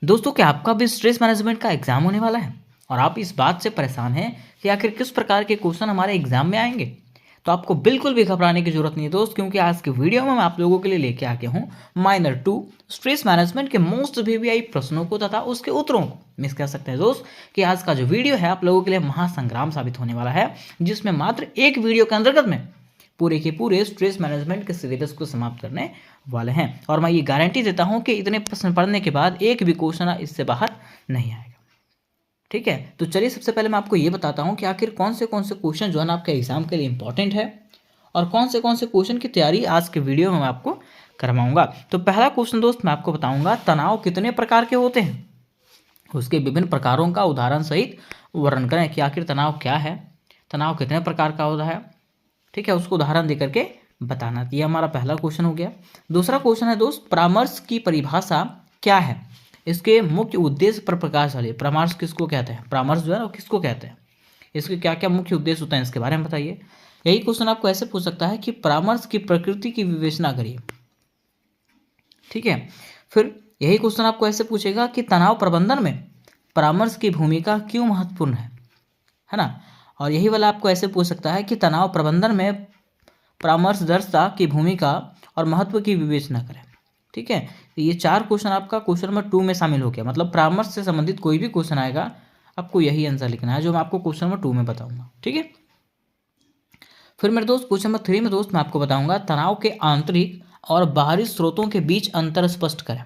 दोस्तों, क्या आपका भी स्ट्रेस मैनेजमेंट का एग्जाम होने वाला है और आप इस बात से परेशान हैं कि आखिर किस प्रकार के क्वेश्चन हमारे एग्जाम में आएंगे? तो आपको बिल्कुल भी घबराने की जरूरत नहीं है दोस्त, क्योंकि आज की वीडियो में मैं आप लोगों के लिए लेके आ गया हूँ माइनर 2 स्ट्रेस मैनेजमेंट के मोस्ट वीवीआई प्रश्नों को तथा उसके उत्तरों को। मिस कर सकते हैं दोस्त कि आज का जो वीडियो है आप लोगों के लिए महासंग्राम साबित होने वाला है, जिसमें मात्र एक वीडियो के अंतर्गत में पूरे के पूरे स्ट्रेस मैनेजमेंट के सिलेबस को समाप्त करने वाले हैं। और मैं ये गारंटी देता हूं कि इतने प्रश्न पढ़ने के बाद एक भी क्वेश्चन इससे बाहर नहीं आएगा। ठीक है, तो चलिए सबसे पहले मैं आपको ये बताता हूं कि आखिर कौन से क्वेश्चन जो है ना आपके एग्जाम के लिए इंपॉर्टेंट है और कौन से क्वेश्चन की तैयारी आज के वीडियो में मैं आपको करवाऊंगा। तो पहला क्वेश्चन दोस्त मैं आपको बताऊंगा, तनाव कितने प्रकार के होते हैं, उसके विभिन्न प्रकारों का उदाहरण सहित वर्णन करें कि आखिर तनाव क्या है, तनाव कितने प्रकार का होता है। ठीक है, उसको उदाहरण देकर के बताना। ये हमारा पहला क्वेश्चन हो गया। दूसरा क्वेश्चन है दोस्त, परामर्श की परिभाषा क्या है, इसके मुख्य उद्देश्य पर प्रकाश डालिए। परामर्श किसको कहते हैं, परामर्श जो है वो किसको कहते हैं, इसके क्या क्या मुख्य उद्देश्य होते हैं, इसके बारे में बताइए। यही क्वेश्चन आपको ऐसे पूछ सकता है कि परामर्श की प्रकृति की विवेचना करिए। ठीक है, फिर यही क्वेश्चन आपको ऐसे पूछेगा कि तनाव प्रबंधन में परामर्श की भूमिका क्यों महत्वपूर्ण है ना। और यही वाला आपको ऐसे पूछ सकता है कि तनाव प्रबंधन में परामर्शदर्शिता की भूमिका और महत्व की विवेचना करें। ठीक है, तो ये चार क्वेश्चन आपका क्वेश्चन नंबर 2 में शामिल हो गया। मतलब परामर्श से संबंधित कोई भी क्वेश्चन आएगा आपको यही आंसर लिखना है जो मैं आपको क्वेश्चन नंबर 2 में बताऊंगा। ठीक है, फिर मेरे दोस्त क्वेश्चन नंबर 3 में दोस्त मैं आपको बताऊंगा, तनाव के आंतरिक और बाहरी स्रोतों के बीच अंतर स्पष्ट करें,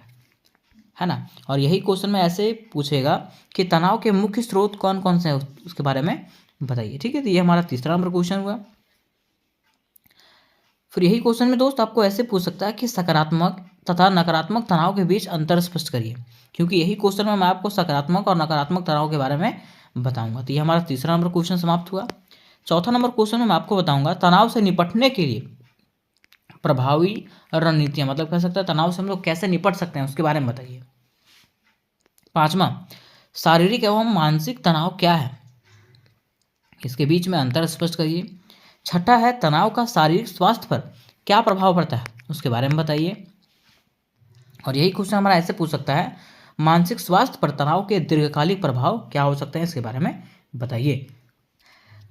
है ना। और यही क्वेश्चन में ऐसे पूछेगा कि तनाव के मुख्य स्रोत कौन कौन से हैं, उसके बारे में बताइए। ठीक है, तो ये हमारा तीसरा नंबर क्वेश्चन हुआ। फिर यही क्वेश्चन में दोस्त आपको ऐसे पूछ सकता है कि सकारात्मक तथा नकारात्मक तनाव के बीच अंतर स्पष्ट करिए, क्योंकि यही क्वेश्चन में मैं आपको सकारात्मक और नकारात्मक तनाव के बारे में बताऊंगा। तो ये हमारा तीसरा नंबर क्वेश्चन समाप्त हुआ। चौथा नंबर क्वेश्चन में मैं आपको बताऊंगा, तनाव से निपटने के लिए प्रभावी रणनीतियां, मतलब कह सकते हैं तनाव से हम लोग कैसे निपट सकते हैं, उसके बारे में बताइए। पांचवा, शारीरिक एवं मानसिक तनाव क्या है, इसके बीच में अंतर स्पष्ट करिए। छठा है, तनाव का शारीरिक स्वास्थ्य पर क्या प्रभाव पड़ता है, उसके बारे में बताइए। और यही क्वेश्चन हमारा ऐसे पूछ सकता है, मानसिक स्वास्थ्य पर तनाव के दीर्घकालिक प्रभाव क्या हो सकते हैं, इसके बारे में बताइए।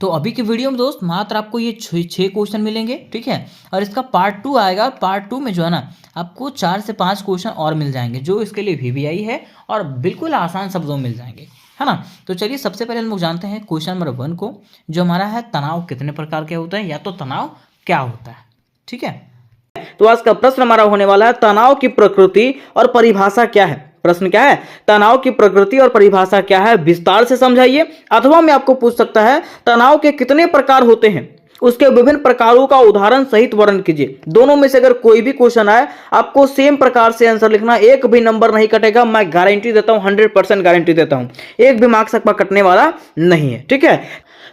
तो अभी की वीडियो में दोस्त मात्र आपको ये 6 क्वेश्चन मिलेंगे। ठीक है, और इसका पार्ट 2 आएगा। पार्ट 2 में जो है ना आपको 4 से 5 क्वेश्चन और मिल जाएंगे जो इसके लिए वीवीआई है और बिल्कुल आसान शब्दों में मिल जाएंगे, है ना। तो चलिए सबसे पहले हम लोग जानते हैं क्वेश्चन नंबर 1 को, जो हमारा है, तनाव कितने प्रकार के होते हैं, या तो तनाव क्या होता है। ठीक है, तो आज का प्रश्न हमारा होने वाला है, तनाव की प्रकृति और परिभाषा क्या है। प्रश्न क्या है, तनाव की प्रकृति और परिभाषा क्या है, विस्तार से समझाइए। अथवा मैं आपको पूछ सकता है, तनाव के कितने प्रकार होते हैं, उसके विभिन्न प्रकारों का उदाहरण सहित वर्णन कीजिए। दोनों में से अगर कोई भी क्वेश्चन आए आपको सेम प्रकार से आंसर लिखना, एक भी नंबर नहीं कटेगा। मैं गारंटी देता हूं, 100% गारंटी देता हूं, एक भी मार्क्स आपका कटने वाला नहीं है। ठीक है,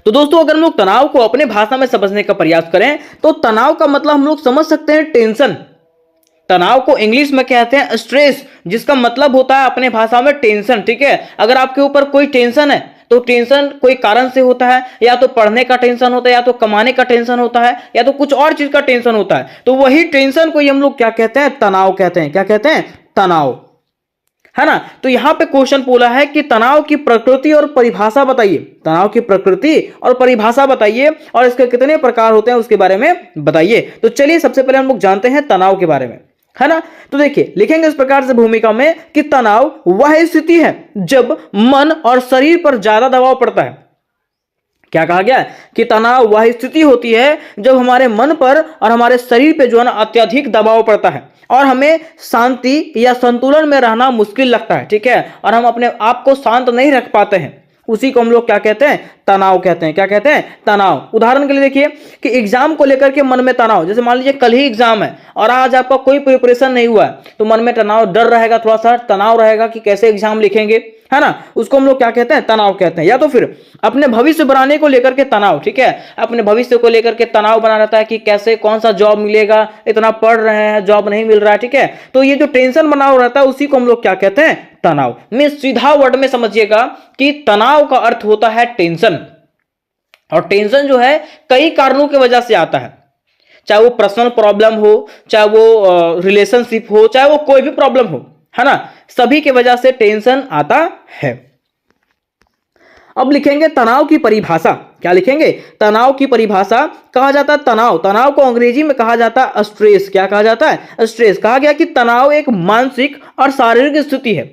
तो दोस्तों अगर हम लोग तनाव को अपने भाषा में समझने का प्रयास करें तो तनाव का मतलब हम लोग समझ सकते हैं टेंशन। तनाव को इंग्लिश में कहते हैं स्ट्रेस, जिसका मतलब होता है अपने भाषा में टेंशन। ठीक है, अगर आपके ऊपर कोई टेंशन है तो टेंशन कोई कारण से होता है, या तो पढ़ने का टेंशन होता है, या तो कमाने का टेंशन होता है, या तो कुछ और चीज का टेंशन होता है। तो वही टेंशन को हम लोग क्या कहते हैं, तनाव कहते हैं। क्या कहते हैं, तनाव, है ना। तो यहां पे क्वेश्चन बोला है कि तनाव की प्रकृति और परिभाषा बताइए। तनाव की प्रकृति और परिभाषा बताइए और इसके कितने प्रकार होते हैं उसके बारे में बताइए। तो चलिए सबसे पहले हम लोग जानते हैं तनाव के बारे में, है ना। तो देखिए लिखेंगे इस प्रकार से भूमिका में कि तनाव वह स्थिति है जब मन और शरीर पर ज्यादा दबाव पड़ता है। क्या कहा गया कि तनाव वह स्थिति होती है जब हमारे मन पर और हमारे शरीर पे जो है ना अत्यधिक दबाव पड़ता है और हमें शांति या संतुलन में रहना मुश्किल लगता है। ठीक है, और हम अपने आप को शांत नहीं रख पाते हैं, उसी को हम लोग क्या कहते हैं, तनाव कहते हैं। क्या कहते हैं, तनाव। उदाहरण के लिए देखिए कि एग्जाम को लेकर के मन में तनाव, जैसे मान लीजिए कल ही एग्जाम है और आज आपका कोई प्रिपरेशन नहीं हुआ है तो मन में तनाव, डर रहेगा, थोड़ा सा तनाव रहेगा कि कैसे एग्जाम लिखेंगे, है ना। उसको हम लोग क्या कहते हैं, तनाव कहते हैं। या तो फिर अपने भविष्य बनाने को लेकर के तनाव। ठीक है, अपने भविष्य को लेकर के तनाव बना रहता है कि कैसे कौन सा जॉब मिलेगा, इतना पढ़ रहे हैं जॉब नहीं मिल रहा है। ठीक है, तो ये जो टेंशन बना हुआ रहता है उसी को हम लोग क्या कहते हैं, तनाव। में सीधा वर्ड में समझिएगा कि तनाव का अर्थ होता है टेंशन, और टेंशन जो है कई कारणों की वजह से आता है, चाहे वो पर्सनल प्रॉब्लम हो, चाहे वो रिलेशनशिप हो, चाहे वो कोई भी प्रॉब्लम हो, है ना, सभी की वजह से टेंशन आता है। अब लिखेंगे तनाव की परिभाषा। क्या लिखेंगे? तनाव की परिभाषा। कहा जाता है तनाव, तनाव को अंग्रेजी में कहा जाता है स्ट्रेस। क्या कहा जाता है? स्ट्रेस। कहा गया कि तनाव एक मानसिक और शारीरिक स्थिति है।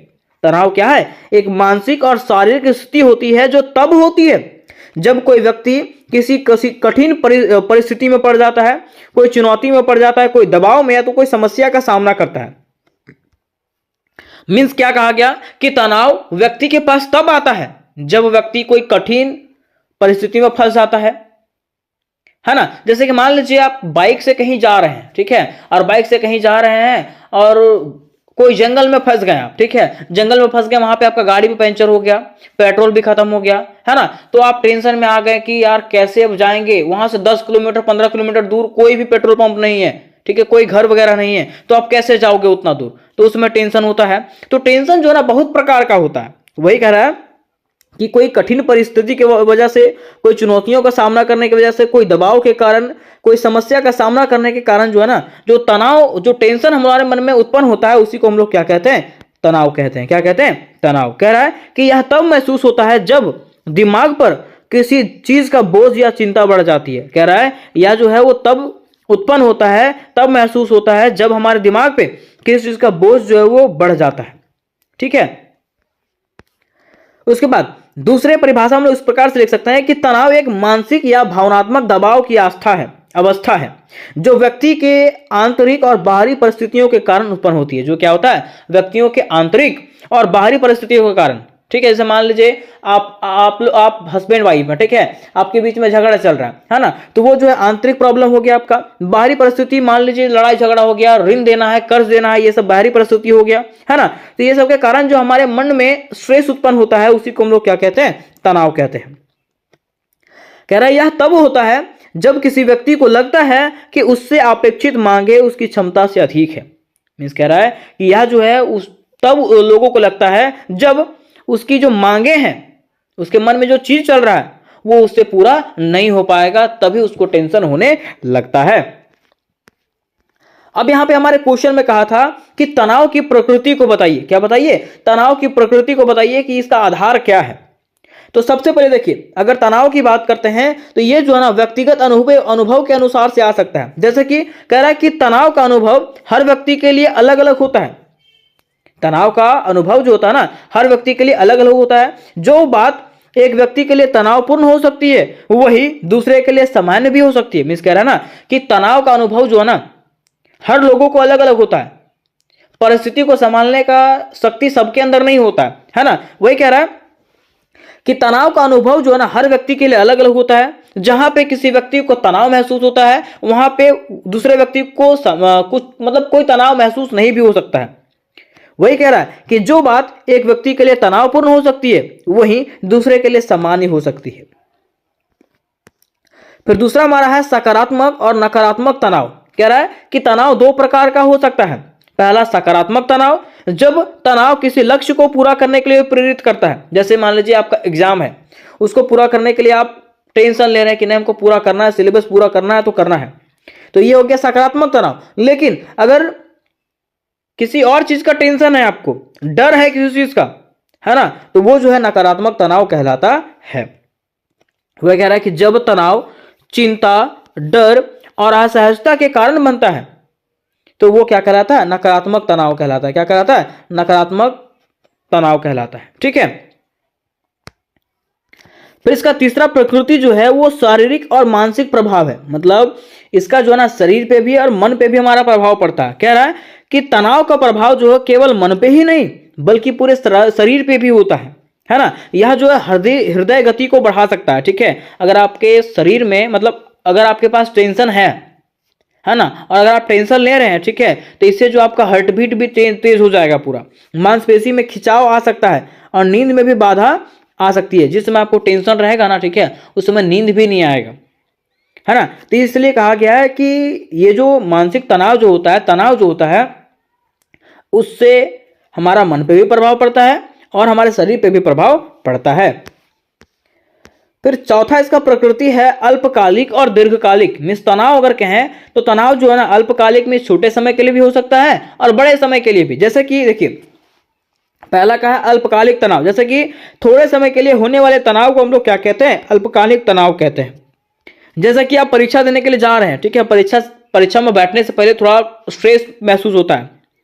तनाव क्या है? एक मानसिक और शारीरिक स्थिति होती है जो तब होती है जब कोई व्यक्ति किसी कठिन परिस्थिति में पड़ जाता है, कोई चुनौती में पड़ जाता है, कोई दबाव में या तो कोई समस्या का सामना करता है। मीन्स क्या कहा गया कि तनाव व्यक्ति के पास तब आता है जब व्यक्ति कोई कठिन परिस्थिति में फंस जाता है ना। जैसे कि मान लीजिए आप बाइक से कहीं जा रहे हैं, ठीक है, और बाइक से कहीं जा रहे हैं और कोई जंगल में फंस गए आप, ठीक है, जंगल में फंस गए, वहां पे आपका गाड़ी भी पंचर हो गया, पेट्रोल भी खत्म हो गया, है ना। तो आप टेंशन में आ गए कि यार कैसे अब जाएंगे, वहां से 10 किलोमीटर 15 किलोमीटर दूर कोई भी पेट्रोल पंप नहीं है, ठीक है, कोई घर वगैरह नहीं है, तो आप कैसे जाओगे उतना दूर, तो उसमें टेंशन होता है। तो टेंशन जो है ना बहुत प्रकार का होता है। वही कह रहा है कि कोई कठिन परिस्थिति की वजह से, कोई चुनौतियों का सामना करने की वजह से, कोई दबाव के कारण, कोई समस्या का सामना करने के कारण जो है ना, जो तनाव, जो टेंशन हमारे मन में उत्पन्न होता है, उसी को हम लोग क्या कहते हैं? तनाव कहते हैं। क्या कहते हैं? तनाव। कह रहा है कि यह तब महसूस होता है जब दिमाग पर किसी चीज का बोझ या चिंता बढ़ जाती है। कह रहा है यह जो है वो तब उत्पन्न होता है, तब महसूस होता है जब हमारे दिमाग पे किसी चीज का बोझ जो है वो बढ़ जाता है। ठीक है। उसके बाद दूसरे परिभाषा हम लोग इस प्रकार से लिख सकते हैं कि तनाव एक मानसिक या भावनात्मक दबाव की अवस्था है जो व्यक्ति के आंतरिक और बाहरी परिस्थितियों के कारण उत्पन्न होती है। जो क्या होता है? व्यक्तियों के आंतरिक और बाहरी परिस्थितियों के कारण। ठीक है। जैसे मान लीजिए आप हस्बैंड वाइफ है, ठीक है, आपके बीच में झगड़ा चल रहा है ना, तो वो जो है आंतरिक प्रॉब्लम हो गया आपका। बाहरी परिस्थिति मान लीजिए लड़ाई झगड़ा हो गया, ऋण देना है, कर्ज देना है, ये सब बाहरी परिस्थिति हो गया, है ना। तो ये सब के कारण जो हमारे मन में स्ट्रेस उत्पन्न होता है उसी को हम लोग क्या कहते हैं? तनाव कहते हैं। कह रहा है यह तब होता है जब किसी व्यक्ति को लगता है कि उससे अपेक्षित मांगे उसकी क्षमता से अधिक है। मीन्स कह रहा है कि यह जो है तब लोगों को लगता है जब उसकी जो मांगे हैं, उसके मन में जो चीज चल रहा है वो उससे पूरा नहीं हो पाएगा, तभी उसको टेंशन होने लगता है। अब यहां पे हमारे क्वेश्चन में कहा था कि तनाव की प्रकृति को बताइए। क्या बताइए? तनाव की प्रकृति को बताइए कि इसका आधार क्या है। तो सबसे पहले देखिए, अगर तनाव की बात करते हैं तो ये जो है ना व्यक्तिगत अनुभव के अनुसार से आ सकता है। जैसे कि कह रहा है कि तनाव का अनुभव हर व्यक्ति के लिए अलग अलग होता है। तनाव का अनुभव जो होता है ना हर व्यक्ति के लिए अलग अलग होता है। जो बात एक व्यक्ति के लिए तनावपूर्ण हो सकती है वही दूसरे के लिए सामान्य भी हो सकती है। मीन्स कह रहा है ना कि तनाव का अनुभव जो है ना हर लोगों को अलग अलग होता है। परिस्थिति को संभालने का शक्ति सबके अंदर नहीं होता है ना। वही कह रहा है कि तनाव का अनुभव जो है ना हर व्यक्ति के लिए अलग अलग होता है। जहां पे किसी व्यक्ति को तनाव महसूस होता है वहां पे दूसरे व्यक्ति को कोई तनाव महसूस नहीं भी हो सकता है। वही कह रहा है कि जो बात एक व्यक्ति के लिए तनावपूर्ण हो सकती है वही दूसरे के लिए सामान्य हो सकती है। फिर दूसरा हमारा है सकारात्मक और नकारात्मक तनाव। कह रहा है कि तनाव दो प्रकार का हो सकता है। पहला सकारात्मक तनाव, जब तनाव किसी लक्ष्य को पूरा करने के लिए प्रेरित करता है। जैसे मान लीजिए आपका एग्जाम है, उसको पूरा करने के लिए आप टेंशन ले रहे हैं कि नहीं हमको पूरा करना है, सिलेबस पूरा करना है तो करना है, तो ये हो गया सकारात्मक तनाव। लेकिन अगर किसी और चीज का टेंशन है, आपको डर है किसी चीज का, है ना, तो वो जो है नकारात्मक तनाव कहलाता है। वह कह रहा है कि जब तनाव चिंता, डर और असहजता के कारण बनता है तो वो क्या कहलाता है? नकारात्मक तनाव कहलाता है। क्या कहलाता है? नकारात्मक तनाव कहलाता है। ठीक है। फिर इसका तीसरा प्रकृति जो है वो शारीरिक और मानसिक प्रभाव है। मतलब इसका जो है ना शरीर पे भी और मन पे भी हमारा प्रभाव पड़ता है। कह रहा है कि तनाव का प्रभाव जो है केवल मन पे ही नहीं बल्कि पूरे शरीर पे भी होता है ना। यह जो है हृदय गति को बढ़ा सकता है। ठीक है। अगर आपके शरीर में मतलब अगर आपके पास टेंशन है ना, और अगर आप टेंशन ले रहे हैं, ठीक है, तो इससे जो आपका हार्ट बीट भी तेज हो जाएगा, पूरा मांसपेशी में खिंचाव आ सकता है और नींद में भी बाधा आ सकती है। जिस समय आपको टेंशन रहेगा ना, ठीक है, उस समय नींद भी नहीं आएगा, है ना। तो इसलिए कहा गया है कि ये जो मानसिक तनाव जो होता है उससे हमारा मन पे भी प्रभाव पड़ता है और हमारे शरीर पे भी प्रभाव पड़ता है। फिर चौथा इसका प्रकृति है अल्पकालिक और दीर्घकालिक। मीन्स तनाव अगर कहें तो तनाव जो है ना अल्पकालिक में छोटे समय के लिए भी हो सकता है और बड़े समय के लिए भी। जैसे कि देखिए पहला क्या है, अल्पकालिक तनाव, जैसे कि थोड़े समय के लिए होने वाले तनाव को हम लोग क्या कहते हैं, अल्पकालिक तनाव कहते हैं। जैसे कि आप परीक्षा देने के लिए जा रहे हैं, ठीक है, परीक्षा में बैठने से पहले थोड़ा स्ट्रेस महसूस होता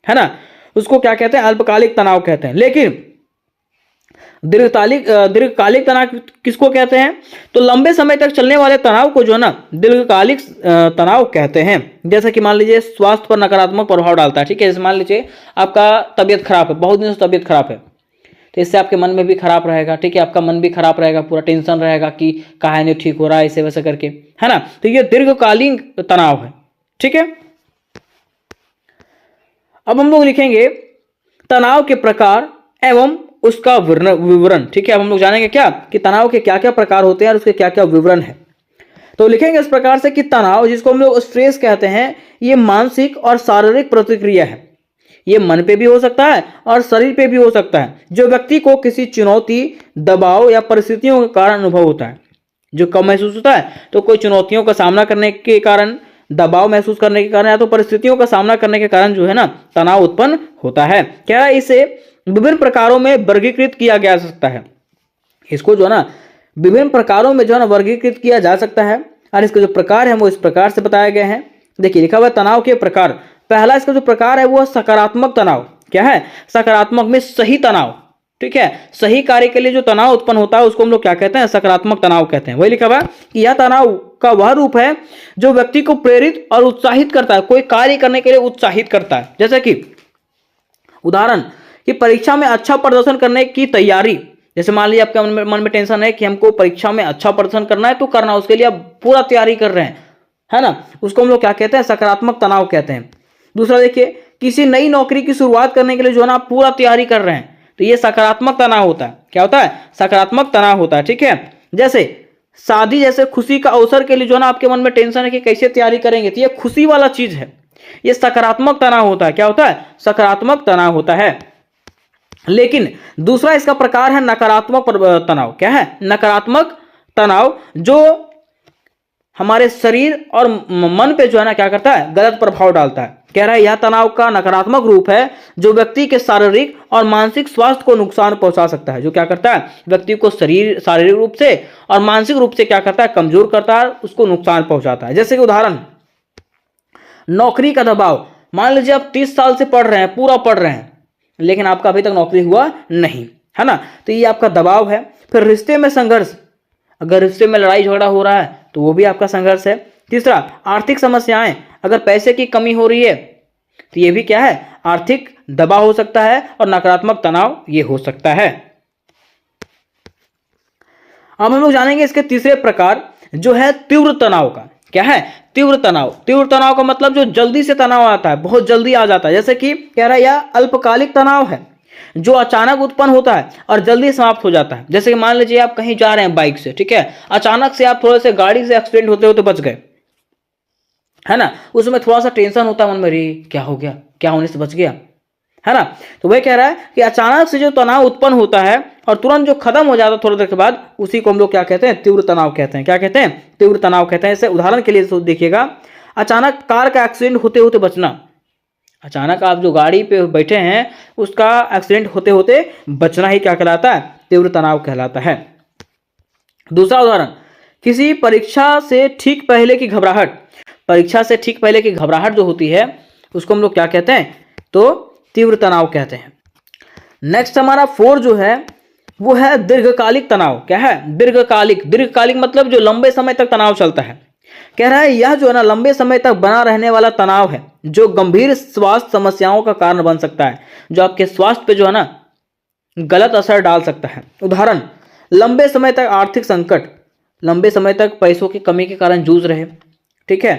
है ना, उसको क्या कहते हैं, अल्पकालिक तनाव कहते हैं। लेकिन दीर्घकालिक तनाव किसको कहते हैं, तो लंबे समय तक चलने वाले तनाव को जो है ना दीर्घकालिक तनाव कहते हैं। जैसे कि मान लीजिए स्वास्थ्य पर नकारात्मक प्रभाव डालता है, ठीक है, जैसे मान लीजिए आपका तबियत खराब है, बहुत दिन से तबियत खराब है, तो इससे आपके मन में भी खराब रहेगा, ठीक है, आपका मन भी खराब रहेगा, पूरा टेंशन रहेगा कि कहा नहीं ठीक हो रहा है, ऐसे वैसे करके, है ना, तो ये दीर्घकालीन तनाव है, ठीक है। अब हम लोग लिखेंगे तनाव के प्रकार एवं उसका विवरण, ठीक है। अब हम लोग जानेंगे क्या कि तनाव के क्या क्या प्रकार होते हैं और उसके क्या क्या विवरण है। तो लिखेंगे इस प्रकार से कि तनाव, जिसको हम लोग स्ट्रेस कहते हैं, ये मानसिक और शारीरिक प्रतिक्रिया है। ये मन पे भी हो सकता है और शरीर पे भी हो सकता है, जो व्यक्ति को किसी चुनौती, दबाव या परिस्थितियों के कारण अनुभव होता है। जो कब महसूस होता है, तो कोई चुनौतियों का सामना करने के कारण, दबाव महसूस करने के कारण, या तो परिस्थितियों का सामना करने के कारण जो है ना तनाव उत्पन्न होता है। क्या है, इसे विभिन्न प्रकारों में वर्गीकृत किया जा सकता है। इसको जो है ना विभिन्न प्रकारों में जो है ना वर्गीकृत किया जा सकता है, और इसके जो प्रकार है वो इस प्रकार से बताए गए हैं। देखिए लिखा हुआ है तनाव के प्रकार। पहला इसका जो प्रकार है वो सकारात्मक तनाव। क्या है, सकारात्मक में सही तनाव, ठीक है, सही कार्य के लिए जो तनाव उत्पन्न होता है उसको हम लोग क्या कहते हैं, सकारात्मक तनाव कहते हैं। वही लिखा हुआ है कि यह तनाव का वह रूप है जो व्यक्ति को प्रेरित और उत्साहित करता है, कोई कार्य करने के लिए उत्साहित करता है। जैसे कि उदाहरण कि परीक्षा में अच्छा प्रदर्शन करने की तैयारी, जैसे मान लीजिए आपके मन में टेंशन है कि हमको परीक्षा में अच्छा प्रदर्शन करना है, तो करना, उसके लिए आप पूरा तैयारी कर रहे हैं, है ना, उसको हम लोग क्या कहते हैं, सकारात्मक तनाव कहते हैं। दूसरा देखिए, किसी नई नौकरी की शुरुआत करने के लिए जो है ना आप पूरा तैयारी कर रहे हैं, तो ये सकारात्मक तनाव होता है। क्या होता है, सकारात्मक तनाव होता है, ठीक है। जैसे शादी जैसे खुशी का अवसर के लिए जो है ना आपके मन में टेंशन है कि कैसे तैयारी करेंगे, तो ये खुशी वाला चीज है, ये सकारात्मक तनाव होता है। क्या होता है, सकारात्मक तनाव होता है। लेकिन दूसरा इसका प्रकार है नकारात्मक तनाव। क्या है, नकारात्मक तनाव, जो हमारे शरीर और मन पे जो है ना क्या करता है, गलत प्रभाव डालता है। कह रहा है यह तनाव का नकारात्मक रूप है जो व्यक्ति के शारीरिक और मानसिक स्वास्थ्य को नुकसान पहुंचा सकता है। जो क्या करता है, व्यक्ति को शारीरिक रूप से और मानसिक रूप से क्या करता है, कमजोर करता है, उसको नुकसान पहुंचाता है। जैसे कि उदाहरण, नौकरी का दबाव। मान लीजिए आप 30 साल से पढ़ रहे हैं, पूरा पढ़ रहे हैं, लेकिन आपका अभी तक नौकरी हुआ नहीं, है ना, तो ये आपका दबाव है। फिर रिश्ते में संघर्ष, अगर रिश्ते में लड़ाई झगड़ा हो रहा है तो वो भी आपका संघर्ष है। तीसरा, आर्थिक समस्याएं, अगर पैसे की कमी हो रही है तो ये भी क्या है, आर्थिक दबाव हो सकता है और नकारात्मक तनाव ये हो सकता है। अब हम लोग जानेंगे इसके तीसरे प्रकार जो है तीव्र तनाव का। क्या है, तीव्र तनाव। तीव्र तनाव का मतलब जो जल्दी से तनाव आता है, बहुत जल्दी आ जाता है। जैसे कि कह रहा है यह अल्पकालिक तनाव है जो अचानक उत्पन्न होता है और जल्दी समाप्त हो जाता है। जैसे कि मान लीजिए आप कहीं जा रहे हैं बाइक से, ठीक है, अचानक से आप थोड़े से गाड़ी से एक्सीडेंट होते होते बच गए, है ना, उसमें थोड़ा सा टेंशन होता है मन में, रे क्या हो गया, क्या होने से बच गया, है ना। तो वह कह रहा है कि अचानक से जो तनाव उत्पन्न होता है और तुरंत जो खत्म हो जाता है थोड़ी देर के बाद, उसी को हम लोग क्या कहते हैं, तीव्र तनाव कहते हैं। क्या कहते हैं, तीव्र तनाव कहते हैं। इसे उदाहरण के लिए देखिएगा, अचानक कार का एक्सीडेंट होते होते बचना। अचानक आप जो गाड़ी पे बैठे हैं उसका एक्सीडेंट होते होते बचना ही क्या कहलाता है, तीव्र तनाव कहलाता है। दूसरा उदाहरण, किसी परीक्षा से ठीक पहले की घबराहट। परीक्षा से ठीक पहले की घबराहट जो होती है उसको हम लोग क्या कहते हैं, तो तीव्र तनाव कहते हैं। नेक्स्ट हमारा 4 जो है वो है दीर्घकालिक तनाव। क्या है, दीर्घकालिक। दीर्घकालिक मतलब जो लंबे समय तक तनाव चलता है। कह रहा है यह जो है ना लंबे समय तक बना रहने वाला तनाव है जो गंभीर स्वास्थ्य समस्याओं का कारण बन सकता है, जो आपके स्वास्थ्य पे जो है ना गलत असर डाल सकता है। उदाहरण, लंबे समय तक आर्थिक संकट, लंबे समय तक पैसों की कमी के कारण जूझ रहे, ठीक है।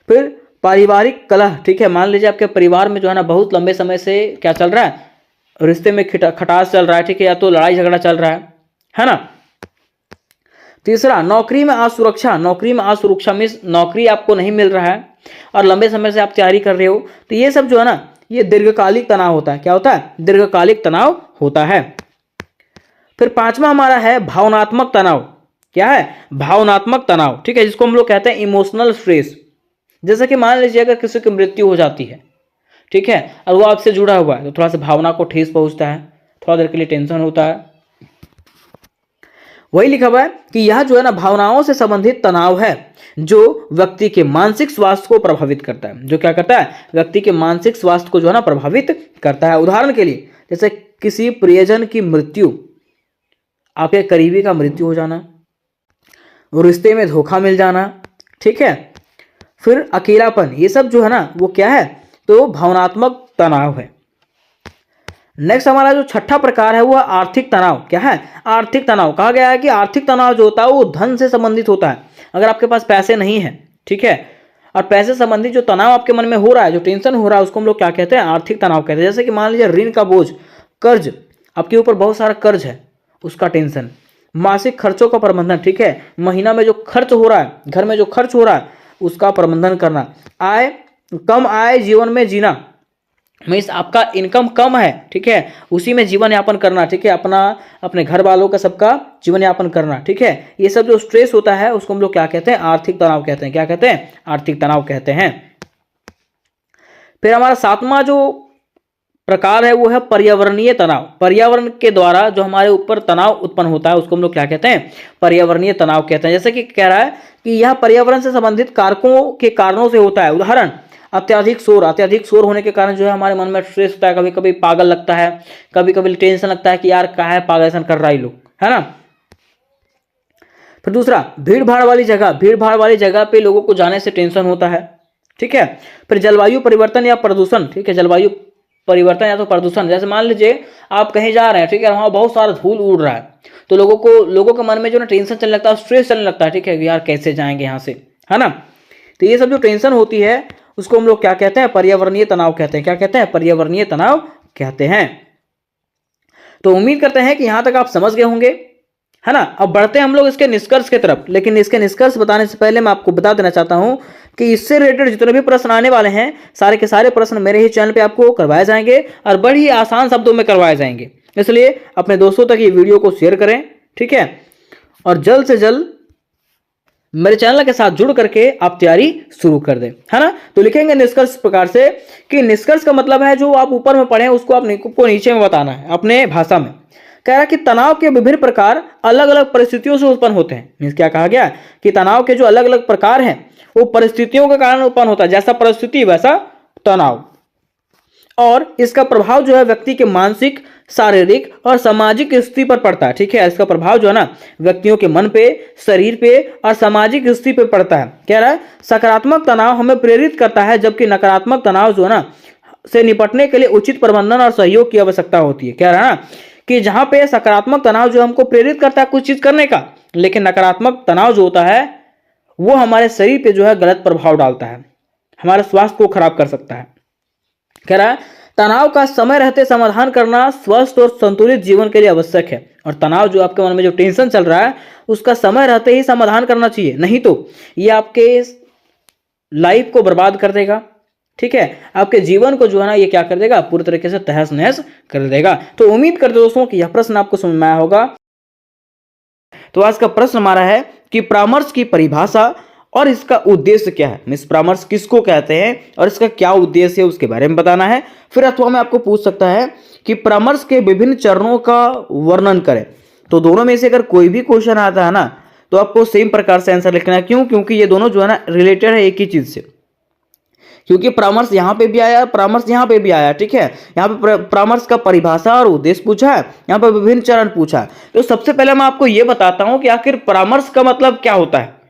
फिर पारिवारिक कलह, ठीक है, मान लीजिए आपके परिवार में जो है ना बहुत लंबे समय से क्या चल रहा है, रिश्ते में खटास चल रहा है, ठीक है, या तो लड़ाई झगड़ा चल रहा है ना। तीसरा, नौकरी में असुरक्षा। नौकरी में असुरक्षा मीन्स नौकरी आपको नहीं मिल रहा है और लंबे समय से आप तैयारी कर रहे हो, तो ये सब जो है ना ये दीर्घकालिक तनाव होता है। क्या होता है, दीर्घकालिक तनाव होता है। फिर 5वां हमारा है भावनात्मक तनाव। क्या है, भावनात्मक तनाव, ठीक है, जिसको हम लोग कहते हैं इमोशनल स्ट्रेस। जैसे कि मान लीजिए अगर किसी की मृत्यु हो जाती है, ठीक है, और वो आपसे जुड़ा हुआ है, तो थोड़ा सा भावना को ठेस पहुंचता है, थोड़ा देर के लिए टेंशन होता है। वही लिखा हुआ है कि यह जो है ना भावनाओं से संबंधित तनाव है जो व्यक्ति के मानसिक स्वास्थ्य को प्रभावित करता है। जो क्या करता है, व्यक्ति के मानसिक स्वास्थ्य को जो है ना प्रभावित करता है। उदाहरण के लिए जैसे किसी प्रियजन की मृत्यु, आपके करीबी का मृत्यु हो जाना, रिश्ते में धोखा मिल जाना, ठीक है, फिर अकेलापन, ये सब जो है ना वो क्या है, तो भावनात्मक तनाव है। नेक्स्ट हमारा जो छठा प्रकार है वह आर्थिक तनाव। क्या है, आर्थिक तनाव। कहा गया है कि आर्थिक तनाव जो होता है वो धन से संबंधित होता है। अगर आपके पास पैसे नहीं है, ठीक है, और पैसे संबंधित जो तनाव आपके मन में हो रहा है, जो टेंशन हो रहा है, उसको हम लोग क्या कहते हैं, आर्थिक तनाव कहते हैं। जैसे कि मान लीजिए ऋण का बोझ, कर्ज, आपके ऊपर बहुत सारा कर्ज है, उसका टेंशन, मासिक खर्चों का प्रबंधन, ठीक है, महीना में जो खर्च हो रहा है, घर में जो खर्च हो रहा है उसका प्रबंधन करना, आय, कम आय जीवन में जीना, मीन्स आपका इनकम कम है, ठीक है, उसी में जीवन यापन करना, ठीक है, अपने घर वालों का सबका जीवन यापन करना, ठीक है, ये सब जो स्ट्रेस होता है उसको हम लोग क्या कहते हैं, आर्थिक तनाव कहते हैं। क्या कहते हैं, आर्थिक तनाव कहते हैं। फिर हमारा सातवां जो प्रकार है वो है पर्यावरणीय तनाव। पर्यावरण के द्वारा जो हमारे ऊपर तनाव उत्पन्न होता है उसको हम लोग क्या कहते हैं, पर्यावरणीय तनाव कहते हैं। जैसे कि कह रहा है कि यह पर्यावरण से संबंधित कारकों के कारणों से होता है। उदाहरण, अत्यधिक शोर। अत्यधिक शोर होने के कारण जो है हमारे मन में स्ट्रेस होता है, कभी कभी पागल लगता है, कभी कभी टेंशन लगता है कि यार क्या है, पागल कर रहा है लोग, है ना। फिर दूसरा, भीड़ भाड़ वाली जगह। भीड़ भाड़ वाली जगह पे लोगों को जाने से टेंशन होता है, ठीक है। फिर जलवायु परिवर्तन या प्रदूषण, ठीक है, जलवायु परिवर्तन या तो प्रदूषण। जैसे मान लीजिए आप कहीं जा रहे हैं, ठीक है, वहां बहुत सारा धूल उड़ रहा है, तो लोगों के मन में जो ना टेंशन चलने लगता है, स्ट्रेस चलने लगता है, ठीक है, यार कैसे जाएंगे यहाँ से, है ना। तो ये सब जो टेंशन होती है उसको हम लोग क्या कहते हैं, पर्यावरणीय तनाव कहते हैं। क्या कहते हैं, पर्यावरणीय तनाव कहते हैं। तो उम्मीद करते हैं कि यहां तक आप समझ गए होंगे, है ना। अब बढ़ते हैं हम लोग इसके निष्कर्ष की तरफ, लेकिन इसके निष्कर्ष बताने से पहले मैं आपको बता देना चाहता हूं कि इससे रिलेटेड जितने भी प्रश्न आने वाले हैं, सारे के सारे प्रश्न मेरे ही चैनल पे आपको करवाए जाएंगे और बड़ी ही आसान शब्दों में करवाए जाएंगे। इसलिए अपने दोस्तों तक ये वीडियो को शेयर करें, ठीक है, और जल्द से जल्द मेरे चैनल के साथ जुड़ करके आप तैयारी शुरू कर दें, है ना। तो लिखेंगे निष्कर्ष इस प्रकार से कि निष्कर्ष का मतलब है जो आप ऊपर में पढ़े उसको आपको नीचे में बताना है अपने भाषा में। कह रहा है कि तनाव के विभिन्न प्रकार अलग अलग परिस्थितियों से उत्पन्न होते हैं। मीन्स क्या कहा गया कि तनाव के जो अलग अलग प्रकार हैं वो परिस्थितियों के कारण उत्पन्न होता है। जैसा परिस्थिति वैसा तनाव, और इसका प्रभाव जो है व्यक्ति के मानसिक, शारीरिक और सामाजिक स्थिति पर पड़ता है, ठीक है। इसका प्रभाव जो है ना व्यक्तियों के मन पे, शरीर पे और सामाजिक स्थिति पे पड़ता है। कह रहा है सकारात्मक तनाव हमें प्रेरित करता है, जबकि नकारात्मक तनाव जो है ना से निपटने के लिए उचित प्रबंधन और सहयोग की आवश्यकता होती है। कह रहा है ना कि जहां पे सकारात्मक तनाव जो हमको प्रेरित करता है कुछ चीज करने का, लेकिन नकारात्मक तनाव जो होता है वो हमारे शरीर पे जो है गलत प्रभाव डालता है, हमारे स्वास्थ्य को खराब कर सकता है। कह रहा है तनाव का समय रहते समाधान करना स्वस्थ और संतुलित जीवन के लिए आवश्यक है। और तनाव जो आपके मन में जो टेंशन चल रहा है उसका समय रहते ही समाधान करना चाहिए, नहीं तो ये आपके लाइफ को बर्बाद कर देगा, ठीक है, आपके जीवन को जो है ना ये क्या कर देगा, पूरी तरीके से तहस नहस कर देगा। तो उम्मीद करते दोस्तों कि यह प्रश्न आपको समझ में आया होगा। तो आज का प्रश्न हमारा है कि परामर्श की परिभाषा और इसका उद्देश्य क्या है। मिस परामर्श किसको कहते हैं और इसका क्या उद्देश्य है उसके बारे में बताना है। फिर अथवा में आपको पूछ सकता है कि परामर्श के विभिन्न चरणों का वर्णन करें। तो दोनों में से अगर कोई भी क्वेश्चन आता है ना तो आपको सेम प्रकार से आंसर लिखना है। क्यों? क्योंकि ये दोनों जो है ना रिलेटेड है एक ही चीज से। क्योंकि परामर्श यहाँ पे भी आया, परामर्श यहाँ पे भी आया, ठीक है। यहाँ पे परामर्श का परिभाषा और उद्देश्य पूछा है, यहाँ पे विभिन्न चरण पूछा है। तो सबसे पहले मैं आपको ये बताता हूं कि आखिर परामर्श का मतलब क्या होता है।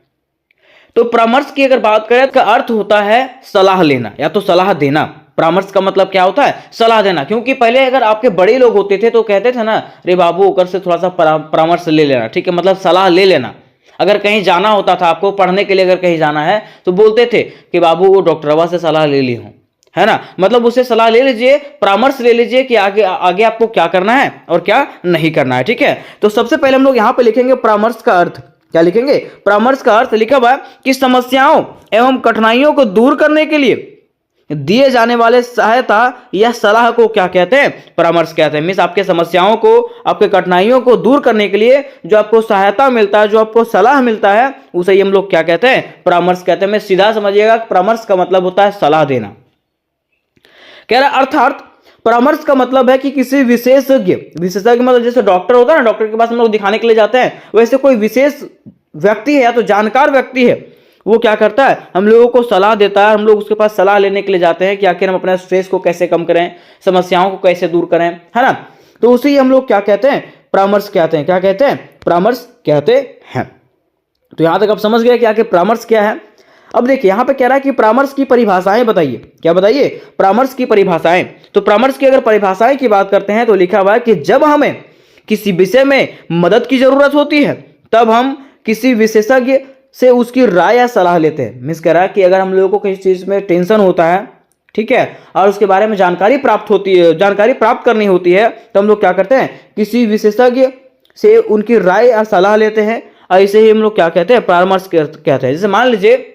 तो परामर्श की अगर बात करें तो अर्थ होता है सलाह लेना या तो सलाह देना। परामर्श का मतलब क्या होता है, सलाह देना। क्योंकि पहले अगर आपके बड़े लोग होते थे तो कहते थे ना, अरे बाबू ओकर से थोड़ा सा परामर्श ले लेना, ठीक है, मतलब सलाह ले लेना। अगर कहीं जाना होता था आपको पढ़ने के लिए, अगर कहीं जाना है तो बोलते थे कि बाबू वो डॉक्टरवा से सलाह ले ली हूं, है ना, मतलब उससे सलाह ले लीजिए, परामर्श ले लीजिए कि आगे आगे आपको क्या करना है और क्या नहीं करना है, ठीक है। तो सबसे पहले हम लोग यहां पे लिखेंगे परामर्श का अर्थ। क्या लिखेंगे? परामर्श का अर्थ लिखा हुआ है कि समस्याओं एवं कठिनाइयों को दूर करने के लिए दिए जाने वाले सहायता या सलाह को क्या कहते हैं, परामर्श कहते हैं। मीन्स आपके समस्याओं को, आपके कठिनाइयों को दूर करने के लिए जो आपको सहायता मिलता है, जो आपको सलाह मिलता है, उसे ही हम लोग क्या कहते हैं, परामर्श कहते हैं। मैं सीधा समझिएगा, परामर्श का मतलब होता है सलाह देना। कह रहा अर्थात परामर्श का मतलब है कि किसी विशेषज्ञ मतलब जैसे डॉक्टर होता है ना, डॉक्टर के पास हम लोग दिखाने के लिए जाते हैं, वैसे कोई विशेष व्यक्ति है या तो जानकार व्यक्ति है, वो क्या करता है, हम लोगों को सलाह देता है। हम लोग उसके पास सलाह लेने के लिए जाते हैं कि आखिर हम अपना स्ट्रेस को कैसे कम करें, समस्याओं को कैसे दूर करें, है ना। तो उसे हम लोग क्या कहते हैं, परामर्श कहते हैं। क्या कहते हैं, परामर्श कहते हैं। तो यहां तक आप समझ गए कि आखिर परामर्श क्या है। अब देखिए यहां पे कह रहा है कि परामर्श की परिभाषाएं बताइए। क्या बताइए, परामर्श की परिभाषाएं। तो परामर्श की अगर परिभाषाएं की बात करते हैं तो लिखा हुआ है कि जब हमें किसी विषय में मदद की जरूरत होती है तब हम किसी विशेषज्ञ से उसकी राय या सलाह लेते हैं। मिस कह रहा है कि अगर हम लोगों को किसी चीज में टेंशन होता है, ठीक है, और उसके बारे में जानकारी प्राप्त करनी होती है, तो हम लोग क्या करते हैं, किसी विशेषज्ञ से उनकी राय या सलाह लेते हैं। और इसे ही हम लोग क्या कहते हैं, परामर्श कहते हैं। जैसे मान लीजिए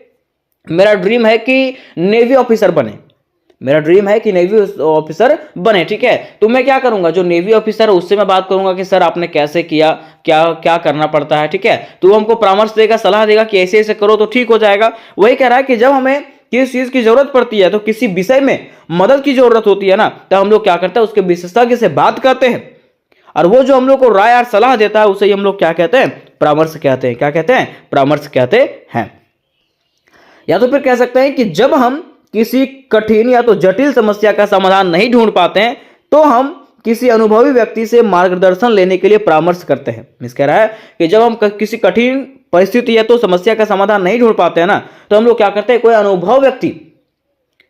मेरा ड्रीम है कि नेवी ऑफिसर बने, मेरा ड्रीम है कि नेवी ऑफिसर बने, ठीक है। तो मैं क्या करूंगा, जो नेवी ऑफिसर है उससे मैं बात करूंगा कि सर आपने कैसे किया, क्या क्या करना पड़ता है, ठीक है। तो वो हमको परामर्श देगा, सलाह देगा कि ऐसे ऐसे करो तो ठीक हो जाएगा। वही कह रहा है कि जब हमें किस चीज की जरूरत पड़ती है, तो किसी विषय में मदद की जरूरत होती है ना, तो हम लोग क्या करते हैं, उसके विशेषज्ञ से बात करते हैं, और वो जो हम लोग को राय और सलाह देता है उसे ही हम लोग क्या कहते हैं, परामर्श कहते हैं। क्या कहते हैं, परामर्श कहते हैं। या तो फिर कह सकते हैं कि जब हम किसी कठिन या तो जटिल समस्या का समाधान नहीं ढूंढ पाते हैं तो हम किसी अनुभवी व्यक्ति से मार्गदर्शन लेने के लिए परामर्श करते हैं। मिस कह रहा है कि जब हम किसी कठिन परिस्थिति या तो समस्या का समाधान नहीं ढूंढ पाते हैं ना, तो हम लोग क्या करते हैं, कोई अनुभव व्यक्ति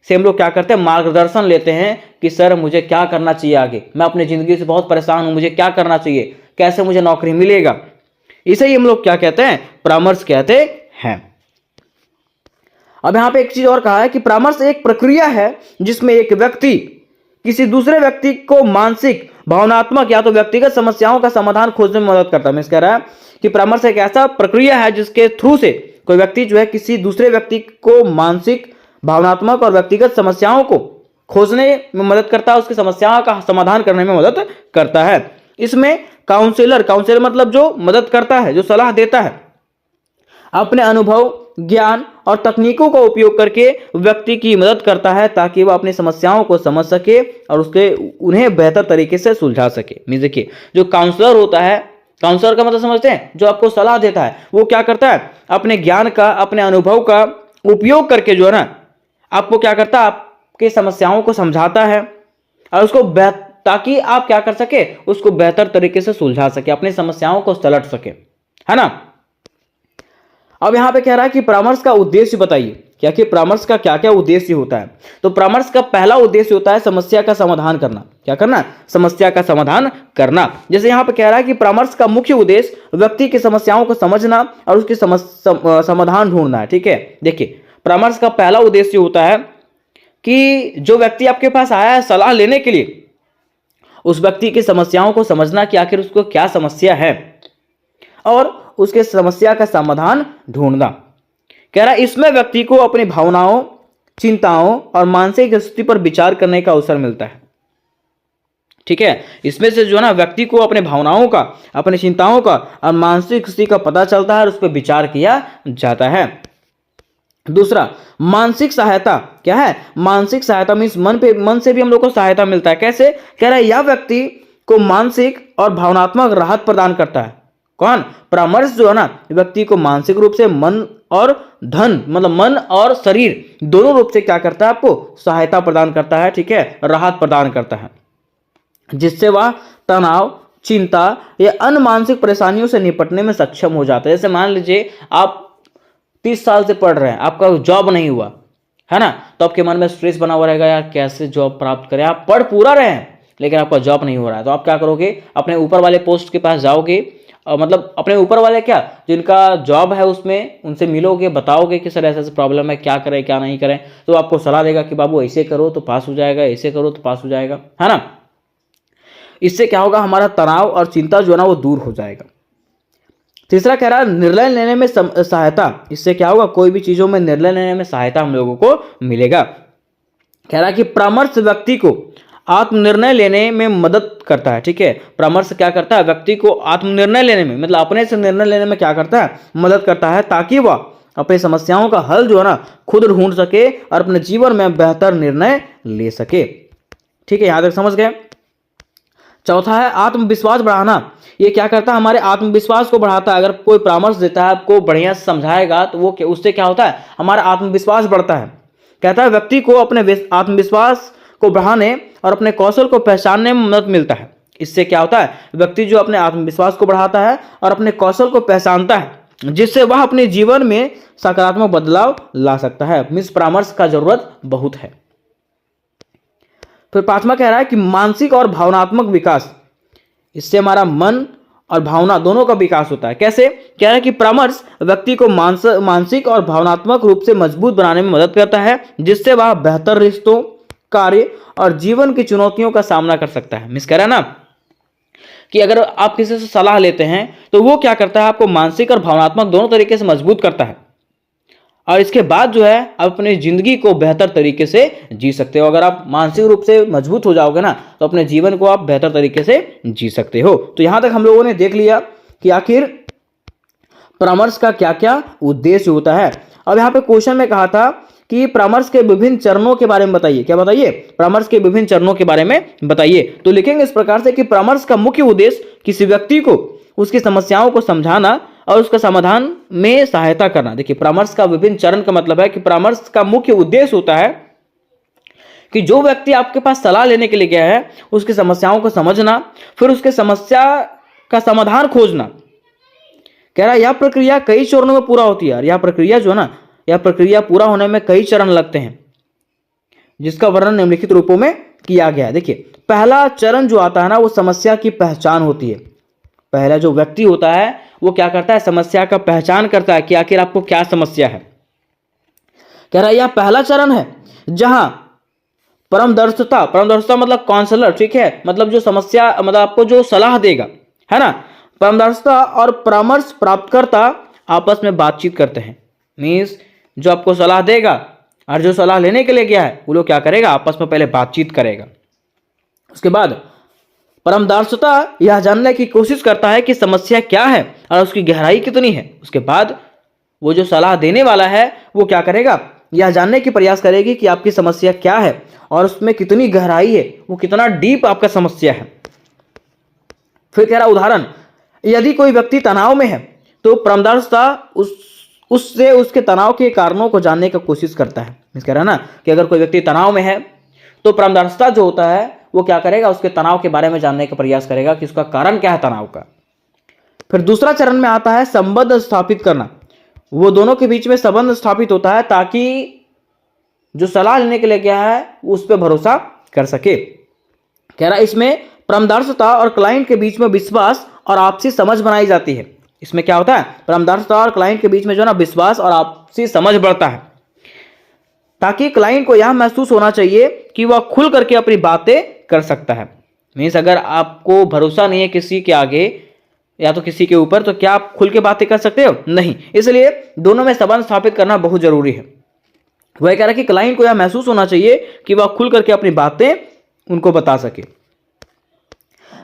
से हम लोग क्या करते हैं, मार्गदर्शन लेते हैं कि सर मुझे क्या करना चाहिए आगे, मैं अपनी जिंदगी से बहुत परेशान हूं, मुझे क्या करना चाहिए, कैसे मुझे नौकरी मिलेगा। इसे ही हम लोग क्या कहते हैं, परामर्श कहते हैं। अब यहां पे एक चीज और कहा है कि परामर्श एक प्रक्रिया है जिसमें एक व्यक्ति किसी दूसरे व्यक्ति को मानसिक, भावनात्मक या तो व्यक्तिगत समस्याओं का समाधान खोजने में मदद करता है। मैं कह रहा है कि परामर्श एक ऐसा प्रक्रिया है जिसके थ्रू से कोई व्यक्ति जो है किसी दूसरे व्यक्ति को मानसिक, भावनात्मक और व्यक्तिगत समस्याओं को खोजने में मदद करता है, उसकी समस्याओं का समाधान करने में मदद करता है। इसमें काउंसलर मतलब जो मदद करता है, जो सलाह देता है, अपने अनुभव, ज्ञान और तकनीकों का उपयोग करके व्यक्ति की मदद करता है ताकि वह अपनी समस्याओं को समझ सके और उन्हें बेहतर तरीके से सुलझा सके। मीन देखिए जो काउंसलर होता है, काउंसलर का मतलब समझते हैं, जो आपको सलाह देता है, वो क्या करता है, अपने ज्ञान का, अपने अनुभव का उपयोग करके जो है ना, आपको क्या करता है, आपकी समस्याओं को समझाता है और उसको ताकि आप क्या कर सके, उसको बेहतर तरीके से सुलझा सके, अपनी समस्याओं को सलट सके, है ना। अब यहां पे कह रहा है कि परामर्श का उद्देश्य बताइए, क्या कि परामर्श का क्या क्या उद्देश्य होता है। तो परामर्श का पहला उद्देश्य होता है समस्या का समाधान करना। क्या करना, समस्या का समाधान करना। जैसे यहां पे कह रहा है कि परामर्श का मुख्य उद्देश्य व्यक्ति की समस्याओं को समझना और उसकी समाधान ढूंढना है, ठीक है। देखिए परामर्श का पहला उद्देश्य होता है कि जो व्यक्ति आपके पास आया है सलाह लेने के लिए, उस व्यक्ति की समस्याओं को समझना कि आखिर उसको क्या समस्या है और उसके समस्या का समाधान ढूंढना। कह रहा है इसमें व्यक्ति को अपनी भावनाओं, चिंताओं और मानसिक स्थिति पर विचार करने का अवसर मिलता है, ठीक है। इसमें से जो है ना व्यक्ति को अपने भावनाओं का, अपनी चिंताओं का और मानसिक स्थिति का पता चलता है और उस पर विचार किया जाता है। दूसरा, मानसिक सहायता। क्या है, मानसिक सहायता मीन्स मन से भी हम लोग को सहायता मिलता है। कैसे, कह रहा है यह व्यक्ति को मानसिक और भावनात्मक राहत प्रदान करता है। कौन, परामर्श जो है ना व्यक्ति को मानसिक रूप से, मन और धन मतलब मन और शरीर दोनों रूप से क्या करता है, आपको सहायता प्रदान करता है, ठीक है, राहत प्रदान करता है, जिससे वह तनाव, चिंता या अन्य मानसिक परेशानियों से निपटने में सक्षम हो जाता है। जैसे मान लीजिए आप 30 साल से पढ़ रहे हैं, आपका जॉब नहीं हुआ है ना, तो आपके मन में स्ट्रेस बना हुआ रहेगा, यार कैसे जॉब प्राप्त करें। आप पढ़ पूरा रहे हैं लेकिन आपका जॉब नहीं हो रहा है, तो आप क्या करोगे, अपने ऊपर वाले पोस्ट के पास जाओगे, मतलब अपने ऊपर वाले क्या जिनका जॉब है उसमें उनसे मिलोगे, बताओगे कि सर ऐसा ऐसा प्रॉब्लम है, क्या करें क्या नहीं करें। तो आपको सलाह देगा कि बाबू ऐसे करो तो पास हो जाएगा, ऐसे करो तो पास हो जाएगा, है ना। इससे क्या होगा, हमारा तनाव और चिंता जो है ना वो दूर हो जाएगा। तीसरा कह रहा है निर्णय लेने में सहायता। इससे क्या होगा, कोई भी चीजों में निर्णय लेने में सहायता हम लोगों को मिलेगा। कह रहा है कि परामर्श व्यक्ति को आत्मनिर्णय लेने में मदद करता है, ठीक है। परामर्श क्या करता है, व्यक्ति को आत्मनिर्णय लेने में मतलब अपने से निर्णय लेने में क्या करता है, मदद करता है, ताकि वह अपनी समस्याओं का हल जो है ना खुद ढूंढ सके और अपने जीवन में बेहतर निर्णय ले सके, ठीक है, यहां तक समझ गए। चौथा है आत्मविश्वास बढ़ाना। ये क्या करता है, हमारे आत्मविश्वास को बढ़ाता है। अगर कोई परामर्श देता है, आपको बढ़िया से समझाएगा, तो वो उससे क्या होता है, हमारा आत्मविश्वास बढ़ता है। कहता है व्यक्ति को अपने आत्मविश्वास को बढ़ाने और अपने कौशल को पहचानने में मदद मिलता है। इससे क्या होता है, व्यक्ति जो अपने आत्मविश्वास को बढ़ाता है और अपने कौशल को पहचानता है, जिससे वह अपने जीवन में सकारात्मक बदलाव ला सकता है। मीन्स परामर्श का जरूरत बहुत है। फिर पांचवा कह रहा है कि मानसिक और भावनात्मक विकास। इससे हमारा मन और भावना दोनों का विकास होता है। कैसे, कह रहा है कि परामर्श व्यक्ति को मानसिक और भावनात्मक रूप से मजबूत बनाने में मदद करता है, जिससे वह बेहतर रिश्तों, कार्य और जीवन की चुनौतियों का सामना कर सकता है। मिस कह रहा है ना कि अगर आप किसी से सलाह लेते हैं तो वो क्या करता है, आपको मानसिक और भावनात्मक दोनों तरीके से मजबूत करता है, और इसके बाद जो है आप अपनी जिंदगी को बेहतर तरीके से जी सकते हो। अगर आप मानसिक रूप से मजबूत हो जाओगे ना, तो अपने जीवन को आप बेहतर तरीके से जी सकते हो। तो यहां तक हम लोगों ने देख लिया कि आखिर परामर्श का क्या क्या उद्देश्य होता है। अब यहाँ पे क्वेश्चन में कहा था कि परामर्श के विभिन्न चरणों के बारे में बताइए। क्या बताइए, परामर्श के विभिन्न चरणों के बारे में बताइए। तो लिखेंगे इस प्रकार से कि परामर्श का मुख्य उद्देश्य किसी व्यक्ति को उसकी समस्याओं को समझाना और उसका समाधान में सहायता करना। देखिए, परामर्श का विभिन्न चरण का मतलब है कि परामर्श का मुख्य उद्देश्य होता है कि जो व्यक्ति आपके पास सलाह लेने के लिए गया है, उसकी समस्याओं को समझना, फिर उसके समस्या का समाधान खोजना। कह रहा है यह प्रक्रिया कई चरणों में पूरा होती है, और यह प्रक्रिया जो है ना, यह प्रक्रिया पूरा होने में कई चरण लगते हैं, जिसका वर्णन निम्नलिखित रूपों में किया गया है। देखिए, पहला चरण जो आता है ना, वो समस्या की पहचान होती है। पहला जो व्यक्ति होता है वो क्या करता है, समस्या का पहचान करता है कि आखिर आपको क्या समस्या है। कह रहा है यह पहला चरण है जहां परमदर्शिता मतलब काउंसलर, ठीक है, मतलब जो समस्या, मतलब आपको जो सलाह देगा, है ना, परमदर्शिता और परामर्श प्राप्तकर्ता आपस में बातचीत करते हैं। मीन्स जो आपको सलाह देगा और जो सलाह लेने के लिए गया है, वो लोग क्या करेगा, आपस में पहले बातचीत करेगा। उसके बाद परमदर्शिता यह जानने की कोशिश करता है कि समस्या क्या है और उसकी गहराई कितनी है। उसके बाद वो जो सलाह देने वाला है वो क्या करेगा, यह जानने की प्रयास करेगी कि आपकी समस्या क्या है और उसमें कितनी गहराई है, वो कितना डीप आपका समस्या है। फिर कह रहा उदाहरण, यदि कोई व्यक्ति तनाव में है तो परमदर्शिता उससे उसके तनाव के कारणों को जानने की कोशिश करता है। कह रहा है ना कि अगर कोई व्यक्ति तनाव में है तो परमदर्शिता जो होता है वो क्या करेगा, उसके तनाव के बारे में जानने का प्रयास करेगा कि उसका कारण क्या है तनाव का। फिर दूसरा चरण में आता है संबंध स्थापित करना। वो दोनों के बीच में संबंध स्थापित होता है ताकि जो सलाह लेने के लिए गया है वो उस पर भरोसा कर सके। कह रहा है इसमें परमदर्शिता और क्लाइंट के बीच में विश्वास और आपसी समझ बनाई जाती है। इसमें क्या होता है, परमदर्शिता और क्लाइंट के बीच में जो है ना, विश्वास और आपसी समझ बढ़ता है, ताकि क्लाइंट को यह महसूस होना चाहिए कि वह खुल करके अपनी बातें कर सकता है। मीन्स अगर आपको भरोसा नहीं है किसी के आगे या तो किसी के ऊपर, तो क्या आप खुल के बातें कर सकते हो? नहीं। इसलिए दोनों में संबंध स्थापित करना बहुत जरूरी है। वह कह रहा है कि क्लाइंट को यह महसूस होना चाहिए कि वह खुल करके अपनी बातें उनको बता सके।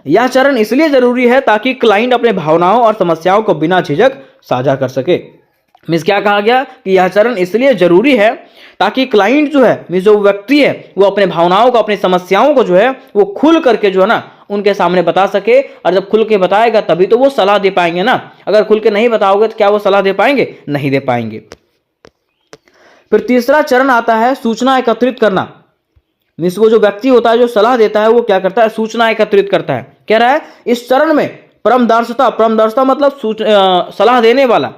यह चरण इसलिए जरूरी है ताकि क्लाइंट अपने भावनाओं और समस्याओं को बिना झिझक साझा कर सके। मीन्स क्या कहा गया कि यह चरण इसलिए जरूरी है ताकि क्लाइंट जो है, मीन्स जो व्यक्ति है, वो अपने भावनाओं को, अपनी समस्याओं को जो है वो खुल करके जो है ना उनके सामने बता सके। और जब खुल के बताएगा तभी तो वो सलाह दे पाएंगे ना। अगर खुल के नहीं बताओगे तो क्या वो सलाह दे पाएंगे? नहीं दे पाएंगे। फिर तीसरा चरण आता है सूचना एकत्रित करना। मीन्स वो जो व्यक्ति होता है जो सलाह देता है वो क्या करता है, सूचना एकत्रित करता है। कह रहा है इस चरण में परमदर्शिता मतलब सलाह देने वाला,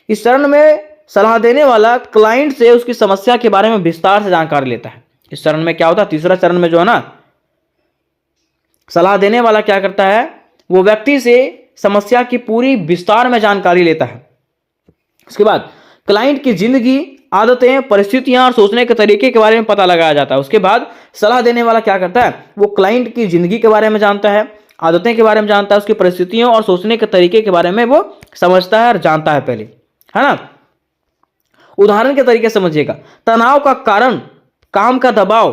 इस चरण में सलाह देने वाला क्लाइंट से उसकी समस्या के बारे में विस्तार से जानकारी लेता है। इस चरण में क्या होता है, तीसरा चरण में जो है ना, सलाह देने वाला क्या करता है, वो व्यक्ति से समस्या की पूरी विस्तार में जानकारी लेता है। उसके बाद क्लाइंट की जिंदगी, आदतें, परिस्थितियां और सोचने के तरीके के बारे में पता लगाया जाता है। उसके बाद सलाह देने वाला क्या करता है, वो क्लाइंट की जिंदगी के बारे में जानता है, आदतें के बारे में जानता है, उसकी परिस्थितियों और सोचने के तरीके के बारे में वो समझता है और जानता है पहले, है ना। उदाहरण के तरीके समझिएगा, तनाव का कारण काम का दबाव,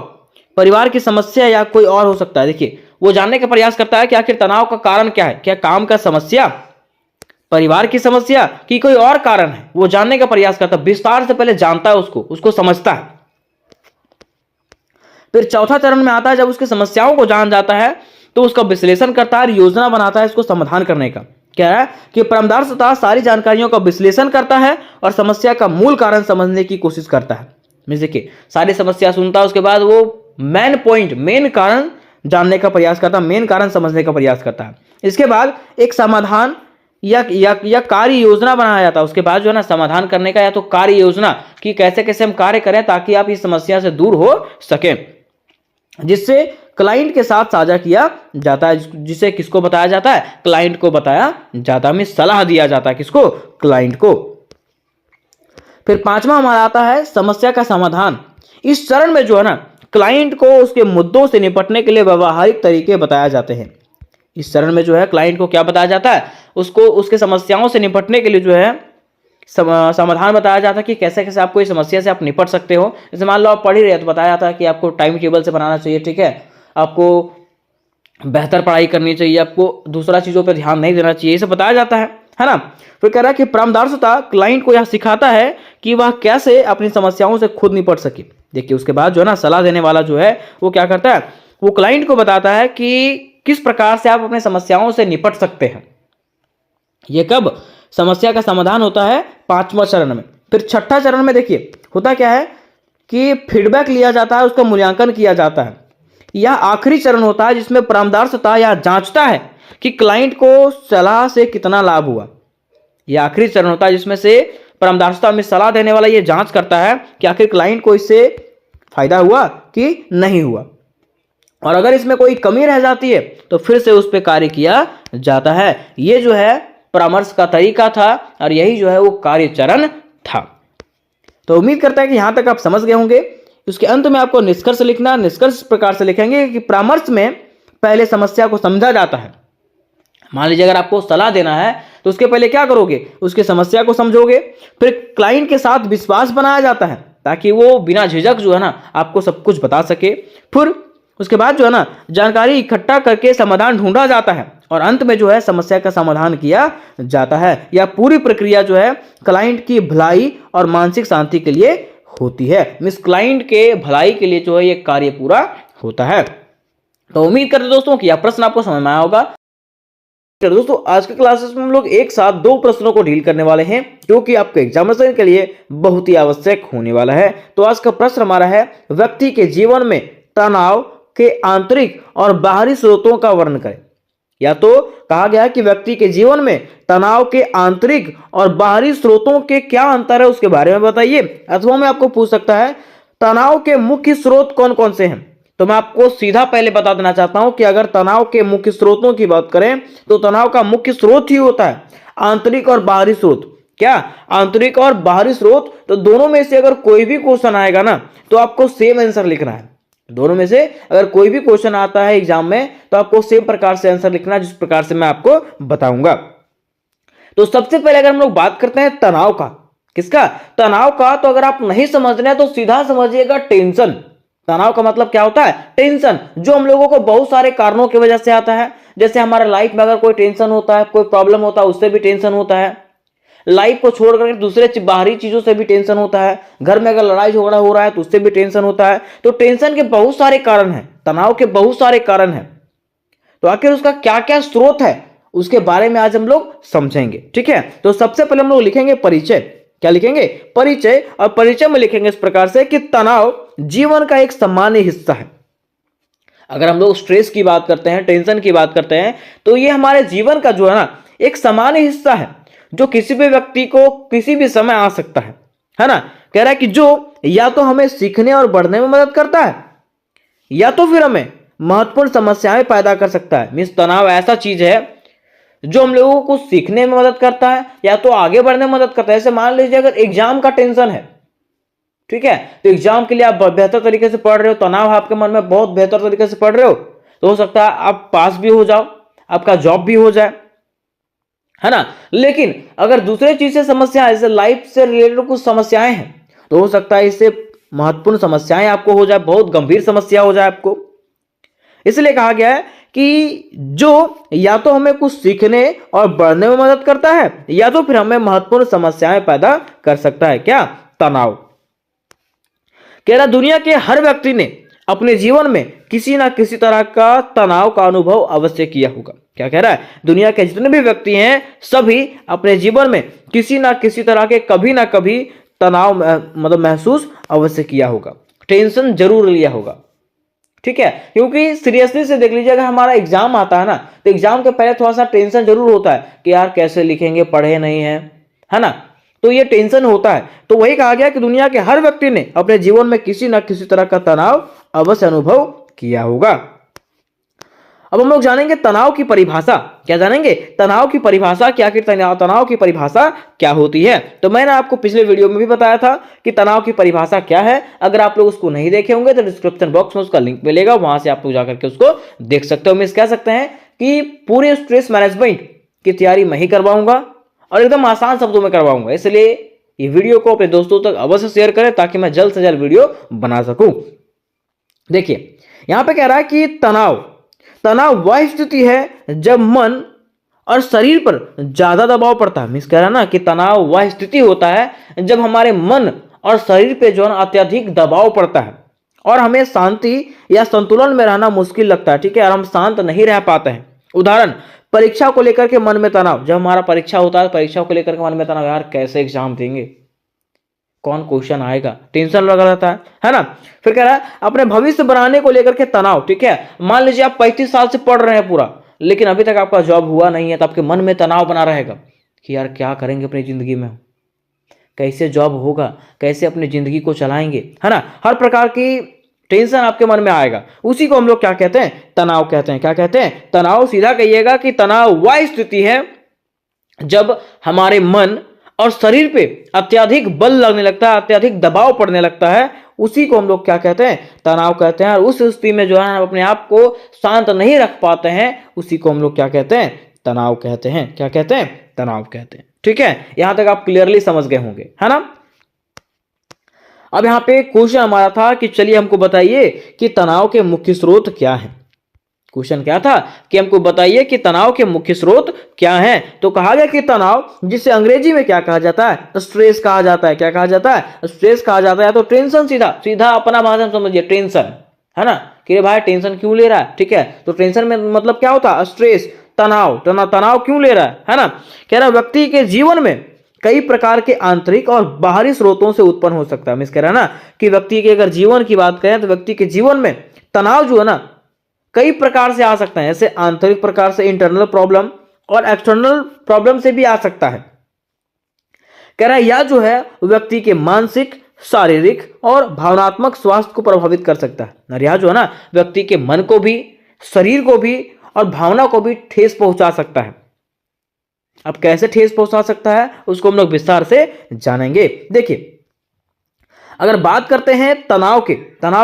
परिवार की समस्या या कोई और हो सकता है। देखिए, वो जानने का प्रयास करता है कि आखिर तनाव का कारण क्या है, क्या काम का समस्या, परिवार की समस्या कि कोई और कारण है। वो जानने का प्रयास करता है, विस्तार से पहले जानता है उसको समझता है। फिर चौथा चरण में आता है जब उसकी समस्याओं को जान जाता है तो उसका विश्लेषण करता है, योजना बनाता है इसको समाधान करने का। क्या है कि परमदर्शिता सारी जानकारियों का विश्लेषण करता है और समस्या का मूल कारण समझने की कोशिश करता है। देखिए, सारी समस्या सुनता है, उसके बाद वो मेन पॉइंट, मेन कारण जानने का प्रयास करता है, मेन कारण समझने का प्रयास करता है। इसके बाद एक समाधान या कार्य योजना बनाया जाता है। उसके बाद जो है ना समाधान करने का या तो कार्य योजना कि कैसे कैसे हम कार्य करें ताकि आप इस समस्या से दूर हो सकें, जिससे क्लाइंट के साथ साझा किया जाता है। जिसे किसको बताया जाता है? क्लाइंट को बताया जाता है, हमें सलाह दिया जाता है, किसको? क्लाइंट को। फिर पांचवा हमारा आता है समस्या का समाधान। इस चरण में जो है ना क्लाइंट को उसके मुद्दों से निपटने के लिए व्यवहारिक तरीके बताए जाते हैं। इस चरण में जो है क्लाइंट को क्या बताया जाता है? उसको उसके समस्याओं से निपटने के लिए जो है समाधान बताया जाता है कि कैसे कैसे आपको इस समस्या से आप निपट सकते हो। जैसे मान लो आप पढ़ ही रहे तो बताया जाता है कि आपको टाइम टेबल से बनाना चाहिए, ठीक है, आपको बेहतर पढ़ाई करनी चाहिए, आपको दूसरा चीज़ों पर ध्यान नहीं देना चाहिए, ये सब बताया जाता है ना। फिर कह रहा है कि परमदर्शिता क्लाइंट को यह सिखाता है कि वह कैसे अपनी समस्याओं से खुद निपट सके। देखिए, उसके बाद जो है ना सलाह देने वाला जो है वो क्या करता है? वो क्लाइंट को बताता है कि किस प्रकार से आप अपनी समस्याओं से निपट सकते हैं। ये कब समस्या का समाधान होता है? पांचवा चरण में। फिर छठा चरण में देखिए होता क्या है कि फीडबैक लिया जाता है, उसका मूल्यांकन किया जाता है। यह आखिरी चरण होता है जिसमें परमदर्शिता यह जांचता है कि क्लाइंट को सलाह से कितना लाभ हुआ। यह आखिरी चरण होता है जिसमें से परमदर्शिता में सलाह देने वाला यह जांच करता है कि आखिर क्लाइंट को इससे फायदा हुआ कि नहीं हुआ, और अगर इसमें कोई कमी रह जाती है तो फिर से उस पर कार्य किया जाता है। ये जो है परामर्श का तरीका था और यही जो है वो कार्य चरण था। तो उम्मीद करता है कि यहां तक आप समझ गए होंगे। उसके अंत में आपको निष्कर्ष लिखना। निष्कर्ष इस प्रकार से लिखेंगे कि परामर्श में पहले समस्या को समझा जाता है। मान लीजिए अगर आपको सलाह देना है तो उसके पहले क्या करोगे? उसकी समस्या को समझोगे। फिर क्लाइंट के साथ विश्वास बनाया जाता है ताकि वो बिना झिझक जो है ना आपको सब कुछ बता सके। फिर उसके बाद जो है ना जानकारी इकट्ठा करके समाधान ढूंढा जाता है और अंत में जो है समस्या का समाधान किया जाता है। यह पूरी प्रक्रिया जो है क्लाइंट की भलाई और मानसिक शांति के लिए होती है। मिस क्लाइंट के भलाई के लिए जो है ये कार्य पूरा होता है। तो उम्मीद करते दोस्तों कि यह प्रश्न आपको समझ में आया होगा। दोस्तों आज के क्लासेस में हम लोग एक साथ दो प्रश्नों को डील करने वाले हैं जो कि आपके एग्जामिनेशन के लिए बहुत ही आवश्यक होने वाला है। तो आज का प्रश्न हमारा है, व्यक्ति के जीवन में तनाव के आंतरिक और बाहरी स्रोतों का वर्णन करें। या तो कहा गया है कि व्यक्ति के जीवन में तनाव के आंतरिक और बाहरी स्रोतों के क्या अंतर है उसके बारे में बताइए, अथवा मैं आपको पूछ सकता है तनाव के मुख्य स्रोत कौन कौन से हैं। तो मैं आपको सीधा पहले बता देना चाहता हूं कि अगर तनाव के मुख्य स्रोतों की बात करें तो तनाव का मुख्य स्रोत ही होता है आंतरिक और बाहरी स्रोत। क्या? आंतरिक और बाहरी स्रोत। तो दोनों में से अगर कोई भी क्वेश्चन आएगा ना तो आपको सेम आंसर लिखना है। दोनों में से अगर कोई भी क्वेश्चन आता है एग्जाम में तो आपको सेम प्रकार से आंसर लिखना है जिस प्रकार से मैं आपको बताऊंगा। तो सबसे पहले अगर हम लोग बात करते हैं तनाव का, किसका? तनाव का। तो अगर आप नहीं समझ रहे हैं तो सीधा समझिएगा टेंशन। तनाव का मतलब क्या होता है? टेंशन, जो हम लोगों को बहुत सारे कारणों की वजह से आता है। जैसे हमारे लाइफ में अगर कोई टेंशन होता है, कोई प्रॉब्लम होता है, उससे भी टेंशन होता है। लाइफ को छोड़कर दूसरे बाहरी चीजों से भी टेंशन होता है। घर में अगर लड़ाई झगड़ा हो रहा है तो उससे भी टेंशन होता है। तो टेंशन के बहुत सारे कारण हैं, तनाव के बहुत सारे कारण हैं। तो आखिर उसका क्या क्या स्रोत है उसके बारे में आज हम लोग समझेंगे, ठीक है। तो सबसे पहले हम लोग लिखेंगे परिचय। क्या लिखेंगे? परिचय। और परिचय में लिखेंगे इस प्रकार से कि तनाव जीवन का एक सामान्य हिस्सा है। अगर हम लोग स्ट्रेस की बात करते हैं, टेंशन की बात करते हैं, तो ये हमारे जीवन का जो है ना एक सामान्य हिस्सा है जो किसी भी व्यक्ति को किसी भी समय आ सकता है ना। कह रहा है कि जो या तो हमें सीखने और बढ़ने में मदद करता है या तो फिर हमें महत्वपूर्ण समस्याएं पैदा कर सकता है। मीन्स तनाव ऐसा चीज है जो हम लोगों को सीखने में मदद करता है या तो आगे बढ़ने में मदद करता है। जैसे मान लीजिए अगर एग्जाम का टेंशन है, ठीक है, तो एग्जाम के लिए आप बेहतर तरीके से पढ़ रहे हो, तनाव आपके मन में बहुत बेहतर तरीके से पढ़ रहे हो, तो हो सकता है आप पास भी हो जाओ, आपका जॉब भी हो जाए, है ना। लेकिन अगर दूसरे चीज से समस्या है, जैसे लाइफ से रिलेटेड कुछ समस्याएं हैं, तो हो सकता है इससे महत्वपूर्ण समस्याएं आपको हो जाए, बहुत गंभीर समस्या हो जाए आपको। इसलिए कहा गया है कि जो या तो हमें कुछ सीखने और बढ़ने में मदद करता है या तो फिर हमें महत्वपूर्ण समस्याएं पैदा कर सकता है। क्या? तनाव। कह रहा दुनिया के हर व्यक्ति ने अपने जीवन में किसी ना किसी तरह का तनाव का अनुभव अवश्य किया होगा। क्या कह रहा है? दुनिया के जितने भी व्यक्ति हैं सभी अपने जीवन में किसी ना किसी तरह के कभी ना कभी तनाव मतलब महसूस अवश्य किया होगा, टेंशन जरूर लिया होगा। ठीक है, क्योंकि सीरियसली से देख लीजिए, अगर हमारा एग्जाम आता है ना तो एग्जाम के पहले थोड़ा सा टेंशन जरूर होता है कि यार कैसे लिखेंगे, पढ़े नहीं है ना, तो ये टेंशन होता है। तो वही कहा गया कि दुनिया के हर व्यक्ति ने अपने जीवन में किसी ना किसी तरह का तनाव अवश्य अनुभव किया होगा। अब हम लोग जानेंगे तनाव की परिभाषा। क्या जानेंगे? तनाव की परिभाषा, कि आखिर तनाव की परिभाषा क्या होती है। तो मैंने आपको पिछले वीडियो में भी बताया था कि तनाव की परिभाषा क्या है। अगर आप लोग उसको नहीं देखे होंगे तो डिस्क्रिप्शन बॉक्स में उसका लिंक मिलेगा, वहां से आप लोग जाकर के उसको देख सकते हो। मींस कह सकते हैं कि पूरे स्ट्रेस मैनेजमेंट की तैयारी मैं ही करवाऊंगा और एकदम आसान शब्दों में करवाऊंगा, इसलिए ये वीडियो को अपने दोस्तों तक अवश्य शेयर करें ताकि मैं जल्द से जल्द वीडियो बना सकूं। देखिए यहां पे कह रहा है कि तनाव वह स्थिति है जब मन और शरीर पर ज्यादा दबाव पड़ता है। मीन्स कह रहा है ना कि तनाव वह स्थिति होता है जब हमारे मन और शरीर पे जो है अत्यधिक दबाव पड़ता है और हमें शांति या संतुलन में रहना मुश्किल लगता है। ठीक है, और हम शांत नहीं रह पाते हैं। उदाहरण, परीक्षा को लेकर के मन में तनाव। जब हमारा परीक्षा होता है, परीक्षा को लेकर के मन में तनाव, यार कैसे एग्जाम देंगे, कौन क्वेश्चन आएगा, टेंशन लगा रहता है ना। फिर कह रहा है अपने भविष्य बनाने को लेकर के तनाव। ठीक है, मान लीजिए आप 35 साल से पढ़ रहे हैं पूरा, लेकिन अभी तक आपका जॉब हुआ नहीं है, तो आपके मन में तनाव बना रहेगा कि यार क्या करेंगे अपनी जिंदगी में, कैसे जॉब होगा, कैसे अपनी जिंदगी को चलाएंगे, है ना। हर प्रकार की टेंशन आपके मन में आएगा। उसी को हम लोग क्या कहते हैं? तनाव कहते हैं। क्या कहते हैं? तनाव। सीधा कहिएगा कि तनाव वह स्थिति है जब हमारे मन और शरीर पे अत्यधिक बल लगने लगता है, अत्यधिक दबाव पड़ने लगता है, उसी को हम लोग क्या कहते हैं? तनाव कहते हैं। और उस स्थिति में जो है हम अपने आप को शांत नहीं रख पाते हैं, उसी को हम लोग क्या कहते हैं? तनाव कहते हैं। क्या कहते हैं? तनाव कहते हैं। ठीक है, यहां तक आप क्लियरली समझ गए होंगे, है ना। अब यहां पे क्वेश्चन हमारा था कि चलिए हमको बताइए कि तनाव के मुख्य स्रोत क्या है। क्वेश्चन क्या था कि हमको बताइए कि तनाव के मुख्य स्रोत क्या हैं। तो कहा गया कि तनाव, जिसे अंग्रेजी में क्या कहा जाता है? स्ट्रेस कहा जाता है। क्या कहा जाता है? स्ट्रेस कहा जाता है। तो टेंशन, सीधा अपना भाषा में समझिए, टेंशन, है ना, कि भाई टेंशन क्यों ले रहा है। ठीक है, तो टेंशन में मतलब क्या होता है? स्ट्रेस, तनाव क्यों ले रहा है ना। कह रहा व्यक्ति के जीवन में कई प्रकार के आंतरिक और बाहरी स्रोतों से उत्पन्न हो सकता है। मिस कह रहा है ना कि व्यक्ति के अगर जीवन की बात करें तो व्यक्ति के जीवन में तनाव जो है ना कई प्रकार से आ सकता है। जैसे आंतरिक प्रकार से, इंटरनल प्रॉब्लम, और एक्सटर्नल प्रॉब्लम से भी आ सकता है। कह रहा है यह जो है व्यक्ति के मानसिक, शारीरिक और भावनात्मक स्वास्थ्य को प्रभावित कर सकता है। और यह जो है ना व्यक्ति के मन को भी, शरीर को भी और भावना को भी ठेस पहुंचा सकता है। अब कैसे ठेस पहुंचा सकता है उसको हम लोग विस्तार से जानेंगे। देखिए अगर बात करते हैं तनाव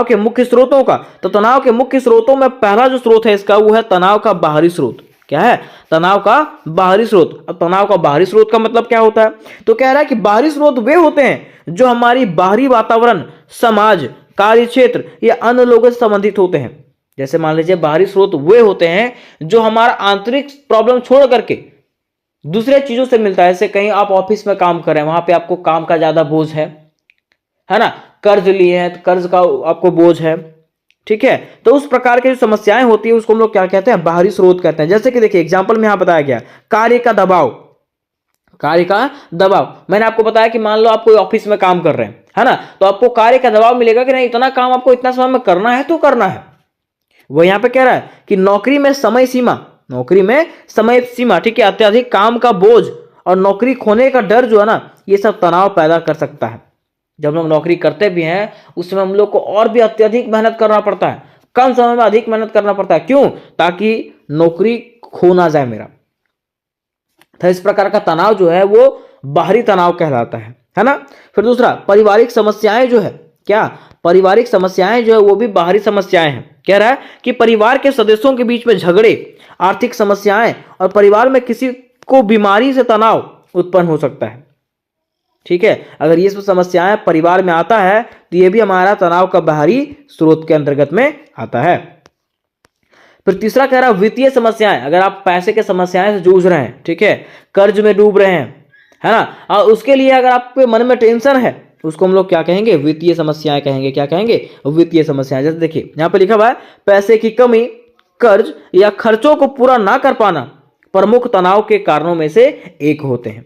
के मुख्य स्रोतों का, तो तनाव के मुख्य स्रोतों में पहला जो स्रोत है इसका वो है तनाव का बाहरी स्रोत। क्या है? तनाव का बाहरी स्रोत। अब तनाव का बाहरी स्रोत का मतलब क्या होता है? तो कह रहा है कि बाहरी स्रोत वे होते हैं जो हमारी बाहरी वातावरण, समाज, कार्य क्षेत्र या अन्य लोगों से संबंधित होते हैं। जैसे मान लीजिए बाहरी स्रोत वे होते हैं जो हमारा आंतरिक प्रॉब्लम छोड़ करके दूसरे चीजों से मिलता है। जैसे कहीं आप ऑफिस में काम कर रहे हैं, वहां पे आपको काम का ज्यादा बोझ है ना, कर्ज लिए हैं तो कर्ज का आपको बोझ है। ठीक है, तो उस प्रकार की जो समस्याएं होती है उसको हम लोग क्या कहते हैं? बाहरी स्रोत कहते हैं। जैसे कि देखिए एग्जांपल में यहां बताया गया कार्य का दबाव। मैंने आपको बताया कि मान लो आप कोई ऑफिस में काम कर रहे हैं, है ना, तो आपको कार्य का दबाव मिलेगा कि नहीं, इतना काम आपको इतना समय में करना है तो करना है। वो यहां पे कह रहा है कि नौकरी में समय सीमा, ठीक है, अत्यधिक काम का बोझ और नौकरी खोने का डर जो है ना, ये सब तनाव पैदा कर सकता है। जब लोग नौकरी करते भी हैं उस समय हम लोग को और भी अत्यधिक मेहनत करना पड़ता है, कम समय में अधिक मेहनत करना पड़ता है। क्यों? ताकि नौकरी खो ना जाए मेरा। तो इस प्रकार का तनाव जो है वो बाहरी तनाव कहलाता है ना। फिर दूसरा, पारिवारिक समस्याएं जो है, क्या पारिवारिक समस्याएं जो है वो भी बाहरी समस्याएं हैं। कह रहा है कि परिवार के सदस्यों के बीच में झगड़े, आर्थिक समस्याएं और परिवार में किसी को बीमारी से तनाव उत्पन्न हो सकता है। ठीक है, अगर ये सब समस्याएं परिवार में आता है तो ये भी हमारा तनाव का बाहरी स्रोत के अंतर्गत में आता है। फिर तीसरा कह रहा है वित्तीय समस्याएं। अगर आप पैसे के समस्याएं से जूझ रहे हैं, ठीक है, कर्ज में डूब रहे हैं, है ना, और उसके लिए अगर आपके मन में टेंशन है उसको हम लोग क्या कहेंगे, वित्तीय समस्याएं कहेंगे। क्या कहेंगे, वित्तीय समस्याएं। जैसे देखिए यहाँ पे लिखा हुआ है पैसे की कमी, कर्ज या खर्चों को पूरा ना कर पाना प्रमुख तनाव के कारणों में से एक होते हैं।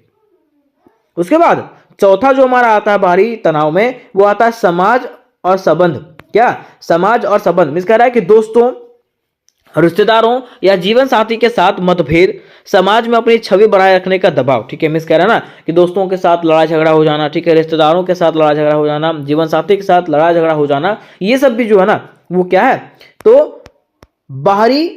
उसके बाद चौथा जो हमारा आता है बाहरी तनाव में, वो आता है समाज और संबंध। क्या, समाज और संबंध। मिस कह रहा है कि दोस्तों, रिश्तेदारों या जीवन साथी के साथ मतभेद, समाज में अपनी छवि बनाए रखने का दबाव। ठीक है, मिस कह रहा है ना कि दोस्तों के साथ लड़ाई झगड़ा हो जाना, ठीक है, रिश्तेदारों के साथ लड़ाई झगड़ा हो जाना, जीवन साथी के साथ लड़ाई झगड़ा हो जाना, ये सब भी जो है ना वो क्या है, तो बाहरी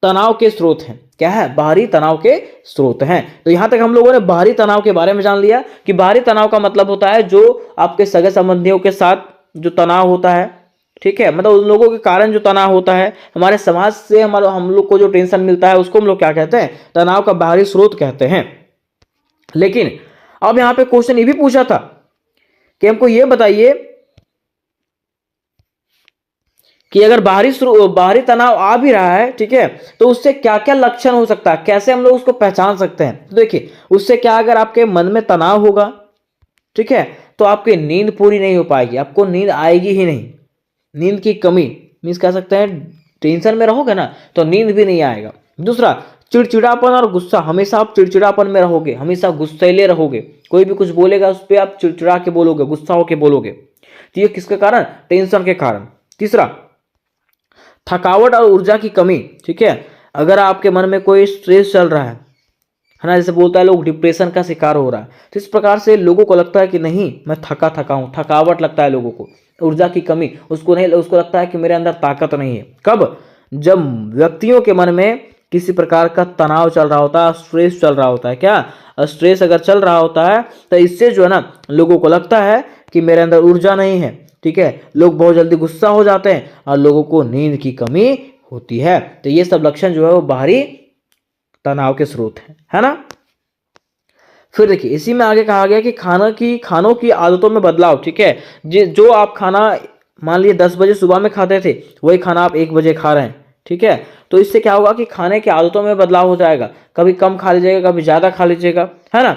तनाव के स्रोत हैं। क्या है, बाहरी तनाव के स्रोत हैं। तो यहां तक हम लोगों ने बाहरी तनाव के बारे में जान लिया कि बाहरी तनाव का मतलब होता है जो आपके सगे संबंधियों के साथ जो तनाव होता है, ठीक है, मतलब उन लोगों के कारण जो तनाव होता है, हमारे समाज से हम लोग को जो टेंशन मिलता है, उसको हम लोग क्या कहते हैं, तनाव का बाहरी स्रोत कहते हैं। लेकिन अब यहां पे क्वेश्चन ये भी पूछा था कि हमको ये बताइए कि अगर बाहरी तनाव आ भी रहा है, ठीक है, तो उससे क्या क्या लक्षण हो सकता है, कैसे हम लोग उसको पहचान सकते हैं। तो देखिए उससे क्या, अगर आपके मन में तनाव होगा, ठीक है, तो आपकी नींद पूरी नहीं हो पाएगी, आपको नींद आएगी ही नहीं, नींद की कमी, मीन्स कह सकते हैं टेंशन में रहोगे ना तो नींद भी नहीं आएगा। दूसरा, चिड़चिड़ापन और गुस्सा, हमेशा आप चिड़चिड़ापन में रहोगे, हमेशा गुस्सैले रहोगे, कोई भी कुछ बोलेगा उस पर आप चिड़चिड़ा के बोलोगे, गुस्सा होके बोलोगे। तो ये किसके कारण, टेंशन के कारण। तीसरा, थकावट और ऊर्जा की कमी, ठीक है, अगर आपके मन में कोई स्ट्रेस चल रहा है ना, जैसे बोलता है लोग डिप्रेशन का शिकार हो रहा है, तो इस प्रकार से लोगों को लगता है कि नहीं मैं थका हूं, थकावट लगता है लोगों को, ऊर्जा की कमी, उसको लगता है कि मेरे अंदर ताकत नहीं है। कब, जब व्यक्तियों के मन में किसी प्रकार का तनाव चल रहा होता है, स्ट्रेस चल रहा होता है। क्या, स्ट्रेस अगर चल रहा होता है तो इससे जो है ना लोगों को लगता है कि मेरे अंदर ऊर्जा नहीं है, ठीक है, लोग बहुत जल्दी गुस्सा हो जाते हैं और लोगों को नींद की कमी होती है। तो ये सब लक्षण जो है वो बाहरी तनाव के स्रोत है ना। फिर देखिए इसी में आगे कहा गया कि खानों की आदतों में बदलाव, ठीक है, जो आप खाना मान लीजिए 10 बजे सुबह में खाते थे, वही खाना आप 1 बजे खा रहे हैं, ठीक है, तो इससे क्या होगा कि खाने की आदतों में बदलाव हो जाएगा, कभी कम खा लीजिएगा, कभी ज्यादा खा लीजिएगा, है ना।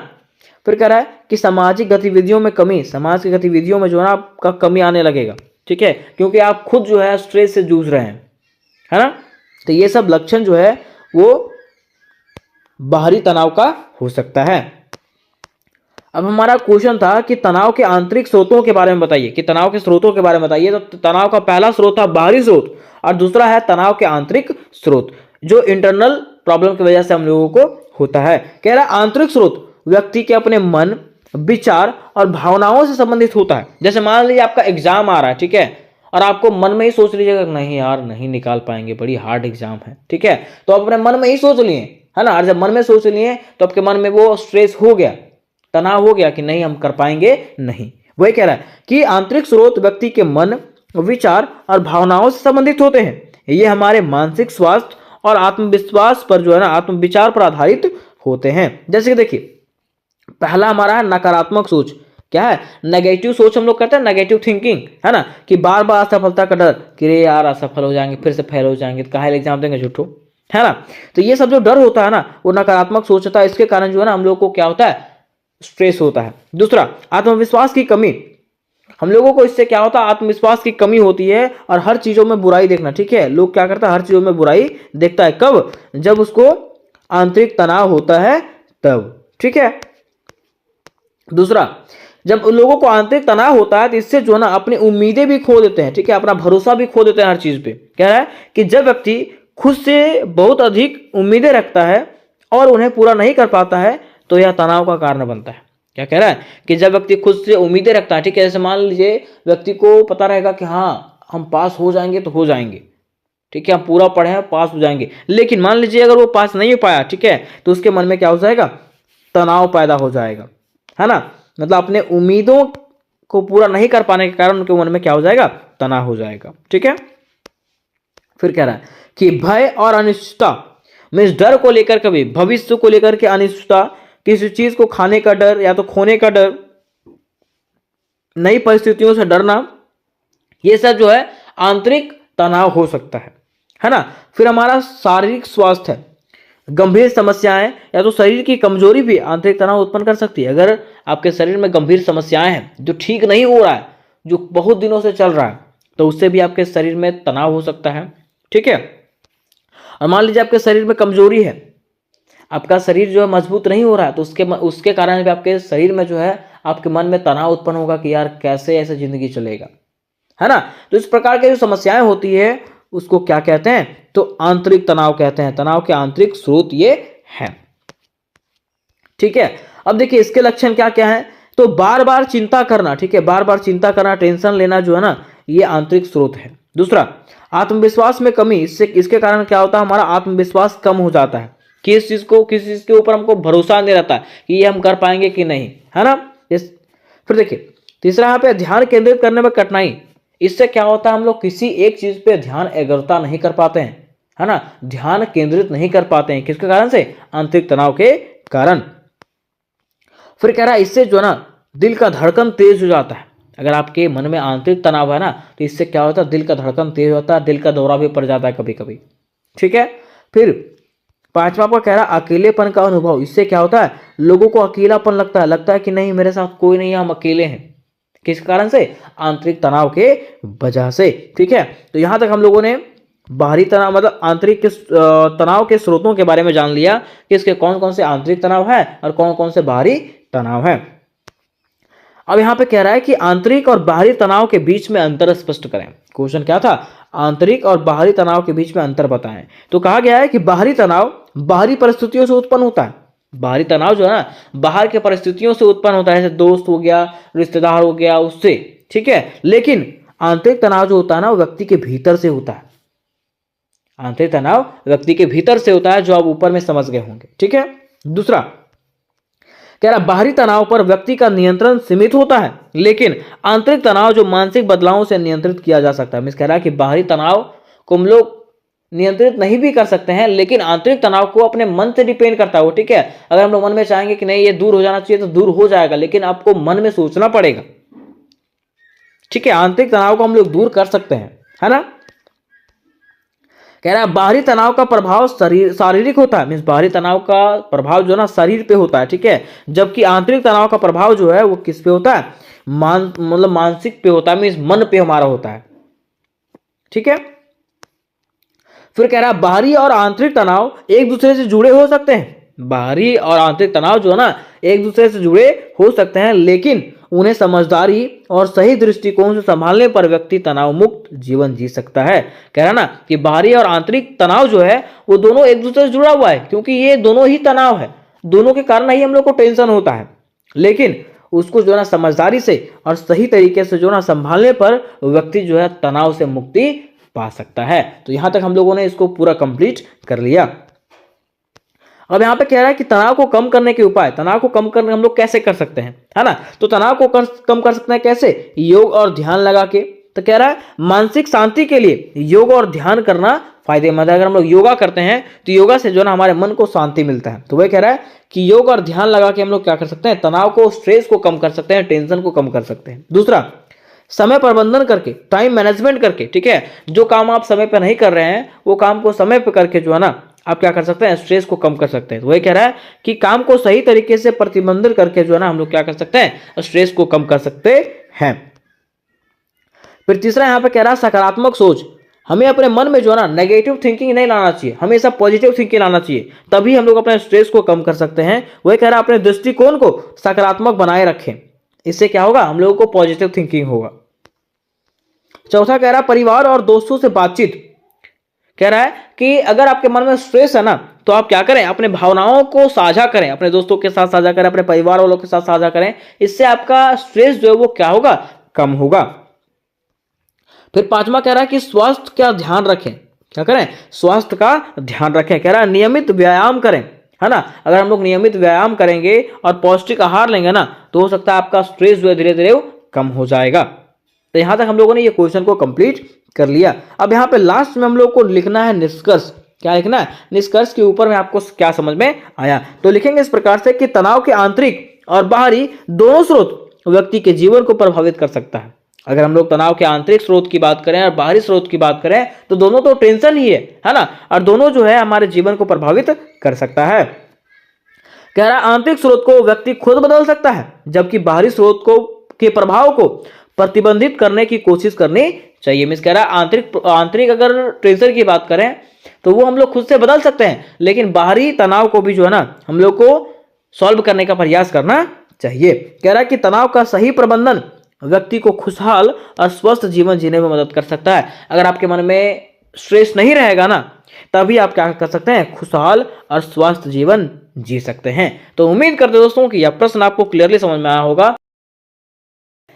फिर कह रहा है कि सामाजिक गतिविधियों में कमी, समाज की गतिविधियों में जो है ना आपका कमी आने लगेगा, ठीक है, क्योंकि आप खुद जो है स्ट्रेस से जूझ रहे हैं, है ना। तो ये सब लक्षण जो है वो बाहरी तनाव का हो सकता है। अब हमारा क्वेश्चन था कि तनाव के आंतरिक स्रोतों के बारे में बताइए, कि तनाव के स्रोतों के बारे में बताइए। तो तनाव का पहला स्रोत था बाहरी स्रोत और दूसरा है तनाव के आंतरिक स्रोत, जो इंटरनल प्रॉब्लम की वजह से हम लोगों को होता है। कह रहा है आंतरिक स्रोत व्यक्ति के अपने मन, विचार और भावनाओं से संबंधित होता है। जैसे मान लीजिए आपका एग्जाम आ रहा है, ठीक है, और आपको मन में ही सोच लीजिएगा नहीं यार नहीं निकाल पाएंगे, बड़ी हार्ड एग्जाम है, ठीक है, तो आप अपने मन में ही सोच लिए, है ना, और जब मन में सोच लिए तो आपके मन में वो स्ट्रेस हो गया, तनाव हो गया कि नहीं हम कर पाएंगे नहीं। वही कह रहा है कि आंतरिक स्रोत व्यक्ति के मन, विचार और भावनाओं से संबंधित होते हैं। ये हमारे मानसिक स्वास्थ्य और आत्मविश्वास पर जो है ना, आत्मविचार पर आधारित होते हैं। जैसे कि देखिए पहला हमारा है नकारात्मक सोच। क्या है, नेगेटिव सोच हम लोग करते हैं, नेगेटिव थिंकिंग, है ना, कि बार बार असफलता का डर, कि रे यार असफल हो जाएंगे, फिर से फेल हो जाएंगे, तो काहे एग्जाम देंगे झूठो, है ना। तो ये सब जो डर होता है ना वो नकारात्मक सोच होता है, इसके कारण जो है ना हम लोग को क्या होता है, स्ट्रेस होता है। दूसरा, आत्मविश्वास की कमी, हम लोगों को इससे क्या होता है, आत्मविश्वास की कमी होती है और हर चीजों में बुराई देखना, ठीक है, लोग क्या करता है, हर चीजों में बुराई देखता है। कब, जब उसको आंतरिक तनाव होता है तब, ठीक है। दूसरा, जब उन लोगों को आंतरिक तनाव होता है तो इससे जो है ना अपनी उम्मीदें भी खो देते हैं, ठीक है, अपना भरोसा भी खो देते हैं हर चीज पे। कह रहा है कि जब व्यक्ति खुद से बहुत अधिक उम्मीदें रखता है और उन्हें पूरा नहीं कर पाता है तो यह तनाव का कारण बनता है। क्या कह रहा है कि जब व्यक्ति खुद से उम्मीदें रखता है, ठीक है, जैसे मान लीजिए व्यक्ति को पता रहेगा कि हाँ हम पास हो जाएंगे तो हो जाएंगे, ठीक है, हम पूरा पढ़े हैं पास हो जाएंगे, लेकिन मान लीजिए अगर वो पास नहीं हो पाया, ठीक है, तो उसके मन में क्या हो जाएगा, तनाव पैदा हो जाएगा, है ना, मतलब अपने उम्मीदों को पूरा नहीं कर पाने के कारण उनके मन में क्या हो जाएगा, तनाव हो जाएगा, ठीक है। फिर कह रहा है कि भय और अनिश्चितता, मीन्स डर को लेकर, कभी भविष्य को लेकर के अनिश्चितता, किसी चीज को खाने का डर या तो खोने का डर, नई परिस्थितियों से डरना, ये सब जो है आंतरिक तनाव हो सकता है ना। फिर हमारा शारीरिक स्वास्थ्य है, गंभीर समस्याएं या तो शरीर की कमजोरी भी आंतरिक तनाव उत्पन्न कर सकती है। अगर आपके शरीर में गंभीर समस्याएं हैं जो ठीक नहीं हो रहा है, जो बहुत दिनों से चल रहा है, तो उससे भी आपके शरीर में तनाव हो सकता है। ठीक है। और मान लीजिए आपके शरीर में कमजोरी है, आपका शरीर जो है मजबूत नहीं हो रहा है, तो उसके कारण भी आपके शरीर में जो है आपके मन में तनाव उत्पन्न होगा कि यार कैसे ऐसे जिंदगी चलेगा, है ना। तो इस प्रकार की जो समस्याएं होती है उसको क्या कहते हैं, तो आंतरिक तनाव कहते हैं। तनाव के आंतरिक स्रोत ये है। ठीक है। अब देखिए इसके लक्षण क्या क्या है, तो बार बार चिंता करना, ठीक है, बार बार चिंता करना, टेंशन लेना जो है ना, ये आंतरिक स्रोत है। दूसरा, आत्मविश्वास में कमी, इसके कारण क्या होता है, हमारा आत्मविश्वास कम हो जाता है। किस चीज के ऊपर हमको भरोसा नहीं रहता कि ये हम कर पाएंगे कि नहीं, है ना। फिर देखिए तीसरा यहाँ पे ध्यान केंद्रित करने में कठिनाई। इससे क्या होता है, हम लोग किसी एक चीज पे ध्यान एकाग्रता नहीं कर पाते हैं, है ना, ध्यान केंद्रित नहीं कर पाते हैं। किसके कारण से, आंतरिक तनाव के कारण। फिर कह रहा है इससे जो है ना दिल का धड़कन तेज हो जाता है। अगर आपके मन में आंतरिक तनाव है ना, तो इससे क्या होता है, दिल का धड़कन तेज होता है, दिल का दौरा भी पड़ जाता है कभी कभी। ठीक है। फिर पांचवा पर कह रहा है अकेलेपन का अनुभव। इससे क्या होता है, लोगों को अकेलापन लगता है कि नहीं मेरे साथ कोई नहीं है, हम अकेले हैं। किस कारण से, आंतरिक तनाव के वजह से। ठीक है। तो यहां तक हम लोगों ने बाहरी तनाव मतलब आंतरिक तनाव के स्रोतों के बारे में जान लिया कि इसके कौन कौन से आंतरिक तनाव है और कौन कौन से बाहरी तनाव है। अब यहां पे कह रहा है कि आंतरिक और बाहरी तनाव के बीच में अंतर स्पष्ट करें। क्वेश्चन क्या था, आंतरिक और बाहरी तनाव के बीच में अंतर बताएं। तो कहा गया है कि बाहरी तनाव बाहरी परिस्थितियों से उत्पन्न होता है। बाहरी तनाव जो है ना, बाहर के परिस्थितियों से उत्पन्न होता है, जैसे दोस्त हो गया, रिश्तेदार हो गया, उससे। ठीक है। लेकिन आंतरिक तनाव जो होता है ना, वो व्यक्ति के भीतर से होता है। आंतरिक तनाव व्यक्ति के भीतर से होता है, जो आप ऊपर में समझ गए होंगे। ठीक है। दूसरा कह रहा बाहरी तनाव पर व्यक्ति का नियंत्रण सीमित होता है, लेकिन आंतरिक तनाव जो मानसिक बदलावों से नियंत्रित किया जा सकता है। मैं कह रहा है कि बाहरी तनाव को हम लोग नियंत्रित नहीं भी कर सकते हैं, लेकिन आंतरिक तनाव को अपने मन से डिपेंड करता है वो। ठीक है। अगर हम लोग मन में चाहेंगे कि नहीं ये दूर हो जाना चाहिए, तो दूर हो जाएगा, लेकिन आपको मन में सोचना पड़ेगा। ठीक है। आंतरिक तनाव को हम लोग दूर कर सकते हैं, है ना। कह रहा है बाहरी तनाव का प्रभाव शारीरिक होता है। मीन्स बाहरी तनाव का प्रभाव जो है ना शरीर पे होता है। ठीक है। जबकि आंतरिक तनाव का प्रभाव जो है वो किस पे होता है, मतलब मानसिक पे होता है, मीन्स मन पे हमारा होता है। ठीक है। फिर कह रहा है बाहरी और आंतरिक तनाव एक दूसरे से जुड़े हो सकते हैं। बाहरी और आंतरिक तनाव जो है ना एक दूसरे से जुड़े हो सकते हैं, लेकिन उन्हें समझदारी और सही दृष्टिकोण से संभालने पर व्यक्ति तनाव मुक्त जीवन जी सकता है। कह रहा ना कि बाहरी और आंतरिक तनाव जो है वो दोनों एक दूसरे से जुड़ा हुआ है, क्योंकि ये दोनों ही तनाव है, दोनों के कारण ही हम लोग को टेंशन होता है। लेकिन उसको जो है ना समझदारी से और सही तरीके से जो है ना संभालने पर व्यक्ति जो है तनाव से मुक्ति पा सकता है। तो यहां तक हम लोगों ने इसको पूरा कंप्लीट कर लिया। अब यहाँ पे कह रहा है कि तनाव को कम करने के उपाय, तनाव को कम करने हम लोग कैसे कर सकते हैं, है ना। तो तनाव को कम कर सकते हैं कैसे, योग और ध्यान लगा के। तो कह रहा है मानसिक शांति के लिए योग और ध्यान करना फायदेमंद है। अगर हम लोग योगा करते हैं तो योगा से जो ना हमारे मन को शांति मिलता है। तो वह कह रहा है कि योग और ध्यान लगा के हम लोग क्या कर सकते हैं, तनाव को, स्ट्रेस को कम कर सकते हैं, टेंशन को कम कर सकते हैं। दूसरा, समय प्रबंधन करके, टाइम मैनेजमेंट करके। ठीक है। जो काम आप समय पर नहीं कर रहे हैं वो काम को समय पर करके जो है ना आप क्या कर सकते हैं, स्ट्रेस को कम कर सकते हैं। तो वही कह रहा है कि काम को सही तरीके से प्रतिबंधित करके जो है ना हम लोग क्या कर सकते हैं, स्ट्रेस को कम कर सकते हैं। फिर तीसरा यहां पे कह रहा है सकारात्मक सोच। हमें अपने मन में जो है ना नेगेटिव थिंकिंग नहीं लाना चाहिए, हमेशा पॉजिटिव थिंकिंग लाना चाहिए, तभी हम लोग अपने स्ट्रेस को कम कर सकते हैं। वही कह रहा है अपने दृष्टिकोण को सकारात्मक बनाए रखें, इससे क्या होगा, हम लोगों को पॉजिटिव थिंकिंग होगा। चौथा कह रहा है परिवार और दोस्तों से बातचीत। कह रहा है कि अगर आपके मन में स्ट्रेस है ना, तो आप क्या करें, अपने भावनाओं को साझा करें, अपने दोस्तों के साथ साझा करें, अपने परिवार वालों के साथ साझा करें। इससे आपका स्ट्रेस जो है वो क्या होगा, कम होगा। फिर पांचवा कह रहा है कि स्वास्थ्य का ध्यान रखें। क्या करें, स्वास्थ्य का ध्यान रखें। कह रहा है नियमित व्यायाम करें, है ना। अगर हम लोग नियमित व्यायाम करेंगे और पौष्टिक आहार लेंगे ना, तो हो सकता है आपका स्ट्रेस जो है धीरे धीरे कम हो जाएगा। तो यहां तक हम लोगों ने ये क्वेश्चन को कंप्लीट कर लिया। अब यहाँ पे लास्ट में हम लोग को लिखना है निष्कर्ष। क्या लिखना है, निष्कर्ष के ऊपर में आपको क्या समझ में आया। तो लिखेंगे इस प्रकार से कि तनाव के आंतरिक और बाहरी दोनों स्रोत व्यक्ति के जीवन को प्रभावित कर सकता है अगर हम लोग तनाव के आंतरिक स्रोत की बात करें और बाहरी स्रोत की बात करें तो दोनों तो टेंशन ही है ना, और दोनों जो है हमारे जीवन को प्रभावित कर सकता है। कह रहा है आंतरिक स्रोत को व्यक्ति खुद बदल सकता है, जबकि बाहरी स्रोत को के प्रभाव को प्रतिबंधित करने की कोशिश करनी चाहिए। मिस कह रहा है आंतरिक अगर टेंशन की बात करें तो वो हम लोग खुद से बदल सकते हैं, लेकिन बाहरी तनाव को भी जो है ना हम लोग को सॉल्व करने का प्रयास करना चाहिए। कह रहा है कि तनाव का सही प्रबंधन व्यक्ति को खुशहाल और स्वस्थ जीवन जीने में मदद कर सकता है। अगर आपके मन में स्ट्रेस नहीं रहेगा ना, तभी आप क्या कर सकते हैं, खुशहाल और स्वस्थ जीवन जी सकते हैं। तो उम्मीद करते हैं दोस्तों कि यह प्रश्न आपको क्लियरली समझ में आया होगा।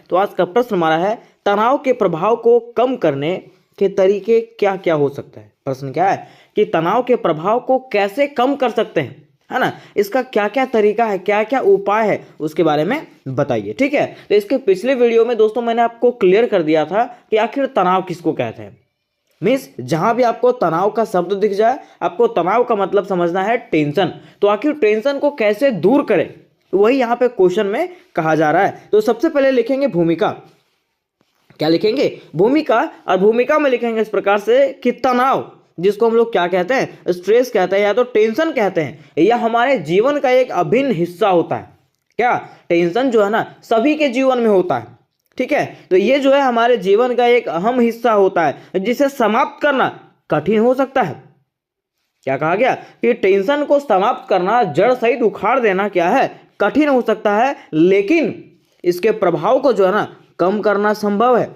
तो आज का प्रश्न हमारा है, तनाव के प्रभाव को कम करने के तरीके क्या क्या हो सकते हैं। प्रश्न क्या है कि तनाव के प्रभाव को कैसे कम कर सकते हैं, है ना, इसका क्या क्या तरीका है, क्या क्या उपाय है, उसके बारे में बताइए। ठीक है, तो इसके पिछले वीडियो में दोस्तों मैंने आपको क्लियर कर दिया था कि आखिर तनाव किसको कहते हैं। मीन्स जहां भी आपको तनाव का शब्द दिख जाए, आपको तनाव का मतलब समझना है टेंशन। तो आखिर टेंशन को कैसे दूर करें, वही यहाँ पे क्वेश्चन में कहा जा रहा है। तो सबसे पहले लिखेंगे भूमिका। क्या लिखेंगे, भूमिका। और भूमिका में लिखेंगे इस प्रकार से कि तनाव, जिसको हम लोग क्या कहते हैं, स्ट्रेस कहते हैं या तो टेंशन कहते हैं, यह हमारे जीवन का एक अभिन्न हिस्सा होता है। क्या, टेंशन जो है ना सभी के जीवन में होता है। ठीक है, तो ये जो है हमारे जीवन का एक अहम हिस्सा होता है, जिसे समाप्त करना कठिन हो सकता है। क्या कहा गया कि टेंशन को समाप्त करना, जड़ सहित उखाड़ देना क्या है, कठिन हो सकता है, लेकिन इसके प्रभाव को जो है ना कम करना संभव है।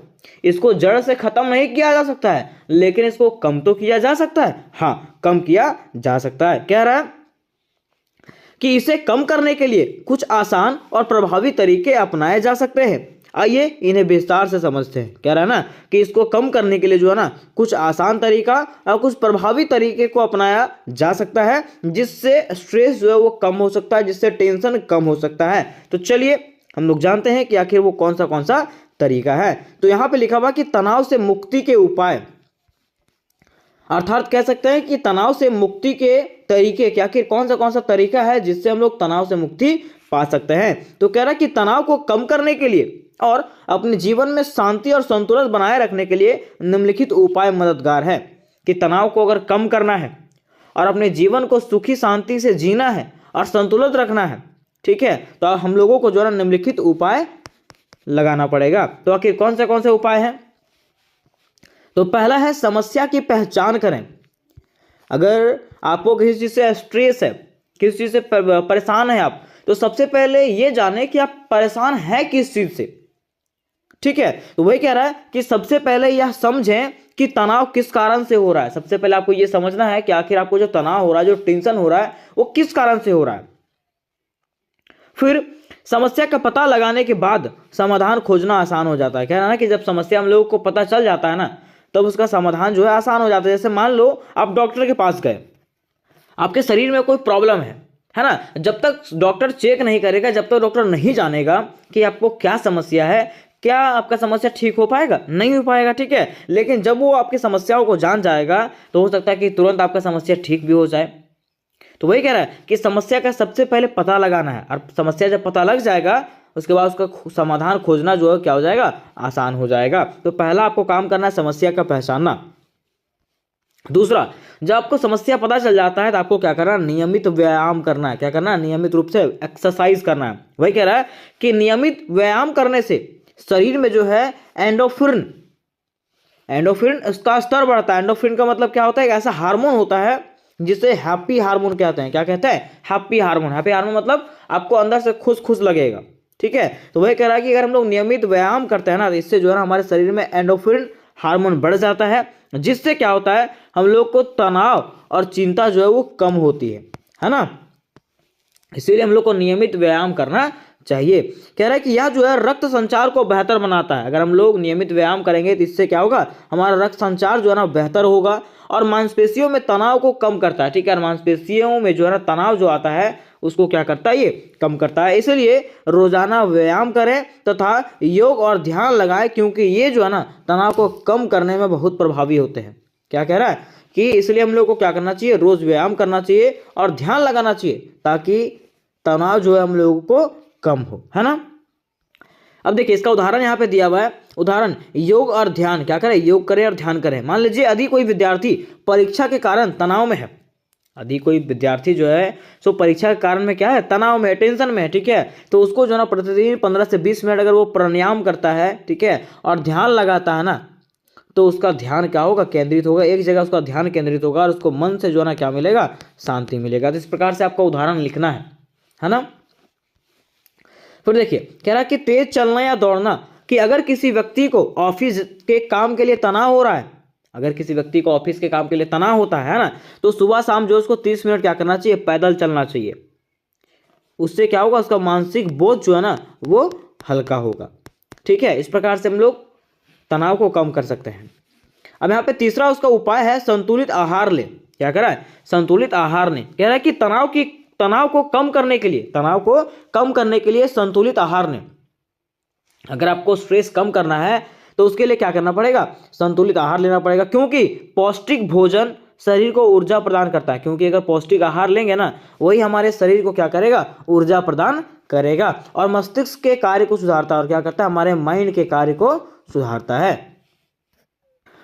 इसको जड़ से खत्म नहीं किया जा सकता है, लेकिन इसको कम तो किया जा सकता है। हाँ, कम किया जा सकता है। कह रहा है कि इसे कम करने के लिए कुछ आसान और प्रभावी तरीके अपनाए जा सकते हैं। आइए इन्हें विस्तार से समझते हैं। कह रहा है ना कि इसको कम करने के लिए जो है ना कुछ आसान तरीका और कुछ प्रभावी तरीके को अपनाया जा सकता है, जिससे स्ट्रेस जो है वो कम हो सकता है, जिससे टेंशन कम हो सकता है। तो चलिए हम लोग जानते हैं कि आखिर वो कौन सा तरीका है। तो यहाँ पे लिखा हुआ कि तनाव से मुक्ति के उपाय, अर्थात कह सकते हैं कि तनाव से मुक्ति के तरीके कि आखिर कौन सा तरीका है जिससे हम लोग तनाव से मुक्ति पा सकते हैं। तो कह रहा है कि तनाव को कम करने के लिए और अपने जीवन में शांति और संतुलन बनाए रखने के लिए निम्नलिखित उपाय मददगार है। कि तनाव को अगर कम करना है और अपने जीवन को सुखी शांति से जीना है और संतुलित रखना है, ठीक है, तो हम लोगों को जो है निम्नलिखित उपाय लगाना पड़ेगा। तो आखिर कौन से उपाय हैं। तो पहला है समस्या की पहचान करें। अगर आपको किसी चीज से स्ट्रेस है, किसी चीज से परेशान है आप, तो सबसे पहले ये जाने कि आप परेशान हैं किस चीज से। ठीक है, तो वही कह रहा है कि सबसे पहले यह समझें कि तनाव किस कारण से हो रहा है। सबसे पहले आपको यह समझना है कि आखिर आपको जो तनाव हो रहा है, जो टेंशन हो रहा है, वो किस कारण से हो रहा है। फिर समस्या का पता लगाने के बाद समाधान खोजना आसान हो जाता है। कह रहा है ना कि जब समस्या हम लोगों को पता चल जाता है ना, तब उसका समाधान जो है आसान हो जाता है। जैसे मान लो आप डॉक्टर के पास गए, आपके शरीर में कोई प्रॉब्लम है ना, जब तक डॉक्टर चेक नहीं करेगा, जब तक डॉक्टर नहीं जानेगा कि आपको क्या समस्या है, क्या आपका समस्या ठीक हो पाएगा, नहीं हो पाएगा। ठीक है, लेकिन जब वो आपकी समस्याओं को जान जाएगा तो हो सकता है कि तुरंत आपका समस्या ठीक भी हो जाए। तो वही कह रहा है कि समस्या का सबसे पहले पता लगाना है, और समस्या जब पता लग जाएगा उसके बाद उसका समाधान खोजना जो है क्या हो जाएगा, आसान हो जाएगा। तो पहला आपको काम करना है समस्या का पहचानना। दूसरा, जब आपको समस्या पता चल जाता है तो आपको क्या करना है, नियमित व्यायाम करना है। क्या करना है, नियमित रूप से एक्सरसाइज करना है। वही कह रहा है कि नियमित व्यायाम करने से शरीर में जो है एंडोफ्रिन उसका स्तर बढ़ता है। एंडोफ्रिन का मतलब क्या होता है, एक ऐसा हार्मोन होता है जिसे हैप्पी हार्मोन कहते हैं। क्या कहते हैं, हैप्पी हार्मोन। हैप्पी हार्मोन मतलब आपको अंदर से खुश लगेगा। ठीक है, तो वही कह रहा है कि अगर हम लोग नियमित व्यायाम करते हैं ना, तो इससे जो है ना हमारे शरीर में एंडोफ्रिन हार्मोन बढ़ जाता है, जिससे क्या होता है, हम लोग को तनाव और चिंता जो है वो कम होती है ना। इसीलिए हम लोग को नियमित व्यायाम करना चाहिए। कह रहा है कि यह जो है रक्त संचार को बेहतर बनाता है। अगर हम लोग नियमित व्यायाम करेंगे तो इससे क्या होगा, हमारा रक्त संचार जो है ना बेहतर होगा, और मांसपेशियों में तनाव को कम करता है। ठीक है, मांसपेशियों में जो है ना तनाव जो आता है उसको क्या करता है, ये कम करता है। इसलिए रोजाना व्यायाम करें तथा योग और ध्यान लगाएं, क्योंकि ये जो है ना तनाव को कम करने में बहुत प्रभावी होते हैं। क्या कह रहा है कि इसलिए हम लोग को क्या करना चाहिए, रोज व्यायाम करना चाहिए और ध्यान लगाना चाहिए, ताकि तनाव जो है हम लोगों को कम हो, है ना। अब देखिए इसका उदाहरण यहाँ पे दिया हुआ है। उदाहरण, योग और ध्यान। क्या करें? योग करें और ध्यान करें। मान लीजिए यदि कोई विद्यार्थी परीक्षा के कारण तनाव में है, यदि कोई विद्यार्थी जो है सो परीक्षा के कारण में क्या है, तनाव में है, टेंशन में है, ठीक है, तो उसको जो है ना प्रतिदिन 15 से 20 मिनट अगर वो प्राणायाम करता है, ठीक है, और ध्यान लगाता है ना, तो उसका ध्यान क्या होगा, केंद्रित होगा, एक जगह उसका ध्यान केंद्रित होगा और उसको मन से जो है ना क्या मिलेगा, शांति मिलेगा। तो इस प्रकार से आपका उदाहरण लिखना है ना। फिर देखिए कह रहा है कि तेज चलना या दौड़ना, कि अगर किसी व्यक्ति को ऑफिस के काम के लिए तनाव हो रहा है, अगर किसी व्यक्ति को ऑफिस के काम के लिए तनाव होता है ना, तो सुबह शाम जो उसको 30 मिनट क्या करना चाहिए, पैदल चलना चाहिए। उससे क्या होगा, उसका मानसिक बोझ जो है ना वो हल्का होगा। ठीक है, इस प्रकार से हम लोग तनाव को कम कर सकते हैं। अब यहाँ पे तीसरा उसका उपाय है संतुलित आहार ले। क्या कह रहा है, संतुलित आहार ले। कह रहा है कि तनाव को कम करने के लिए संतुलित आहार लें। अगर आपको स्ट्रेस कम करना है तो उसके लिए क्या करना पड़ेगा, संतुलित आहार लेना पड़ेगा, क्योंकि पौष्टिक भोजन शरीर को ऊर्जा प्रदान करता है। क्योंकि अगर पौष्टिक आहार लेंगे ना, वही हमारे शरीर को क्या करेगा, ऊर्जा प्रदान करेगा और मस्तिष्क के कार्य को सुधारता है। और क्या करता है, हमारे माइंड के कार्य को सुधारता है।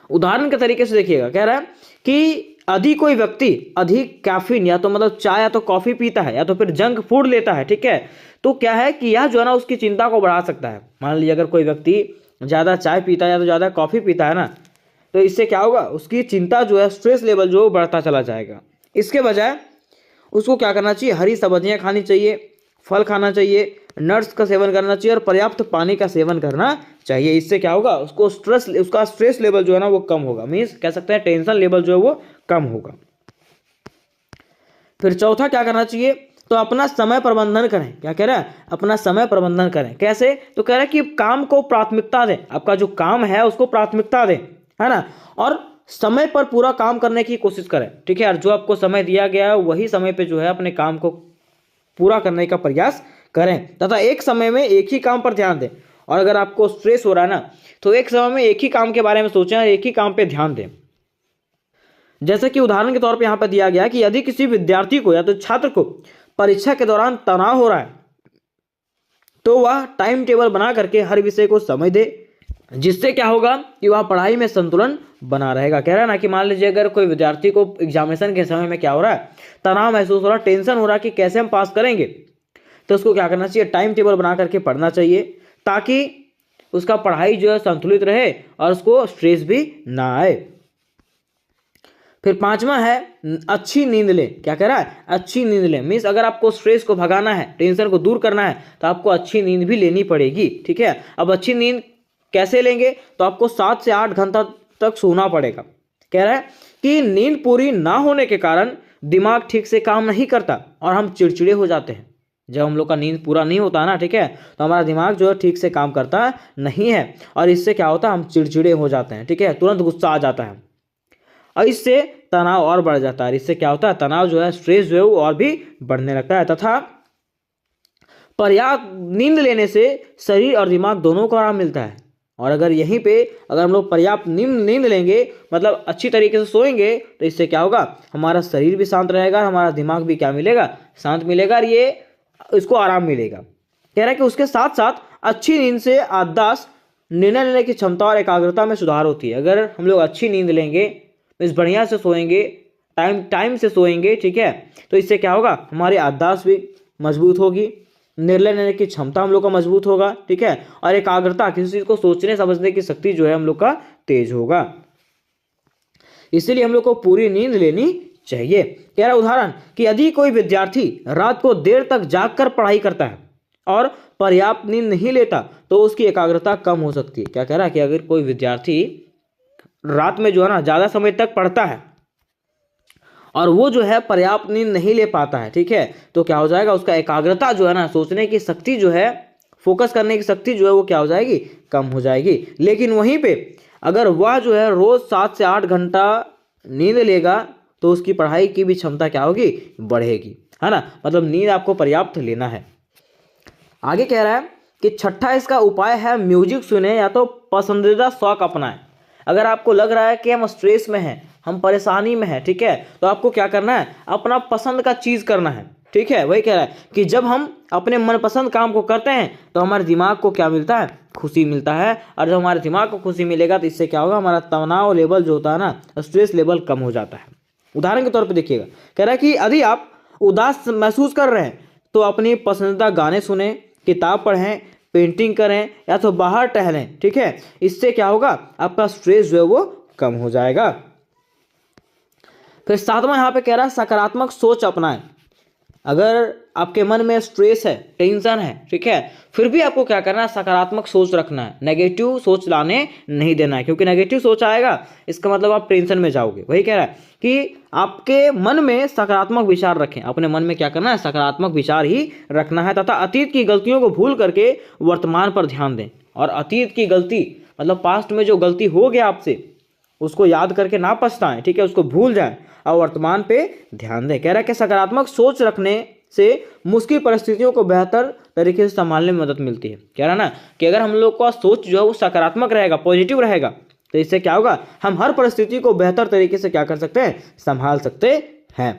उदाहरण के तरीके से देखिएगा, कह रहा है कि यदि कोई व्यक्ति अधिक कैफीन या तो मतलब चाय या तो कॉफी पीता है या तो फिर जंक फूड लेता है, ठीक है, तो क्या है कि यह जो है ना उसकी चिंता को बढ़ा सकता है। मान लीजिए अगर कोई व्यक्ति ज़्यादा चाय पीता है या तो ज़्यादा कॉफ़ी पीता है ना, तो इससे क्या होगा, उसकी चिंता जो है, स्ट्रेस लेवल जो है बढ़ता चला जाएगा। इसके बजाय उसको क्या करना चाहिए, हरी सब्जियां खानी चाहिए, फल खाना चाहिए, नट्स का सेवन करना चाहिए और पर्याप्त पानी का सेवन करना चाहिए। इससे क्या होगा, उसका स्ट्रेस लेवल जो है ना वो कम होगा, मीन्स कह सकते हैं टेंशन लेवल जो है वो कम होगा। फिर चौथा क्या करना चाहिए, तो अपना समय प्रबंधन करें। क्या कह रहा है, अपना समय प्रबंधन करें। कैसे, तो कह रहा है कि काम को प्राथमिकता दें, आपका जो काम है उसको प्राथमिकता दें, है ना, और समय पर पूरा काम करने की कोशिश करें। ठीक है, और जो आपको समय दिया गया है वही समय पे जो है अपने काम को पूरा करने का प्रयास करें तथा एक समय में एक ही काम पर ध्यान दें। और अगर आपको स्ट्रेस हो रहा है ना, तो एक समय में एक ही काम के बारे में सोचें और एक ही काम पे ध्यान दें। जैसे कि उदाहरण के तौर पे यहाँ पर दिया गया कि यदि किसी विद्यार्थी को या तो छात्र को परीक्षा के दौरान तनाव हो रहा है, तो वह टाइम टेबल बना करके हर विषय को समय दे, जिससे क्या होगा कि वह पढ़ाई में संतुलन बना रहेगा। कह रहा है ना कि मान लीजिए अगर कोई विद्यार्थी को एग्जामिनेशन के समय में क्या हो रहा है, तनाव महसूस हो रहा है, टेंशन हो रहा है कि कैसे हम पास करेंगे, तो उसको क्या करना चाहिए, टाइम टेबल बना करके पढ़ना चाहिए, ताकि उसका पढ़ाई जो है संतुलित रहे और उसको स्ट्रेस भी ना आए। फिर पांचवा है अच्छी नींद लें। क्या कह रहा है, अच्छी नींद लें, मीन्स अगर आपको स्ट्रेस को भगाना है, टेंशन को दूर करना है, तो आपको अच्छी नींद भी लेनी पड़ेगी। ठीक है, अब अच्छी नींद कैसे लेंगे, तो आपको 7 से 8 घंटा तक सोना पड़ेगा। कह रहा है कि नींद पूरी ना होने के कारण दिमाग ठीक से काम नहीं करता और हम चिड़चिड़े हो जाते हैं। जब हम लोग का नींद पूरा नहीं होता ना, ठीक है, तो हमारा दिमाग जो है ठीक से काम करता नहीं है और इससे क्या होता है, हम चिड़चिड़े हो जाते हैं। ठीक है, तुरंत गुस्सा आ जाता है और इससे तनाव और बढ़ जाता है। इससे क्या होता है, तनाव जो है, स्ट्रेस जो है वो और भी बढ़ने लगता है। तथा पर्याप्त नींद लेने से शरीर और दिमाग दोनों को आराम मिलता है। और अगर यहीं पे अगर हम लोग पर्याप्त नींद लेंगे, मतलब अच्छी तरीके से सोएंगे, तो इससे क्या होगा, हमारा शरीर भी शांत रहेगा, हमारा दिमाग भी क्या मिलेगा, शांत मिलेगा और ये इसको आराम मिलेगा। कह रहा है कि उसके साथ साथ अच्छी नींद से याददाश्त, निर्णय लेने की क्षमता और एकाग्रता में सुधार होती है। अगर हम लोग अच्छी नींद लेंगे, इस बढ़िया से सोएंगे, टाइम से सोएंगे, ठीक है, तो इससे क्या होगा, हमारी याददाश्त भी मजबूत होगी, निर्णय लेने की क्षमता हम लोग का मजबूत होगा, ठीक है, और एकाग्रता, किसी चीज को सोचने समझने की शक्ति जो है हम लोग का तेज होगा। इसीलिए हम लोग को पूरी नींद लेनी चाहिए। कह रहा उदाहरण कि यदि कोई विद्यार्थी रात को देर तक जागकर पढ़ाई करता है और पर्याप्त नींद नहीं लेता, तो उसकी एकाग्रता कम हो सकती है। क्या कह रहा है कि अगर कोई विद्यार्थी रात में जो है ना ज़्यादा समय तक पढ़ता है और वो जो है पर्याप्त नींद नहीं ले पाता है, ठीक है, तो क्या हो जाएगा, उसका एकाग्रता जो है ना, सोचने की शक्ति जो है, फोकस करने की शक्ति जो है वो क्या हो जाएगी, कम हो जाएगी। लेकिन वहीं पे अगर वह जो है रोज 7 से 8 घंटा नींद लेगा, तो उसकी पढ़ाई की भी क्षमता क्या होगी, बढ़ेगी, है ना। मतलब नींद आपको पर्याप्त लेना है। आगे कह रहा है कि छठा इसका उपाय है म्यूजिक सुने या तो पसंदीदा शौक अपनाएं। अगर आपको लग रहा है कि हम स्ट्रेस में हैं, हम परेशानी में हैं, ठीक है, तो आपको क्या करना है, अपना पसंद का चीज़ करना है। ठीक है, वही कह रहा है कि जब हम अपने मनपसंद काम को करते हैं तो हमारे दिमाग को क्या मिलता है, खुशी मिलता है। और जब हमारे दिमाग को खुशी मिलेगा तो इससे क्या होगा, हमारा तनाव लेवल जो होता है ना, स्ट्रेस लेवल कम हो जाता है। उदाहरण के तौर पे देखिएगा, कह रहा है कि यदि आप उदास महसूस कर रहे हैं तो अपनी पसंदीदा गाने सुने, किताब पढ़ें, पेंटिंग करें या तो बाहर टहलें। ठीक है, इससे क्या होगा, आपका स्ट्रेस जो है वो कम हो जाएगा। फिर सातवां यहाँ पे कह रहा है सकारात्मक सोच अपनाएं। अगर आपके मन में स्ट्रेस है, टेंशन है, ठीक है, फिर भी आपको क्या करना है, सकारात्मक सोच रखना है, नेगेटिव सोच लाने नहीं देना है, क्योंकि नेगेटिव सोच आएगा इसका मतलब आप टेंशन में जाओगे। वही कह रहा है कि आपके मन में सकारात्मक विचार रखें। अपने मन में क्या करना है, सकारात्मक विचार ही रखना है, तथा अतीत की गलतियों को भूल करके वर्तमान पर ध्यान दें। और अतीत की गलती मतलब पास्ट में जो गलती हो गया आपसे, उसको याद करके ना पछताएं, ठीक है, उसको भूल जाएं और वर्तमान पे ध्यान दें। कह रहा है कि सकारात्मक सोच रखने से मुश्किल परिस्थितियों को बेहतर तरीके से संभालने में मदद मिलती है। कह रहा है ना कि अगर हम लोग का सोच जो है वो सकारात्मक रहेगा, पॉजिटिव रहेगा, तो इससे क्या होगा, हम हर परिस्थिति को बेहतर तरीके से क्या कर सकते हैं, संभाल सकते हैं।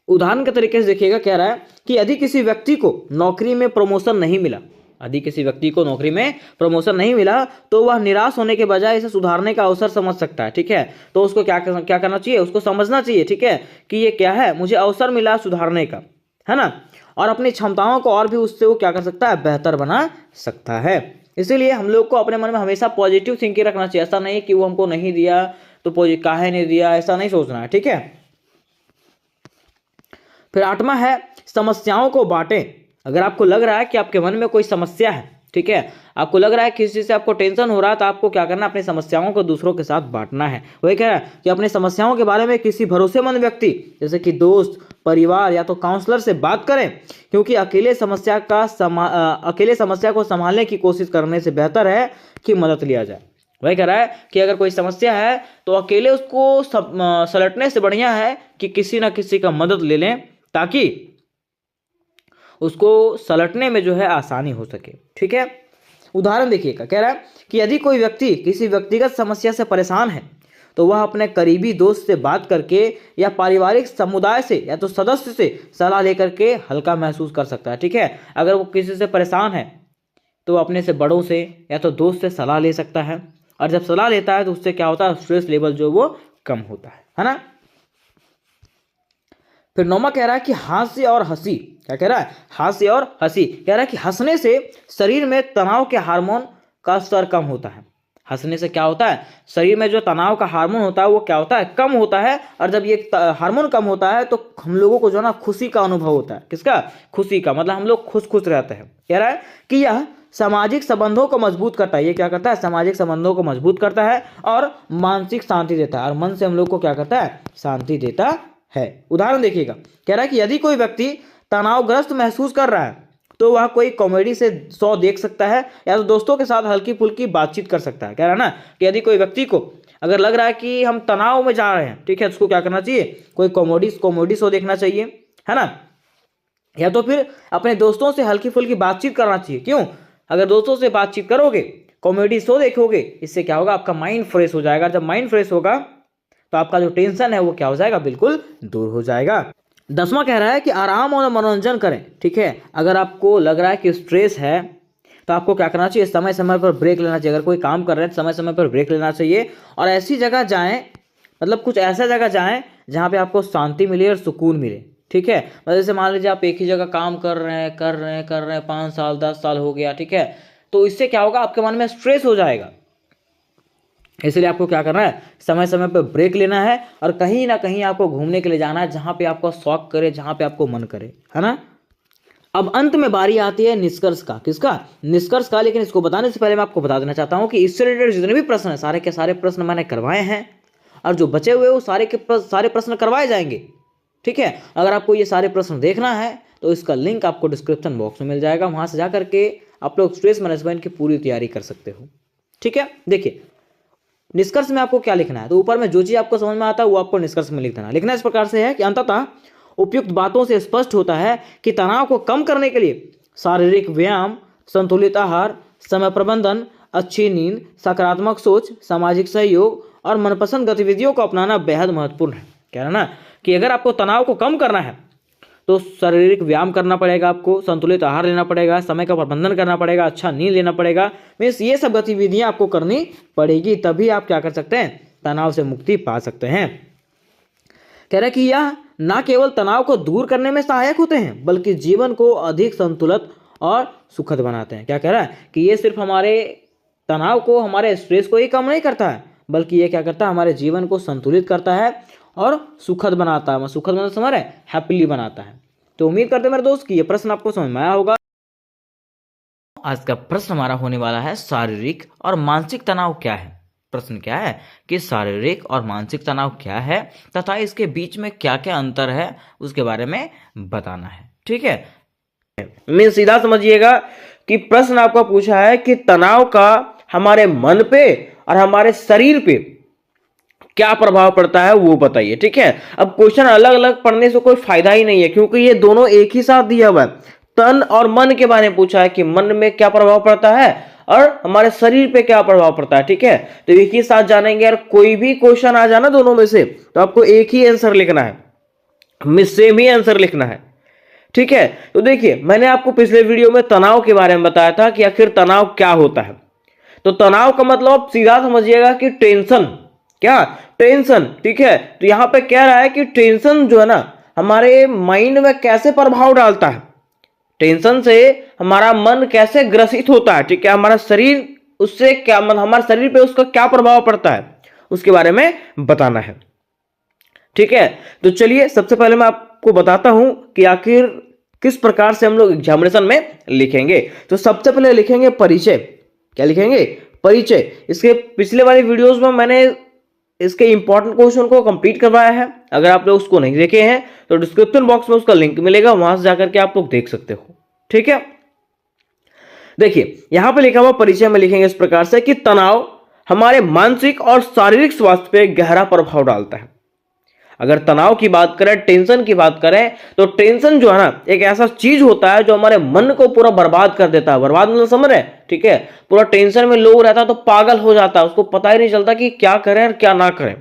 उदाहरण के तरीके से देखिएगा, कह रहा है कि यदि किसी व्यक्ति को नौकरी में प्रमोशन नहीं मिला, यदि किसी व्यक्ति को नौकरी में प्रमोशन नहीं मिला तो वह निराश होने के बजाय इसे सुधारने का अवसर समझ सकता है। ठीक है, तो उसको क्या करना चाहिए, उसको समझना चाहिए, ठीक है, कि ये क्या है, मुझे अवसर मिला सुधारने का, है ना, और अपनी क्षमताओं को और भी उससे वो क्या कर सकता है, बेहतर बना सकता है। इसीलिए हम लोग को अपने मन में हमेशा पॉजिटिव थिंकिंग रखना चाहिए। ऐसा नहीं कि वो हमको नहीं दिया तो काहे नहीं दिया, ऐसा नहीं सोचना है। ठीक है, फिर आठवां है समस्याओं को बांटें। अगर आपको लग रहा है कि आपके मन में कोई समस्या है, ठीक है, आपको लग रहा है किसी से आपको टेंशन हो रहा है, तो आपको क्या करना है, अपनी समस्याओं को दूसरों के साथ बांटना है। वही कह रहा है कि अपनी समस्याओं के बारे में किसी भरोसेमंद व्यक्ति जैसे कि दोस्त, परिवार या तो काउंसलर से बात करें, क्योंकि अकेले समस्या को संभालने की कोशिश करने से बेहतर है कि मदद लिया जाए। वही कह रहा है कि अगर कोई समस्या है तो अकेले उसको सलटने से बढ़िया है कि किसी ना किसी का मदद ले लें, ताकि उसको सलटने में जो है आसानी हो सके। ठीक है, उदाहरण देखिएगा, कह रहा है कि यदि कोई व्यक्ति किसी व्यक्तिगत समस्या से परेशान है तो वह अपने करीबी दोस्त से बात करके या पारिवारिक समुदाय से या तो सदस्य से सलाह लेकर के हल्का महसूस कर सकता है। ठीक है, अगर वो किसी से परेशान है तो अपने से बड़ों से या तो दोस्त से सलाह ले सकता है, और जब सलाह लेता है तो उससे क्या होता है, स्ट्रेस लेवल जो वो कम होता है ना। फिर नौमा कह रहा है कि हास्य और हंसी, क्या कह रहा है, हास्य और हंसी। कह रहा है कि हंसने से शरीर में तनाव के हार्मोन का स्तर कम होता है। हंसने से क्या होता है, शरीर में जो तनाव का हार्मोन होता है वो क्या होता है, कम होता है। और जब ये हार्मोन कम होता है तो हम लोगों को जो ना खुशी का अनुभव होता है। किसका, खुशी का, मतलब हम लोग खुश रहते हैं। कह रहा है कि यह सामाजिक संबंधों को मजबूत करता है। ये क्या करता है, सामाजिक संबंधों को मजबूत करता है और मानसिक शांति देता है, और मन से हम लोग को क्या करता है, शांति देता है। उदाहरण देखिएगा, कह रहा है कि यदि कोई व्यक्ति तनावग्रस्त महसूस कर रहा है तो वह कोई कॉमेडी से शो देख सकता है या तो दोस्तों के साथ हल्की फुल्की बातचीत कर सकता है। कह रहा है ना कि यदि कोई व्यक्ति को अगर लग रहा है कि हम तनाव में जा रहे हैं, ठीक है, तो उसको क्या करना चाहिए, कोई कॉमेडी शो देखना चाहिए, है ना, या तो फिर अपने दोस्तों से हल्की फुल्की बातचीत करना चाहिए। क्यों, अगर दोस्तों से बातचीत करोगे, कॉमेडी शो देखोगे, इससे क्या होगा, आपका माइंड फ्रेश हो जाएगा। जब माइंड फ्रेश होगा तो आपका जो टेंशन है वो क्या हो जाएगा, बिल्कुल दूर हो जाएगा। 10वां कह रहा है कि आराम और मनोरंजन करें। ठीक है, अगर आपको लग रहा है कि स्ट्रेस है तो आपको क्या करना चाहिए, समय समय पर ब्रेक लेना चाहिए। अगर कोई काम कर रहे हैं तो समय समय पर ब्रेक लेना चाहिए, और ऐसी जगह जाएं, मतलब कुछ ऐसा जगह जाएं जहाँ पे आपको शांति मिले और सुकून मिले। ठीक है, मतलब जैसे मान लीजिए आप एक ही जगह काम कर रहे हैं 5 साल 10 साल हो गया, ठीक है, तो इससे क्या होगा, आपके मन में स्ट्रेस हो जाएगा। इसलिए आपको क्या करना है, समय समय पर ब्रेक लेना है, और कहीं ना कहीं आपको घूमने के लिए जाना है जहाँ पे आपको शौक करे, जहाँ पे आपको मन करे, है ना। अब अंत में बारी आती है निष्कर्ष का। किसका, निष्कर्ष का। लेकिन इसको बताने से पहले मैं आपको बता देना चाहता हूँ कि इससे रिलेटेड जितने भी प्रश्न हैं, सारे के सारे प्रश्न मैंने करवाए हैं, और जो बचे हुए वो सारे के सारे प्रश्न करवाए जाएंगे। ठीक है, अगर आपको ये सारे प्रश्न देखना है तो इसका लिंक आपको डिस्क्रिप्शन बॉक्स में मिल जाएगा, वहाँ से जा करके आप लोग स्ट्रेस मैनेजमेंट की पूरी तैयारी कर सकते हो। ठीक है, देखिए निष्कर्ष में आपको क्या लिखना है, तो ऊपर में जो चीज आपको समझ में आता है वो आपको निष्कर्ष में लिख देना। लिखना इस प्रकार से है कि अंततः उपयुक्त बातों से स्पष्ट होता है कि तनाव को कम करने के लिए शारीरिक व्यायाम, संतुलित आहार, समय प्रबंधन, अच्छी नींद, सकारात्मक सोच, सामाजिक सहयोग और मनपसंद गतिविधियों को अपनाना बेहद महत्वपूर्ण है। कह रहा ना कि अगर आपको तनाव को कम करना है तो शारीरिक व्यायाम करना पड़ेगा, आपको संतुलित आहार लेना पड़ेगा, समय का प्रबंधन करना पड़ेगा, अच्छा नींद लेना पड़ेगा। मीन्स ये सब गतिविधियां आपको करनी पड़ेगी, तभी आप क्या कर सकते हैं, तनाव से मुक्ति पा सकते हैं। कह रहा है कि यह न केवल तनाव को दूर करने में सहायक होते हैं बल्कि जीवन को अधिक संतुलित और सुखद बनाते हैं। क्या कह रहा है कि ये सिर्फ हमारे तनाव को, हमारे स्ट्रेस को ही कम नहीं करता है, बल्कि ये क्या करता है, हमारे जीवन को संतुलित करता है और सुखद बनाता है। सुखद मतलब समझ रहे हैं, हैप्पीली बनाता है। तो उम्मीद करते हैं मेरे दोस्त कि ये प्रश्न आपको समझ में आया होगा। आज का प्रश्न हमारा होने वाला है शारीरिक और मानसिक तनाव क्या है। प्रश्न क्या है कि शारीरिक और मानसिक तनाव क्या है तथा इसके बीच में क्या क्या अंतर है, उसके बारे में बताना है। ठीक है, मैं सीधा समझिएगा कि प्रश्न आपका पूछा है कि तनाव का हमारे मन पे और हमारे शरीर पे क्या प्रभाव पड़ता है वो बताइए। ठीक है, अब क्वेश्चन अलग अलग पढ़ने से कोई फायदा ही नहीं है, क्योंकि ये दोनों एक ही साथ दिया हुआ है। तन और मन के बारे में पूछा है कि मन में क्या प्रभाव पड़ता है और हमारे शरीर पे क्या प्रभाव पड़ता है। ठीक है, तो एक ही साथ जानेंगे। और कोई भी क्वेश्चन आ जाना दोनों में से, तो आपको एक ही आंसर लिखना है, सेम ही आंसर लिखना है। ठीक है, तो देखिए मैंने आपको पिछले वीडियो में तनाव के बारे में बताया था कि आखिर तनाव क्या होता है। तो तनाव का मतलब सीधा समझिएगा कि टेंशन, क्या टेंशन। ठीक है, तो यहां पे कह रहा है कि टेंशन जो है ना हमारे माइंड में कैसे प्रभाव डालता है, टेंशन से हमारा मन कैसे ग्रसित होता है। ठीक है, हमारा शरीर उससे क्या, मतलब हमारे शरीर पे उसका क्या प्रभाव पड़ता है, उसके बारे में बताना है। ठीक है, तो चलिए सबसे पहले मैं आपको बताता हूं कि आखिर किस प्रकार से हम लोग एग्जामिनेशन में लिखेंगे। तो सबसे पहले लिखेंगे परिचय। क्या लिखेंगे, परिचय। इसके पिछले वाले वीडियोस में मैंने इसके इंपॉर्टेंट क्वेश्चन को कंप्लीट करवाया है, अगर आप लोग उसको नहीं देखे हैं तो डिस्क्रिप्शन बॉक्स में उसका लिंक मिलेगा, वहां से जाकर के आप लोग देख सकते हो। ठीक है, देखिए यहां पे लिखा हुआ परिचय में लिखेंगे इस प्रकार से कि तनाव हमारे मानसिक और शारीरिक स्वास्थ्य पे गहरा प्रभाव डालता है। अगर तनाव की बात करें, टेंशन की बात करें, तो टेंशन जो है ना एक ऐसा चीज होता है जो हमारे मन को पूरा बर्बाद कर देता है। बर्बाद मतलब समझ रहे हैं, ठीक है, पूरा टेंशन में लोग रहता है तो पागल हो जाता है, उसको पता ही नहीं चलता कि क्या करें और क्या ना करें।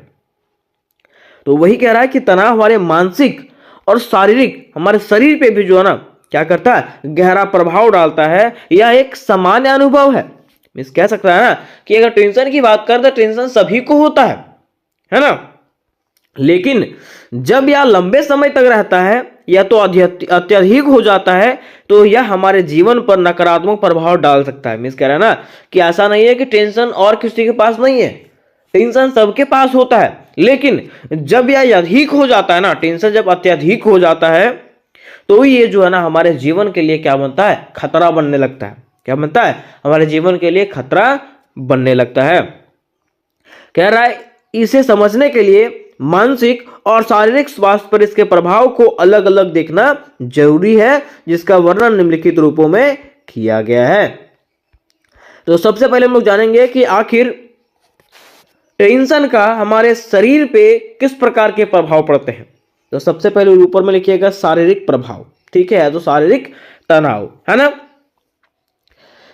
तो वही कह रहा है कि तनाव हमारे मानसिक और शारीरिक, हमारे शरीर पे भी जो है ना क्या करता है, गहरा प्रभाव डालता है। यह एक सामान्य अनुभव है। मिस कह सकता है ना कि अगर टेंशन की बात करें तो टेंशन सभी को होता है ना, लेकिन जब यह लंबे समय तक रहता है या तो अत्यधिक हो जाता है तो यह हमारे जीवन पर नकारात्मक प्रभाव डाल सकता है। मिस कह रहा है ना कि ऐसा नहीं है कि टेंशन और किसी के पास नहीं है, टेंशन सबके पास होता है, लेकिन जब यह अधिक हो जाता है ना, टेंशन जब अत्यधिक हो जाता है तो ये जो है ना हमारे जीवन के लिए क्या बनता है, खतरा बनने लगता है। क्या बनता है, हमारे जीवन के लिए खतरा बनने लगता है। कह रहा है इसे समझने के लिए मानसिक और शारीरिक स्वास्थ्य पर इसके प्रभाव को अलग अलग देखना जरूरी है, जिसका वर्णन निम्नलिखित रूपों में किया गया है। तो सबसे पहले हम लोग जानेंगे कि आखिर टेंशन का हमारे शरीर पे किस प्रकार के प्रभाव पड़ते हैं। तो सबसे पहले ऊपर में लिखिएगा शारीरिक प्रभाव। ठीक है, तो शारीरिक तनाव है ना।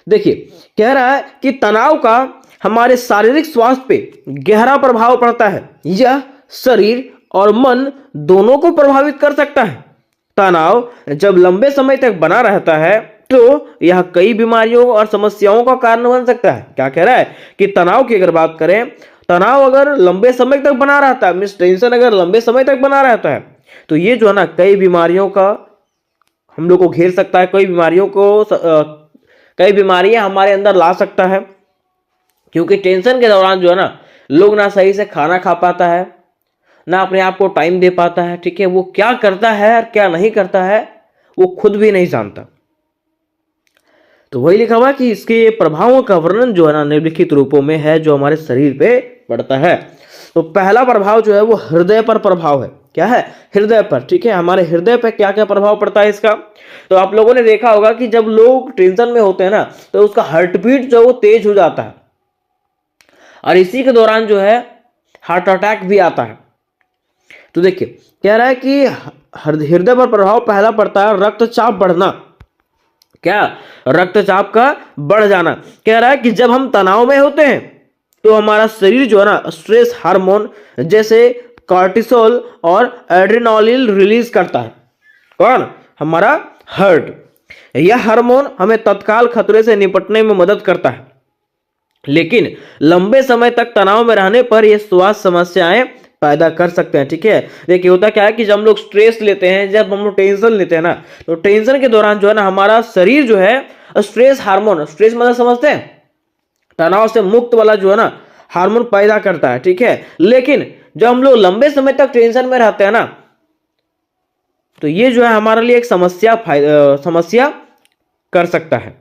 देखिए कह रहा है कि तनाव का हमारे शारीरिक स्वास्थ्य पे गहरा प्रभाव पड़ता है। यह शरीर और मन दोनों को प्रभावित कर सकता है। तनाव जब लंबे समय तक बना रहता है तो यह कई बीमारियों और समस्याओं का कारण बन सकता है। क्या कह रहा है कि तनाव की अगर बात करें, तनाव अगर लंबे समय तक बना रहता है, मींस टेंशन अगर लंबे समय तक बना रहता है तो ये जो है ना कई बीमारियों का हम लोग को घेर सकता है, कई बीमारियां हमारे अंदर ला सकता है। क्योंकि टेंशन के दौरान जो है ना लोग ना सही से खाना खा पाता है, ना अपने आप को टाइम दे पाता है। ठीक है, वो क्या करता है और क्या नहीं करता है वो खुद भी नहीं जानता। तो वही लिखा हुआ कि इसके प्रभावों का वर्णन जो है ना निम्नलिखित रूपों में है जो हमारे शरीर पे पड़ता है। तो पहला प्रभाव जो है वो हृदय पर प्रभाव है। क्या है, हृदय पर। ठीक है, हमारे हृदय पर क्या क्या प्रभाव पड़ता है इसका। तो आप लोगों ने देखा होगा कि जब लोग टेंशन में होते हैं ना तो उसका हार्ट बीट जो है वो तेज हो जाता है, और इसी के दौरान जो है हार्ट अटैक भी आता है। तो देखिए कह रहा है कि हृदय पर प्रभाव पहला पड़ता है रक्तचाप बढ़ना। क्या, रक्तचाप का बढ़ जाना। कह रहा है कि जब हम तनाव में होते हैं तो हमारा शरीर जो है ना स्ट्रेस हार्मोन जैसे कॉर्टिसोल और एड्रेनालिन रिलीज करता है। कौन? हमारा हार्ट। यह हार्मोन हमें तत्काल खतरे से निपटने में मदद करता है, लेकिन लंबे समय तक तनाव में रहने पर यह स्वास्थ्य समस्याएं पैदा कर सकते हैं। ठीक है, देखिए होता क्या है कि जब हम लोग स्ट्रेस लेते हैं, जब हम लोग टेंशन लेते हैं ना, तो टेंशन के दौरान जो है ना हमारा शरीर जो है स्ट्रेस हार्मोन, स्ट्रेस मतलब समझते हैं तनाव से मुक्त वाला जो है ना हार्मोन पैदा करता है। ठीक है, लेकिन जब हम लोग लंबे समय तक टेंशन में रहते हैं ना, तो ये जो है हमारे लिए एक समस्या कर सकता है।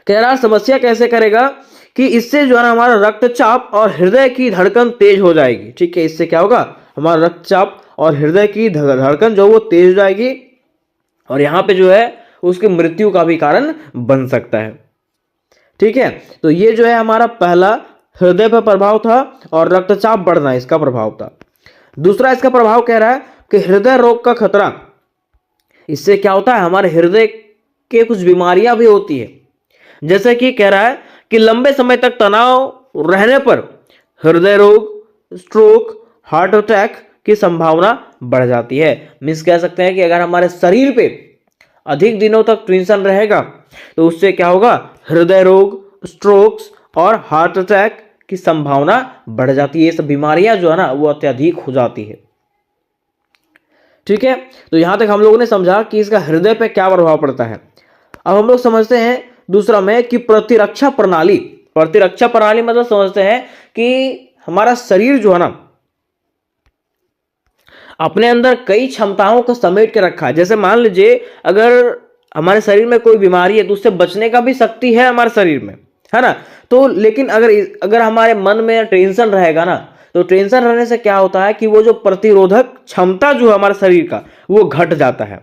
कह रहा समस्या कैसे करेगा कि इससे जो है ना हमारा रक्तचाप और हृदय की धड़कन तेज हो जाएगी। ठीक है, इससे क्या होगा, हमारा रक्तचाप और हृदय की धड़कन जो वो तेज हो जाएगी, और यहाँ पे जो है उसकी मृत्यु का भी कारण बन सकता है। ठीक है, तो ये जो है हमारा पहला हृदय पर प्रभाव था और रक्तचाप बढ़ना इसका प्रभाव था। दूसरा इसका प्रभाव कह रहा है कि हृदय रोग का खतरा। इससे क्या होता है, हमारे हृदय के कुछ बीमारियां भी होती है, जैसे कि कह रहा है कि लंबे समय तक तनाव रहने पर हृदय रोग, स्ट्रोक, हार्ट अटैक की संभावना बढ़ जाती है। मीन्स कह सकते हैं कि अगर हमारे शरीर पे अधिक दिनों तक टेंशन रहेगा तो उससे क्या होगा, हृदय रोग, स्ट्रोक्स और हार्ट अटैक की संभावना बढ़ जाती है। ये सब बीमारियां जो है ना वो अत्यधिक हो जाती है। ठीक है, तो यहां तक हम लोगों ने समझा कि इसका हृदय पे क्या प्रभाव पड़ता है। अब हम लोग समझते हैं दूसरा में कि प्रतिरक्षा प्रणाली। प्रतिरक्षा प्रणाली मतलब समझते हैं कि हमारा शरीर जो है ना अपने अंदर कई क्षमताओं को समेट के रखा है। जैसे मान लीजिए अगर हमारे शरीर में कोई बीमारी है तो उससे बचने का भी शक्ति है हमारे शरीर में, है ना। तो लेकिन अगर हमारे मन में टेंशन रहेगा ना, तो टेंशन रहने से क्या होता है कि वो जो प्रतिरोधक क्षमता जो है हमारे शरीर का वो घट जाता है।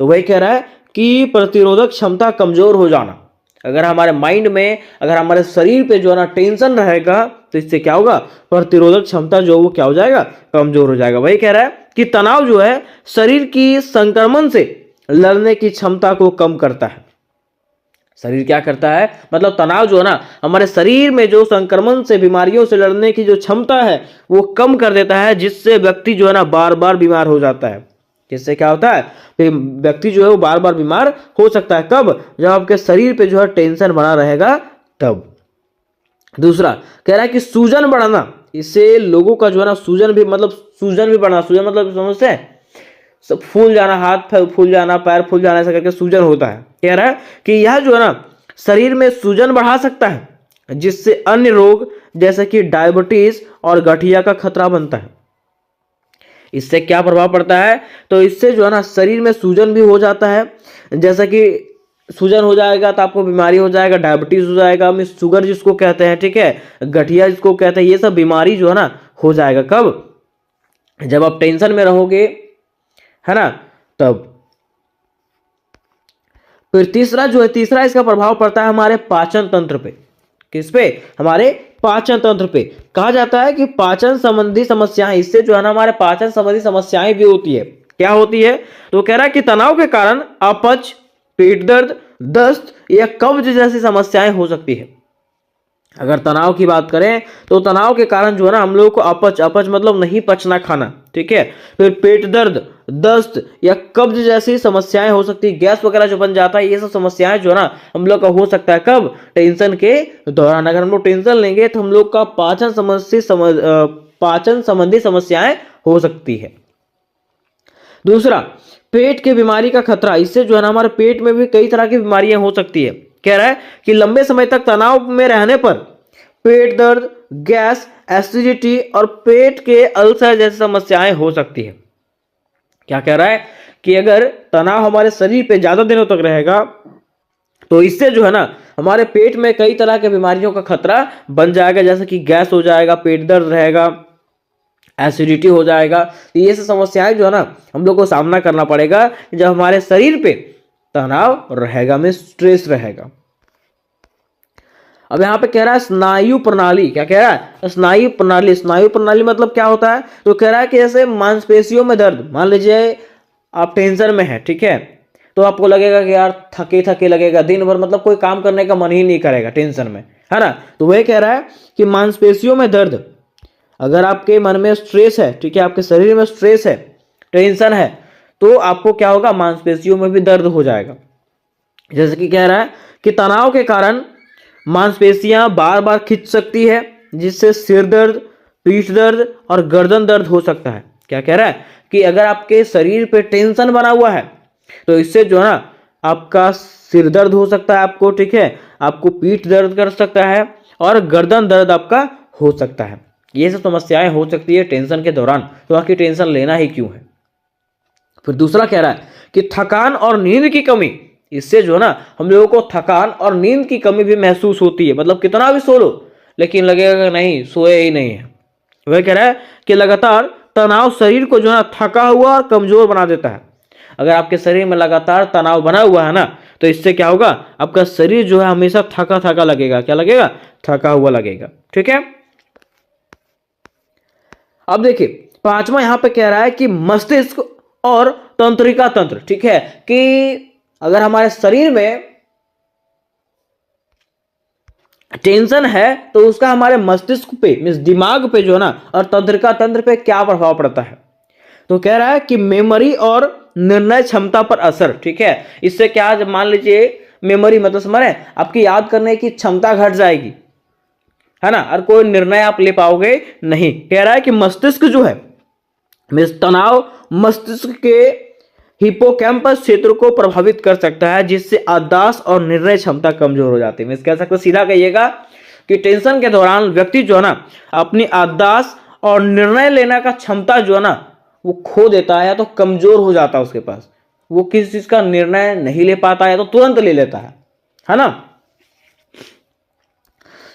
तो वही कह रहा है कि प्रतिरोधक क्षमता कमजोर हो जाना। अगर हमारे माइंड में, अगर हमारे शरीर पे जो है ना टेंशन रहेगा तो इससे क्या होगा, प्रतिरोधक क्षमता जो वो क्या हो जाएगा, कमजोर हो जाएगा। वही कह रहा है कि तनाव जो है शरीर की संक्रमण से लड़ने की क्षमता को कम करता है। शरीर क्या करता है, मतलब तनाव जो है ना हमारे शरीर में जो संक्रमण से, बीमारियों से लड़ने की जो क्षमता है वो कम कर देता है, जिससे व्यक्ति जो है ना बार बार बीमार हो जाता है। जिससे क्या होता है, व्यक्ति जो है वो बार बार बीमार हो सकता है। कब, जब आपके शरीर पे जो है टेंशन बना रहेगा तब। दूसरा कह रहा है कि सूजन बढ़ना। इससे लोगों का जो है ना सूजन भी बढ़ना। सूजन मतलब समझते हैं, सब फूल जाना, हाथ फूल जाना, पैर फूल जाना, ऐसा करके सूजन होता है। कह रहा है कि यह जो है ना शरीर में सूजन बढ़ा सकता है, जिससे अन्य रोग जैसे कि डायबिटीज और गठिया का खतरा बनता है। इससे क्या प्रभाव पड़ता है, तो इससे जो है ना शरीर में सूजन भी हो जाता है। जैसा कि सूजन हो जाएगा तो आपको बीमारी हो जाएगा, डायबिटीज हो जाएगा, में शुगर जिसको कहते हैं, ठीक है, गठिया जिसको कहते हैं, ये सब बीमारी जो है ना हो जाएगा। कब, जब आप टेंशन में रहोगे, है ना, तब। फिर तीसरा इसका प्रभाव पड़ता है हमारे पाचन तंत्र पे। किस पे, हमारे पाचन तंत्र पे। कहा जाता है कि पाचन संबंधी समस्याएं, इससे जो है ना हमारे पाचन संबंधी समस्याएं भी होती है। क्या होती है, तो कह रहा है कि तनाव के कारण अपच, पेट दर्द, दस्त या कब्ज जैसी समस्याएं हो सकती है। अगर तनाव की बात करें तो तनाव के कारण जो है ना हम लोगों को अपच मतलब नहीं पचना खाना, ठीक है, फिर पेट दर्द, दस्त या कब्ज जैसी समस्याएं हो सकती है। गैस वगैरह जो बन जाता है, ये सब समस्याएं जो है ना हम लोग का हो सकता है। कब, टेंशन के दौरान। अगर हम लोग टेंशन लेंगे तो हम लोग का पाचन संबंधी समस्याएं हो सकती है। दूसरा, पेट की बीमारी का खतरा। इससे जो है ना हमारे पेट में भी कई तरह की बीमारियां हो सकती है। कह रहा है कि लंबे समय तक तनाव में रहने पर पेट दर्द, गैस, एसिडिटी और पेट के अल्सर जैसी समस्याएं हो सकती है। क्या कह रहा है कि अगर तनाव हमारे शरीर पे ज्यादा दिनों तक रहेगा तो इससे जो है ना हमारे पेट में कई तरह के बीमारियों का खतरा बन जाएगा, जैसे कि गैस हो जाएगा, पेट दर्द रहेगा, एसिडिटी हो जाएगा। ये सब समस्याएं जो है ना हम लोग को सामना करना पड़ेगा जब हमारे शरीर पे तनाव रहेगा, में स्ट्रेस रहेगा। अब यहां पे कह रहा है स्नायु प्रणाली। क्या कह रहा है, स्नायु प्रणाली। स्नायु प्रणाली मतलब क्या होता है, तो कह रहा है कि जैसे मांसपेशियों में दर्द। मान लीजिए आप टेंशन में है, ठीक है, तो आपको लगेगा कि यार थके थके लगेगा, दिन भर मतलब कोई काम करने का मन ही नहीं करेगा टेंशन में, है ना। तो वह कह रहा है कि मांसपेशियों में दर्द, अगर आपके मन में स्ट्रेस है, ठीक है, आपके शरीर में स्ट्रेस है, टेंशन है, तो आपको क्या होगा, मांसपेशियों में भी दर्द हो जाएगा। जैसे कि कह रहा है कि तनाव के कारण मांसपेशियां बार बार खिंच सकती है, जिससे सिर दर्द, पीठ दर्द और गर्दन दर्द हो सकता है। क्या कह रहा है कि अगर आपके शरीर पे टेंशन बना हुआ है तो इससे जो है ना आपका सिर दर्द हो सकता है आपको, ठीक है, आपको पीठ दर्द कर सकता है और गर्दन दर्द आपका हो सकता है। ये सब समस्याएं हो सकती है टेंशन के दौरान, तो आखिर टेंशन लेना ही क्यों है। फिर दूसरा कह रहा है कि थकान और नींद की कमी, इससे जो है ना हम लोगों को थकान और नींद की कमी भी महसूस होती है। मतलब कितना भी सो लो लेकिन लगेगा नहीं, सोए ही नहीं है। वह कह रहा है कि लगातार तनाव शरीर को जो है ना थका हुआ और कमजोर बना देता है। अगर आपके शरीर में लगातार तनाव बना हुआ है ना, तो इससे क्या होगा, आपका शरीर जो है हमेशा थका थका लगेगा। क्या लगेगा, थका हुआ लगेगा। ठीक है, अब देखिए पांचवा यहां पे कह रहा है कि मस्तिष्क और तंत्रिका तंत्र, ठीक है, कि अगर हमारे शरीर में टेंशन है तो उसका हमारे मस्तिष्क पे मीन्स दिमाग पे जो है ना और तंत्रिका तंत्र पे क्या प्रभाव पड़ता है। तो कह रहा है कि मेमोरी और निर्णय क्षमता पर असर। ठीक है, इससे क्या, जब मान लीजिए मेमोरी मतलब समझ रहे हैं, आपकी याद करने की क्षमता घट जाएगी, है ना, और कोई निर्णय आप ले पाओगे नहीं। कह रहा है कि मस्तिष्क जो है मीन्स तनाव मस्तिष्क के हिपोकैम्पस क्षेत्र को प्रभावित कर सकता है, जिससे याददाश्त और निर्णय क्षमता कमजोर हो जाती है। मीन्स कह सकते सीधा कहिएगा कि टेंशन के दौरान व्यक्ति जो है ना अपनी याददाश्त और निर्णय लेने का क्षमता जो है ना वो खो देता है या तो कमजोर हो जाता है उसके पास। वो किसी चीज का निर्णय नहीं ले पाता है तो तुरंत ले लेता है ना।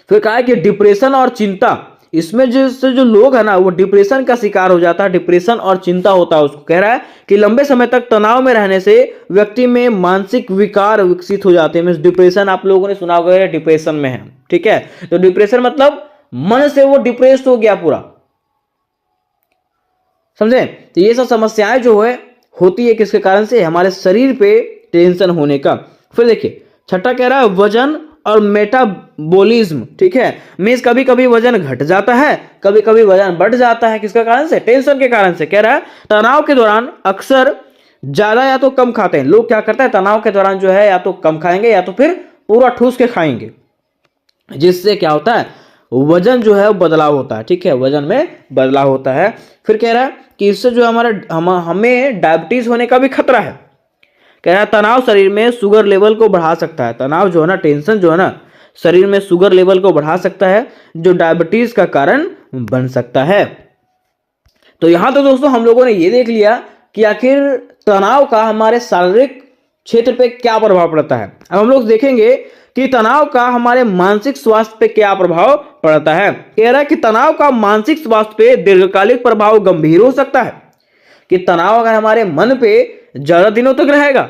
फिर कहा है कि डिप्रेशन और चिंता, इसमें जो लोग है ना वो डिप्रेशन का शिकार हो जाता है, डिप्रेशन और चिंता होता है उसको। कह रहा है कि लंबे समय तक तनाव में रहने से व्यक्ति में मानसिक विकार विकसित हो जाते हैं। मींस डिप्रेशन आप लोगों ने सुना होगा, डिप्रेशन में है, ठीक है, तो डिप्रेशन मतलब मन से वो डिप्रेस्ड हो गया पूरा, समझे। तो ये सब समस्याएं जो है होती है किसके कारण से, हमारे शरीर पे टेंशन होने का। फिर देखिए छठा कह रहा है वजन और मेटाबॉलिज्म, ठीक है, मीन्स कभी कभी वजन घट जाता है, कभी कभी वजन बढ़ जाता है, किसके कारण से, टेंशन के कारण से। कह रहा है तनाव के दौरान अक्सर ज्यादा या तो कम खाते हैं लोग। क्या करते हैं तनाव के दौरान जो है या तो कम खाएंगे या तो फिर पूरा ठूस के खाएंगे, जिससे क्या होता है वजन जो है बदलाव होता है। ठीक है, वजन में बदलाव होता है। फिर कह रहा है कि इससे जो हमें डायबिटीज होने का भी खतरा है। कह रहा है तनाव शरीर में शुगर लेवल को बढ़ा सकता है। तनाव जो है ना, टेंशन जो है ना शरीर में शुगर लेवल को बढ़ा सकता है, जो डायबिटीज का कारण बन सकता है। तो यहां तो दोस्तों हम लोगों ने ये देख लिया कि आखिर तनाव का हमारे शारीरिक क्षेत्र पे क्या प्रभाव पड़ता है। अब हम लोग देखेंगे कि तनाव का हमारे मानसिक स्वास्थ्य पे क्या प्रभाव पड़ता है। कह रहा है कि तनाव का मानसिक स्वास्थ्य पे दीर्घकालिक प्रभाव गंभीर हो सकता है। कि तनाव अगर हमारे मन पे ज्यादा दिनों तक रहेगा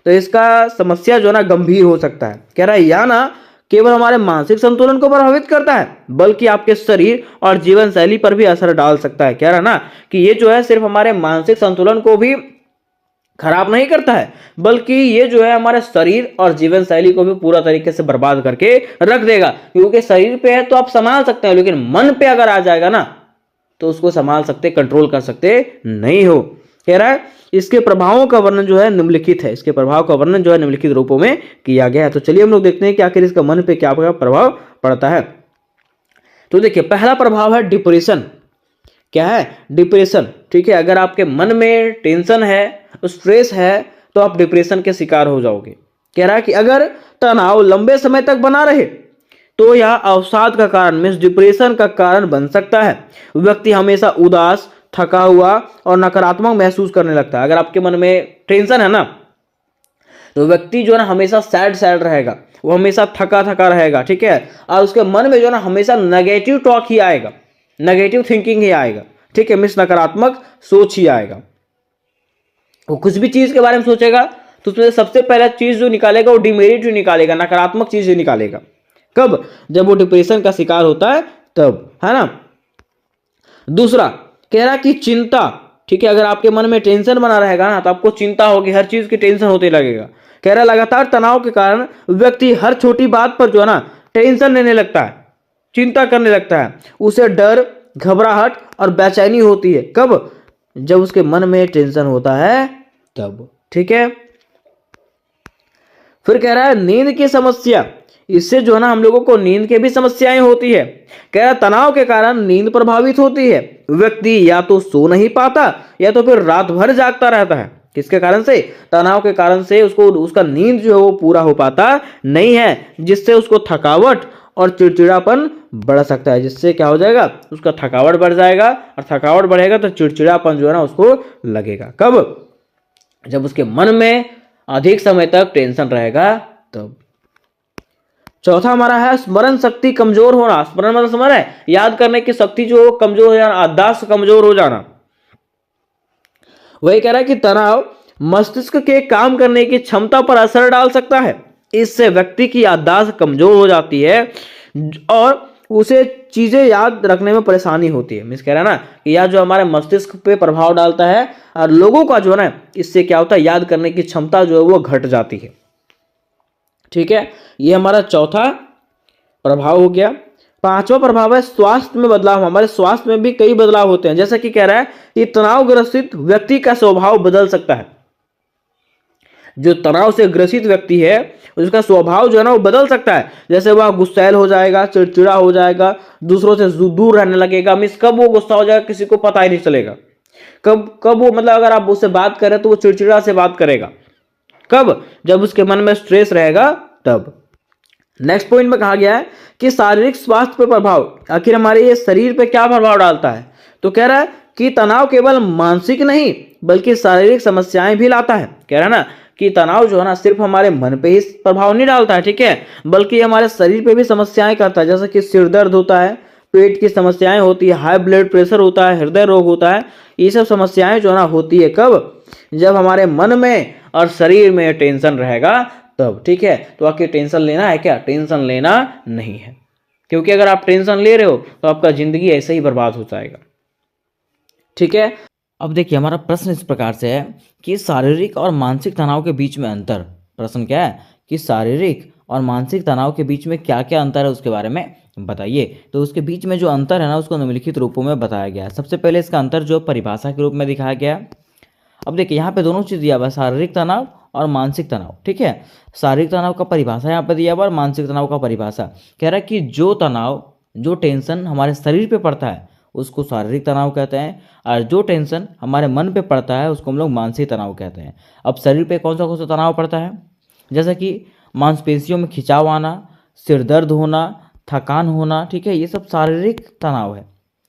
तो इसका समस्या जो है ना गंभीर हो सकता है। कह रहा है या ना केवल हमारे मानसिक संतुलन को प्रभावित करता है बल्कि आपके शरीर और जीवन शैली पर भी असर डाल सकता है। कह रहा है ना कि ये जो है सिर्फ हमारे मानसिक संतुलन को भी खराब नहीं करता है बल्कि ये जो है हमारे शरीर और जीवन शैली को भी पूरा तरीके से बर्बाद करके रख देगा। क्योंकि शरीर पे है तो आप संभाल सकते हैं, लेकिन मन पे अगर आ जाएगा ना तो उसको संभाल सकते, कंट्रोल कर सकते नहीं हो। कह रहा है इसके प्रभावों का वर्णन जो है निम्नलिखित है, इसके प्रभाव का वर्णन जो है निम्नलिखित रूपों में किया गया है। तो चलिए हम लोग देखते हैं कि आखिर इसका मन पे क्या प्रभाव पड़ता है। तो देखिए पहला प्रभाव है डिप्रेशन। क्या है, डिप्रेशन। ठीक है, अगर आपके मन में टेंशन है, स्ट्रेस है, तो आप डिप्रेशन के शिकार हो जाओगे। कह रहा है कि अगर तनाव लंबे समय तक बना रहे तो यह अवसाद का कारण मीन्स डिप्रेशन का कारण बन सकता है। व्यक्ति हमेशा उदास, थका हुआ और नकारात्मक महसूस करने लगता है। अगर आपके मन में टेंशन है ना तो व्यक्ति जो है ना हमेशा सैड रहेगा, वो हमेशा थका रहेगा। ठीक है, और उसके मन में जो है ना हमेशा नेगेटिव टॉक ही आएगा, नेगेटिव थिंकिंग ही आएगा। ठीक है, मीन्स नकारात्मक सोच ही आएगा। वो कुछ भी चीज के बारे में सोचेगा तो उसमें सबसे पहला चीज जो निकालेगा वो डिमेरिट ही निकालेगा, नकारात्मक चीज ही निकालेगा। कब, जब वो डिप्रेशन का शिकार होता है तब, है ना। दूसरा कह रहा कि चिंता। ठीक है, अगर आपके मन में टेंशन बना रहेगा ना तो आपको चिंता होगी, हर चीज की टेंशन होते लगेगा। कह रहा लगातार तनाव के कारण व्यक्ति हर छोटी बात पर जो है ना टेंशन लेने लगता है, चिंता करने लगता है। उसे डर, घबराहट और बेचैनी होती है। कब, जब उसके मन में टेंशन होता है तब। ठीक है, फिर कह रहा है नींद की समस्या, इससे जो है ना हम लोगों को नींद की भी समस्याएं होती है। कह रहा है तनाव के कारण नींद प्रभावित होती है, व्यक्ति या तो सो नहीं पाता या तो फिर रात भर जागता रहता है। किसके कारण से? तनाव के कारण से उसको उसका नींद जो है वो पूरा हो पाता नहीं है, जिससे उसको थकावट और चिड़चिड़ापन बढ़ सकता है। जिससे क्या हो जाएगा, उसका थकावट बढ़ जाएगा, और थकावट बढ़ेगा तो चिड़चिड़ापन जो है ना उसको लगेगा। कब? जब उसके मन में अधिक समय तक टेंशन रहेगा तब। चौथा हमारा है स्मरण शक्ति कमजोर होना। स्मरण मतलब समझ है, याद करने की शक्ति जो कमजोर हो जाना, याददाश्त कमजोर हो जाना। वही कह रहा है कि तनाव मस्तिष्क के काम करने की क्षमता पर असर डाल सकता है। इससे व्यक्ति की याददाश्त कमजोर हो जाती है और उसे चीजें याद रखने में परेशानी होती है। मिस कह रहा है ना कि यह जो हमारे मस्तिष्क पे प्रभाव डालता है, और लोगों का जो है ना इससे क्या होता है, याद करने की क्षमता जो है वो घट जाती है। ठीक है, ये हमारा चौथा प्रभाव हो गया। पांचवा प्रभाव है स्वास्थ्य में बदलाव। हमारे स्वास्थ्य में भी कई बदलाव होते हैं। जैसा कि कह रहा है कि तनाव ग्रसित व्यक्ति का स्वभाव बदल सकता है। जो तनाव से ग्रसित व्यक्ति है उसका स्वभाव जो है ना वो बदल सकता है। जैसे वह गुस्सैल हो जाएगा, चिड़चिड़ा हो जाएगा, दूसरों से दूर रहने लगेगा। मीन्स कब वो गुस्सा हो जाएगा किसी को पता ही नहीं चलेगा। कब कब वो मतलब अगर आप उससे बात करें तो वो चिड़चिड़ा से बात करेगा। कब? जब उसके मन में स्ट्रेस रहेगा तब। नेक्स्ट पॉइंट में कहा गया है कि शारीरिक स्वास्थ्य पर प्रभाव। आखिर हमारे ये शरीर पे क्या प्रभाव डालता है? तो कह रहा है कि तनाव केवल मानसिक नहीं बल्कि शारीरिक समस्याएं भी लाता है। कह रहा है ना कि तनाव जो है ना सिर्फ हमारे मन पे ही प्रभाव नहीं डालता है, ठीक है, बल्कि हमारे शरीर पे भी समस्याएं करता है। जैसे कि सिर दर्द होता है, पेट की समस्याएं होती है, हाई ब्लड प्रेशर होता है, हृदय रोग होता है। ये सब समस्याएं जो है ना होती है कब? जब हमारे मन में और शरीर में टेंशन रहेगा तब। ठीक है, तो आखिर टेंशन लेना है क्या? टेंशन लेना नहीं है, क्योंकि अगर आप टेंशन ले रहे हो तो आपका जिंदगी ऐसे ही बर्बाद हो जाएगा। ठीक है, अब देखिए हमारा प्रश्न इस प्रकार से है कि शारीरिक और मानसिक तनाव के बीच में अंतर। प्रश्न क्या है कि शारीरिक और मानसिक तनाव के बीच में क्या क्या अंतर है उसके बारे में बताइए। तो उसके बीच में जो अंतर है ना उसको निम्नलिखित रूपों में बताया गया है। सबसे पहले इसका अंतर जो परिभाषा के रूप में दिखाया गया है। अब देखिए यहाँ पे दोनों चीज़ दिया हुआ है, शारीरिक तनाव और मानसिक तनाव। ठीक है, शारीरिक तनाव का परिभाषा यहाँ पे दिया हुआ और मानसिक तनाव का परिभाषा। कह रहा है कि जो तनाव, जो टेंशन हमारे शरीर पे पड़ता है उसको शारीरिक तनाव कहते हैं, और जो टेंशन हमारे मन पे पड़ता है उसको हम लोग मानसिक तनाव कहते हैं। अब शरीर पे कौन सा तनाव पड़ता है? जैसे कि मांसपेशियों में खिंचाव आना, सिर दर्द होना, थकान होना। ठीक है, ये सब शारीरिक तनाव है।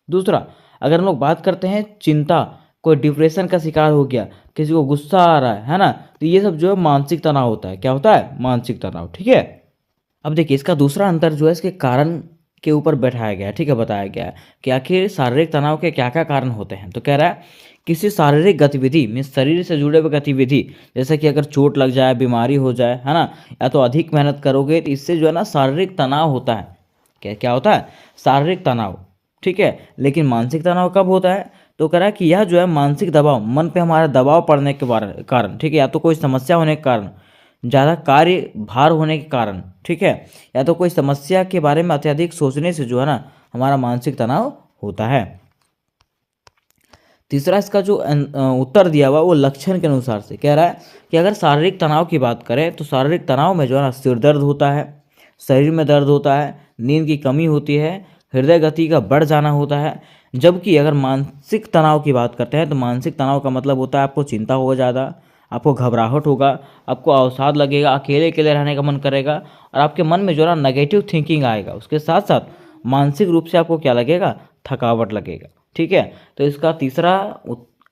दूसरा, अगर हम लोग बात करते हैं चिंता, कोई डिप्रेशन का शिकार हो गया, किसी को गुस्सा आ रहा है ना, तो ये सब जो है मानसिक तनाव होता है। क्या होता है? मानसिक तनाव। ठीक है, अब देखिए इसका दूसरा अंतर जो है इसके कारण के ऊपर बैठाया गया है। ठीक है, बताया गया है कि आखिर शारीरिक तनाव के क्या क्या कारण होते हैं। तो कह रहा है किसी शारीरिक गतिविधि मीन्स शरीर से जुड़े हुए गतिविधि, जैसे कि अगर चोट लग जाए, बीमारी हो जाए, है ना, या तो अधिक मेहनत करोगे तो इससे जो है ना शारीरिक तनाव होता है। क्या क्या होता है? शारीरिक तनाव। ठीक है, लेकिन मानसिक तनाव कब होता है? तो कह रहा है कि यह जो है मानसिक दबाव, मन पे हमारा दबाव पड़ने के कारण, ठीक है, या तो कोई समस्या होने के कारण, ज़्यादा कार्य भार होने के कारण, ठीक है, या तो कोई समस्या के बारे में अत्यधिक सोचने से जो है ना हमारा मानसिक तनाव होता है। तीसरा इसका जो उत्तर दिया हुआ वो लक्षण के अनुसार से कह रहा है कि अगर शारीरिक तनाव की बात करें तो शारीरिक तनाव में जो है ना सिर दर्द होता है, शरीर में दर्द होता है, नींद की कमी होती है, हृदय गति का बढ़ जाना होता है। जबकि अगर मानसिक तनाव की बात करते हैं तो मानसिक तनाव का मतलब होता है आपको चिंता होगा ज़्यादा, आपको घबराहट होगा, आपको अवसाद लगेगा, अकेले अकेले रहने का मन करेगा, और आपके मन में जो है ना नेगेटिव थिंकिंग आएगा। उसके साथ साथ मानसिक रूप से आपको क्या लगेगा? थकावट लगेगा। ठीक है, तो इसका तीसरा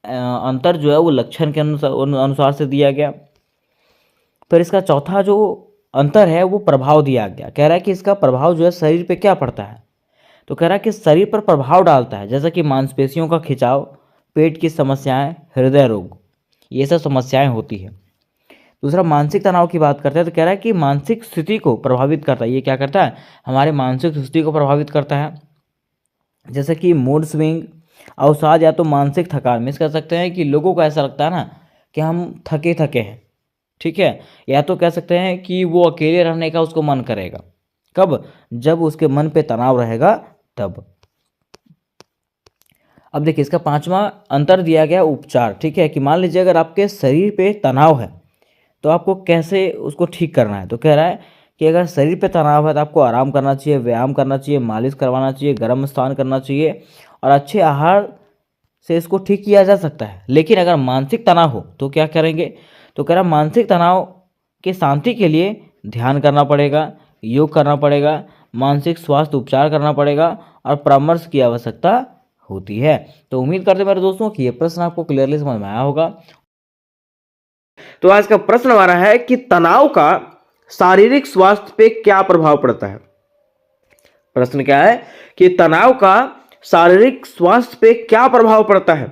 अंतर जो है वो लक्षण के अनुसार से दिया गया। फिर इसका चौथा जो अंतर है वो प्रभाव दिया गया। कह रहा है कि इसका प्रभाव जो है शरीर पे क्या पड़ता है? तो कह रहा है कि शरीर पर प्रभाव डालता है, जैसा कि मांसपेशियों का खिंचाव, पेट की समस्याएं, हृदय रोग, ये सब समस्याएं होती है। दूसरा, मानसिक तनाव की बात करते हैं तो कह रहा है कि मानसिक स्थिति को प्रभावित करता है। ये क्या करता है? हमारे मानसिक स्थिति को प्रभावित करता है, जैसे कि मूड स्विंग, अवसाद, या तो मानसिक थकान। मिस कर सकते हैं कि लोगों को ऐसा लगता है ना कि हम थके थके हैं। ठीक है, या तो कह सकते हैं कि वो अकेले रहने का उसको मन करेगा। कब? जब उसके मन पे तनाव रहेगा तब। अब देखिए इसका पांचवा अंतर दिया गया उपचार, ठीक है, कि मान लीजिए अगर आपके शरीर पे तनाव है तो आपको कैसे उसको ठीक करना है। तो कह रहा है कि अगर शरीर पे तनाव है तो आपको आराम करना चाहिए, व्यायाम करना चाहिए, मालिश करवाना चाहिए, गर्म स्नान करना चाहिए और अच्छे आहार से इसको ठीक किया जा सकता है। लेकिन अगर मानसिक तनाव हो तो क्या करेंगे, तो कह रहा मानसिक तनाव के शांति के लिए ध्यान करना पड़ेगा, योग करना पड़ेगा, मानसिक स्वास्थ्य उपचार करना पड़ेगा और परामर्श की आवश्यकता होती है। तो उम्मीद करते हैं मेरे दोस्तों कि ये प्रश्न आपको क्लियरली समझ में आया होगा। तो आज का प्रश्न हमारा है कि तनाव का शारीरिक स्वास्थ्य पे क्या प्रभाव पड़ता है। प्रश्न क्या है कि तनाव का शारीरिक स्वास्थ्य पे क्या प्रभाव पड़ता है,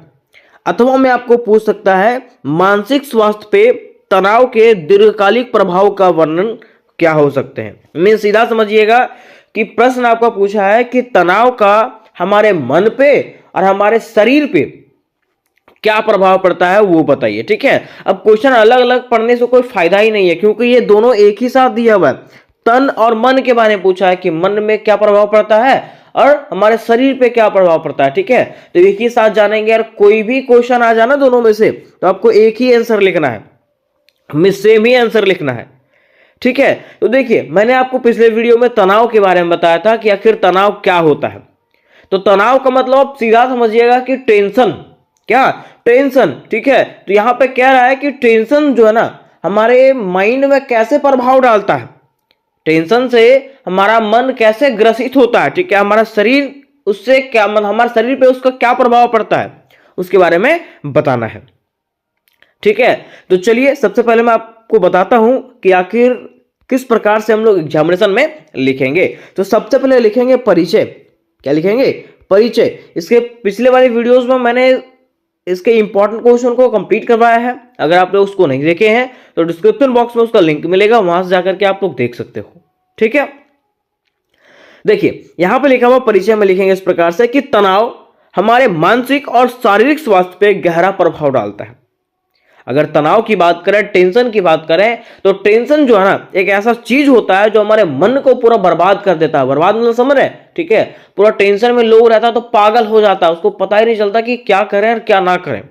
अथवा मैं आपको पूछ सकता है मानसिक स्वास्थ्य पे तनाव के दीर्घकालिक प्रभाव का वर्णन क्या हो सकते हैं। मैं सीधा समझिएगा कि प्रश्न आपका पूछा है कि तनाव का हमारे मन पे और हमारे शरीर पे क्या प्रभाव पड़ता है वो बताइए, ठीक है। अब क्वेश्चन अलग अलग पढ़ने से कोई फायदा ही नहीं है, क्योंकि ये दोनों एक ही साथ दिया हुआ है। तन और मन के बारे में पूछा है कि मन में क्या प्रभाव पड़ता है और हमारे शरीर पे क्या प्रभाव पड़ता है, ठीक है। तो एक ही साथ जानेंगे। और कोई भी क्वेश्चन आ जाना दोनों में से तो आपको एक ही आंसर लिखना है, हमें सेम ही आंसर लिखना है, ठीक है। तो देखिए मैंने आपको पिछले वीडियो में तनाव के बारे में बताया था कि आखिर तनाव क्या होता है। तो तनाव का मतलब सीधा समझिएगा कि टेंशन, क्या टेंशन, ठीक है। तो यहां पे कह रहा है कि टेंशन जो है ना हमारे माइंड में कैसे प्रभाव डालता है, टेंशन से हमारा मन कैसे ग्रसित होता है, ठीक है, हमारा शरीर उससे क्या, मतलब हमारे शरीर पे उसका क्या प्रभाव पड़ता है उसके बारे में बताना है, ठीक है। तो चलिए सबसे पहले मैं आपको बताता हूं कि आखिर किस प्रकार से हम लोग एग्जामिनेशन में लिखेंगे। तो सबसे पहले लिखेंगे परिचय। क्या लिखेंगे, परिचय। इसके पिछले वाले वीडियोस में मैंने इसके इंपॉर्टेंट क्वेश्चन को कंप्लीट करवाया है, अगर आप लोग उसको नहीं देखे हैं तो डिस्क्रिप्शन बॉक्स में उसका लिंक मिलेगा, वहां से जाकर के आप लोग देख सकते हो, ठीक है। देखिए यहां पे लिखा हुआ परिचय में लिखेंगे इस प्रकार से कि तनाव हमारे मानसिक और शारीरिक स्वास्थ्य पे गहरा प्रभाव डालता है। अगर तनाव की बात करें, टेंशन की बात करें, तो टेंशन जो है ना एक ऐसा चीज होता है जो हमारे मन को पूरा बर्बाद कर देता है। बर्बाद मतलब समझ रहे हैं, ठीक है। पूरा टेंशन में लोग रहता है तो पागल हो जाता है, उसको पता ही नहीं चलता कि क्या करें और क्या ना करें।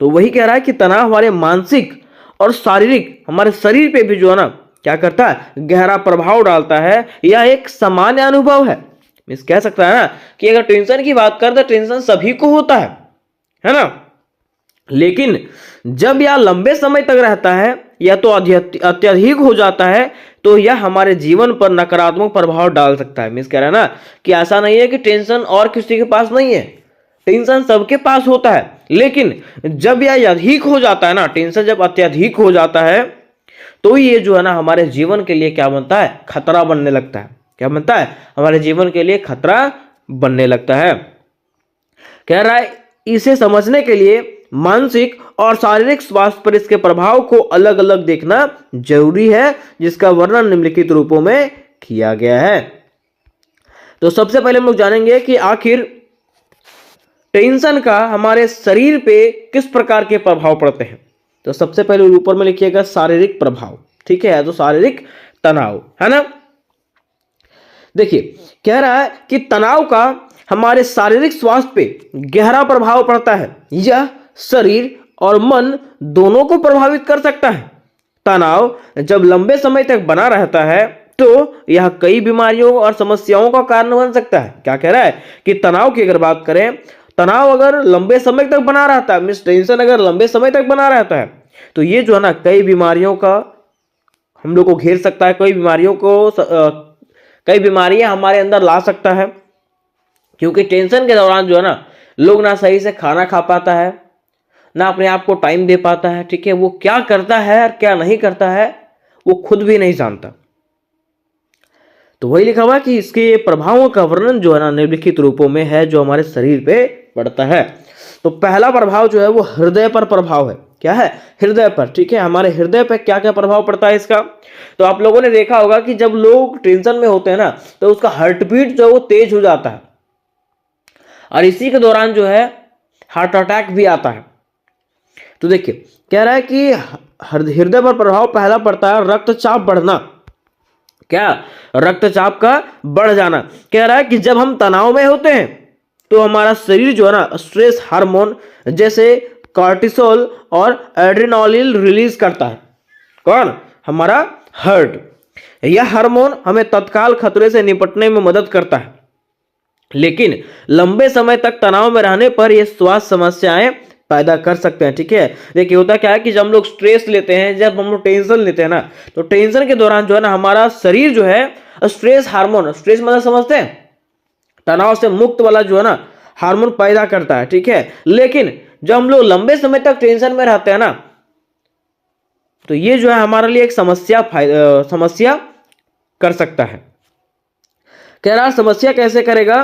तो वही कह रहा है कि तनाव हमारे मानसिक और शारीरिक, हमारे शरीर पे भी जो है ना क्या करता है, गहरा प्रभाव डालता है। यह एक सामान्य अनुभव है। मिस कह सकता है ना कि अगर टेंशन की बात करें तो टेंशन सभी को होता है ना। लेकिन जब यह लंबे समय तक रहता है या तो अत्यधिक हो जाता है तो यह हमारे जीवन पर नकारात्मक प्रभाव डाल सकता है। मिस कह रहा है ना कि ऐसा नहीं है कि टेंशन और किसी के पास नहीं है, टेंशन सबके पास होता है, लेकिन जब यह अधिक हो जाता है ना, टेंशन जब अत्यधिक हो जाता है तो ये जो है ना हमारे जीवन के लिए क्या बनता है, खतरा बनने लगता है। क्या बनता है, हमारे जीवन के लिए खतरा बनने लगता है। कह रहा है इसे समझने के लिए मानसिक और शारीरिक स्वास्थ्य पर इसके प्रभाव को अलग अलग देखना जरूरी है, जिसका वर्णन निम्नलिखित रूपों में किया गया है। तो सबसे पहले हम लोग जानेंगे कि आखिर टेंशन का हमारे शरीर पे किस प्रकार के प्रभाव पड़ते हैं। तो सबसे पहले ऊपर में लिखिएगा शारीरिक प्रभाव, ठीक है, तो शारीरिक तनाव है ना। देखिए कह रहा है कि तनाव का हमारे शारीरिक स्वास्थ्य पे गहरा प्रभाव पड़ता है। यह शरीर और मन दोनों को प्रभावित कर सकता है। तनाव जब लंबे समय तक बना रहता है तो यह कई बीमारियों और समस्याओं का कारण बन सकता है। क्या कह रहा है कि तनाव की अगर बात करें, तनाव अगर लंबे समय तक बना रहता है, मींस टेंशन अगर लंबे समय तक बना रहता है तो ये जो है ना कई बीमारियों का हम लोग को घेर सकता है, कई बीमारियां हमारे अंदर ला सकता है। क्योंकि टेंशन के दौरान जो है ना लोग ना सही से खाना खा पाता है, ना अपने आप को टाइम दे पाता है, ठीक है, वो क्या करता है और क्या नहीं करता है वो खुद भी नहीं जानता। तो वही लिखा हुआ कि इसके प्रभावों का वर्णन जो है ना निम्नलिखित रूपों में है जो हमारे शरीर पे पड़ता है। तो पहला प्रभाव जो है वो हृदय पर प्रभाव है। क्या है, हृदय पर, ठीक है। हमारे हृदय पर क्या क्या प्रभाव पड़ता है इसका, तो आप लोगों ने देखा होगा कि जब लोग टेंशन में होते हैं ना तो उसका हार्ट बीट जो है वो तेज हो जाता है और इसी के दौरान जो है हार्ट अटैक भी आता है। तो देखिए कह रहा है कि हृदय पर प्रभाव पहला पड़ता है रक्तचाप बढ़ना। क्या, रक्तचाप का बढ़ जाना। कह रहा है कि जब हम तनाव में होते हैं तो हमारा शरीर जो है ना स्ट्रेस हार्मोन जैसे कॉर्टिसोल और एड्रेनालिन रिलीज करता है। कौन? हमारा हार्ट। यह हार्मोन हमें तत्काल खतरे से निपटने में मदद करता है, लेकिन लंबे समय तक तनाव में रहने पर यह स्वास्थ्य समस्याएं पैदा कर सकते हैं। ठीक है, देखिए होता क्या है कि जब हम लोग स्ट्रेस लेते हैं, जब हम लोग टेंशन लेते हैं ना, तो टेंशन के दौरान जो है ना हमारा शरीर जो है स्ट्रेस हार्मोन, स्ट्रेस मतलब समझते हैं तनाव से मुक्त वाला जो है ना हार्मोन पैदा करता है। ठीक है, लेकिन जब हम लोग लंबे समय तक टेंशन में रहते हैं ना, तो ये जो है हमारे लिए एक समस्या कर सकता है। कह रहा समस्या कैसे करेगा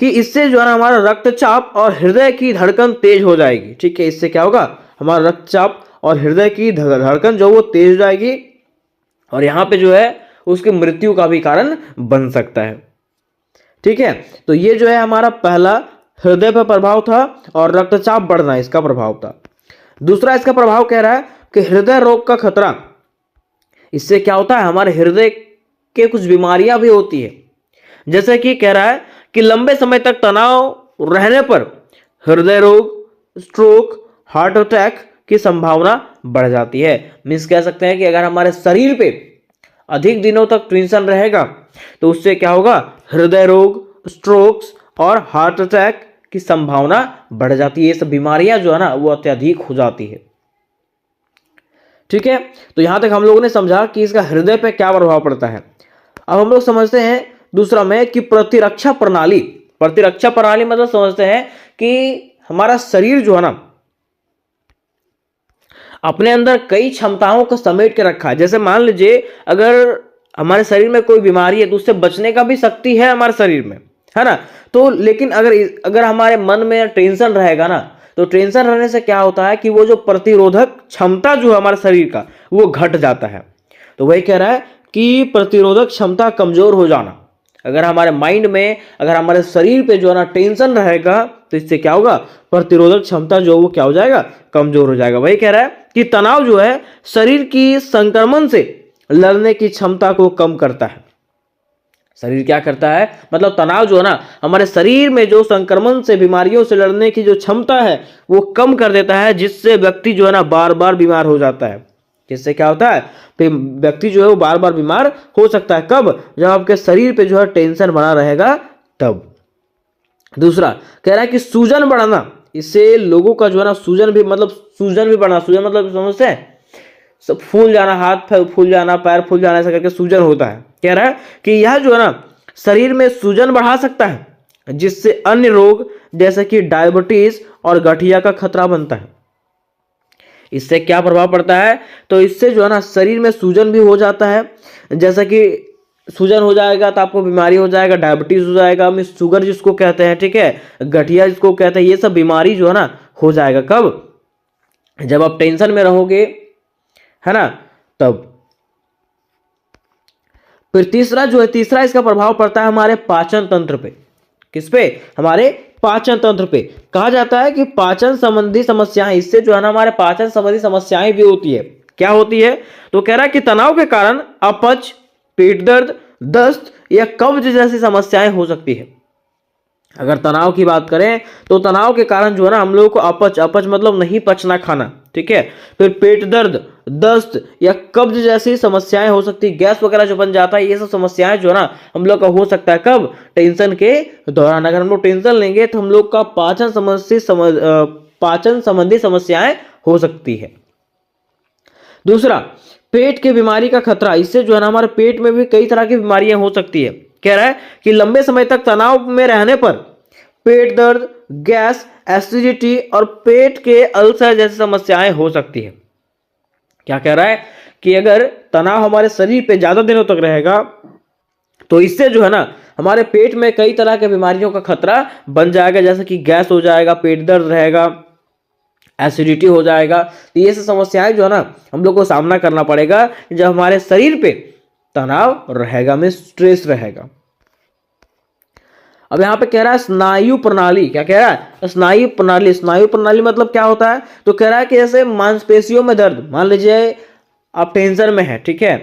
कि इससे जो है ना हमारा रक्तचाप और हृदय की धड़कन तेज हो जाएगी। ठीक है, इससे क्या होगा, हमारा रक्तचाप और हृदय की धड़कन जो वो तेज हो जाएगी, और यहाँ पे जो है उसकी मृत्यु का भी कारण बन सकता है। ठीक है, तो ये जो है हमारा पहला हृदय पर प्रभाव था और रक्तचाप बढ़ना इसका प्रभाव था। दूसरा इसका प्रभाव कह रहा है कि हृदय रोग का खतरा। इससे क्या होता है, हमारे हृदय के कुछ बीमारियां भी होती है, जैसे कि कह रहा है कि लंबे समय तक तनाव रहने पर हृदय रोग, स्ट्रोक, हार्ट अटैक की संभावना बढ़ जाती है। मीन्स कह सकते हैं कि अगर हमारे शरीर पे अधिक दिनों तक टेंशन रहेगा तो उससे क्या होगा, हृदय रोग, स्ट्रोक्स और हार्ट अटैक की संभावना बढ़ जाती है। ये सब बीमारियां जो है ना वो अत्यधिक हो जाती है। ठीक है, तो यहां तक हम लोगों ने समझा कि इसका हृदय पे क्या प्रभाव पड़ता है। अब हम लोग समझते हैं दूसरा में कि प्रतिरक्षा प्रणाली। प्रतिरक्षा प्रणाली मतलब समझते हैं कि हमारा शरीर जो है ना अपने अंदर कई क्षमताओं को समेट के रखा है। जैसे मान लीजिए अगर हमारे शरीर में कोई बीमारी है तो उससे बचने का भी शक्ति है हमारे शरीर में, है ना। तो लेकिन अगर हमारे मन में टेंशन रहेगा ना, तो टेंशन रहने से क्या होता है कि वो जो प्रतिरोधक क्षमता जो है हमारे शरीर का वो घट जाता है। तो वही कह रहा है कि प्रतिरोधक क्षमता कमजोर हो जाना। अगर हमारे माइंड में, अगर हमारे शरीर पे जो है ना टेंशन रहेगा तो इससे क्या होगा, प्रतिरोधक क्षमता जो वो क्या हो जाएगा, कमजोर हो जाएगा। वही कह रहा है कि तनाव जो है शरीर की संक्रमण से लड़ने की क्षमता को कम करता है। शरीर क्या करता है, मतलब तनाव जो है ना हमारे शरीर में जो संक्रमण से, बीमारियों से लड़ने की जो क्षमता है वो कम कर देता है, जिससे व्यक्ति जो है ना बार बार बीमार हो जाता है। जिससे क्या होता है, व्यक्ति जो है वो बार बार बीमार हो सकता है। कब? जब आपके शरीर पे जो है टेंशन बना रहेगा तब। दूसरा कह रहा है कि सूजन बढ़ना। इससे लोगों का जो है ना सूजन भी बढ़ना। सूजन मतलब समझते हैं, सब फूल जाना, हाथ फूल जाना, पैर फूल जाना, ऐसा करके सूजन होता है। कह रहा है कि यह जो है ना शरीर में सूजन बढ़ा सकता है, जिससे अन्य रोग जैसे कि डायबिटीज और गठिया का खतरा बनता है। इससे क्या प्रभाव पड़ता है, तो इससे जो है ना शरीर में सूजन भी हो जाता है। जैसा कि सूजन हो जाएगा तो आपको बीमारी हो जाएगा, डायबिटीज हो जाएगा, शुगर जिसको कहते हैं, ठीक है, गठिया जिसको कहते हैं, ये सब बीमारी जो है ना हो जाएगा। कब? जब आप टेंशन में रहोगे, है ना, तब। फिर तीसरा इसका प्रभाव पड़ता है हमारे पाचन तंत्र पे। किस पे? हमारे पाचन तंत्र पे। कहा जाता है कि पाचन संबंधी समस्याएं, इससे जो है ना हमारे पाचन संबंधी समस्याएं भी होती है। क्या होती है? तो कह रहा है कि तनाव के कारण अपच, पेट दर्द, दस्त या कब्ज जैसी समस्याएं हो सकती है। अगर तनाव की बात करें तो तनाव के कारण जो है ना हम लोगों को अपच मतलब नहीं पचना खाना, ठीक है, फिर पेट दर्द, दस्त या कब्ज जैसी समस्याएं हो सकती है। गैस वगैरह जो बन जाता है, ये सब समस्याएं जो है ना हम लोग का हो सकता है। कब? टेंशन के दौरान। अगर हम लोग टेंशन लेंगे तो हम लोग का पाचन संबंधी समस्याएं हो सकती है। दूसरा, पेट की बीमारी का खतरा। इससे जो है ना हमारे पेट में भी कई तरह की बीमारियां हो सकती है। कह रहा है कि लंबे समय तक तनाव में रहने पर पेट दर्द, गैस, एसिडिटी और पेट के अल्सर जैसी समस्याएं हो सकती है। क्या कह रहा है कि अगर तनाव हमारे शरीर पे ज्यादा दिनों तक रहेगा तो इससे जो है ना हमारे पेट में कई तरह के बीमारियों का खतरा बन जाएगा, जैसे कि गैस हो जाएगा, पेट दर्द रहेगा, एसिडिटी हो जाएगा। तो ये सब समस्याएं जो है ना हम लोग को सामना करना पड़ेगा जब हमारे शरीर पे तनाव रहेगा, में स्ट्रेस रहेगा। अब यहां पे कह रहा है स्नायु प्रणाली। क्या कह रहा है? स्नायु प्रणाली। स्नायु प्रणाली मतलब क्या होता है? तो कह रहा है कि जैसे मांसपेशियों में दर्द, मान लीजिए आप टेंशन में है, ठीक है,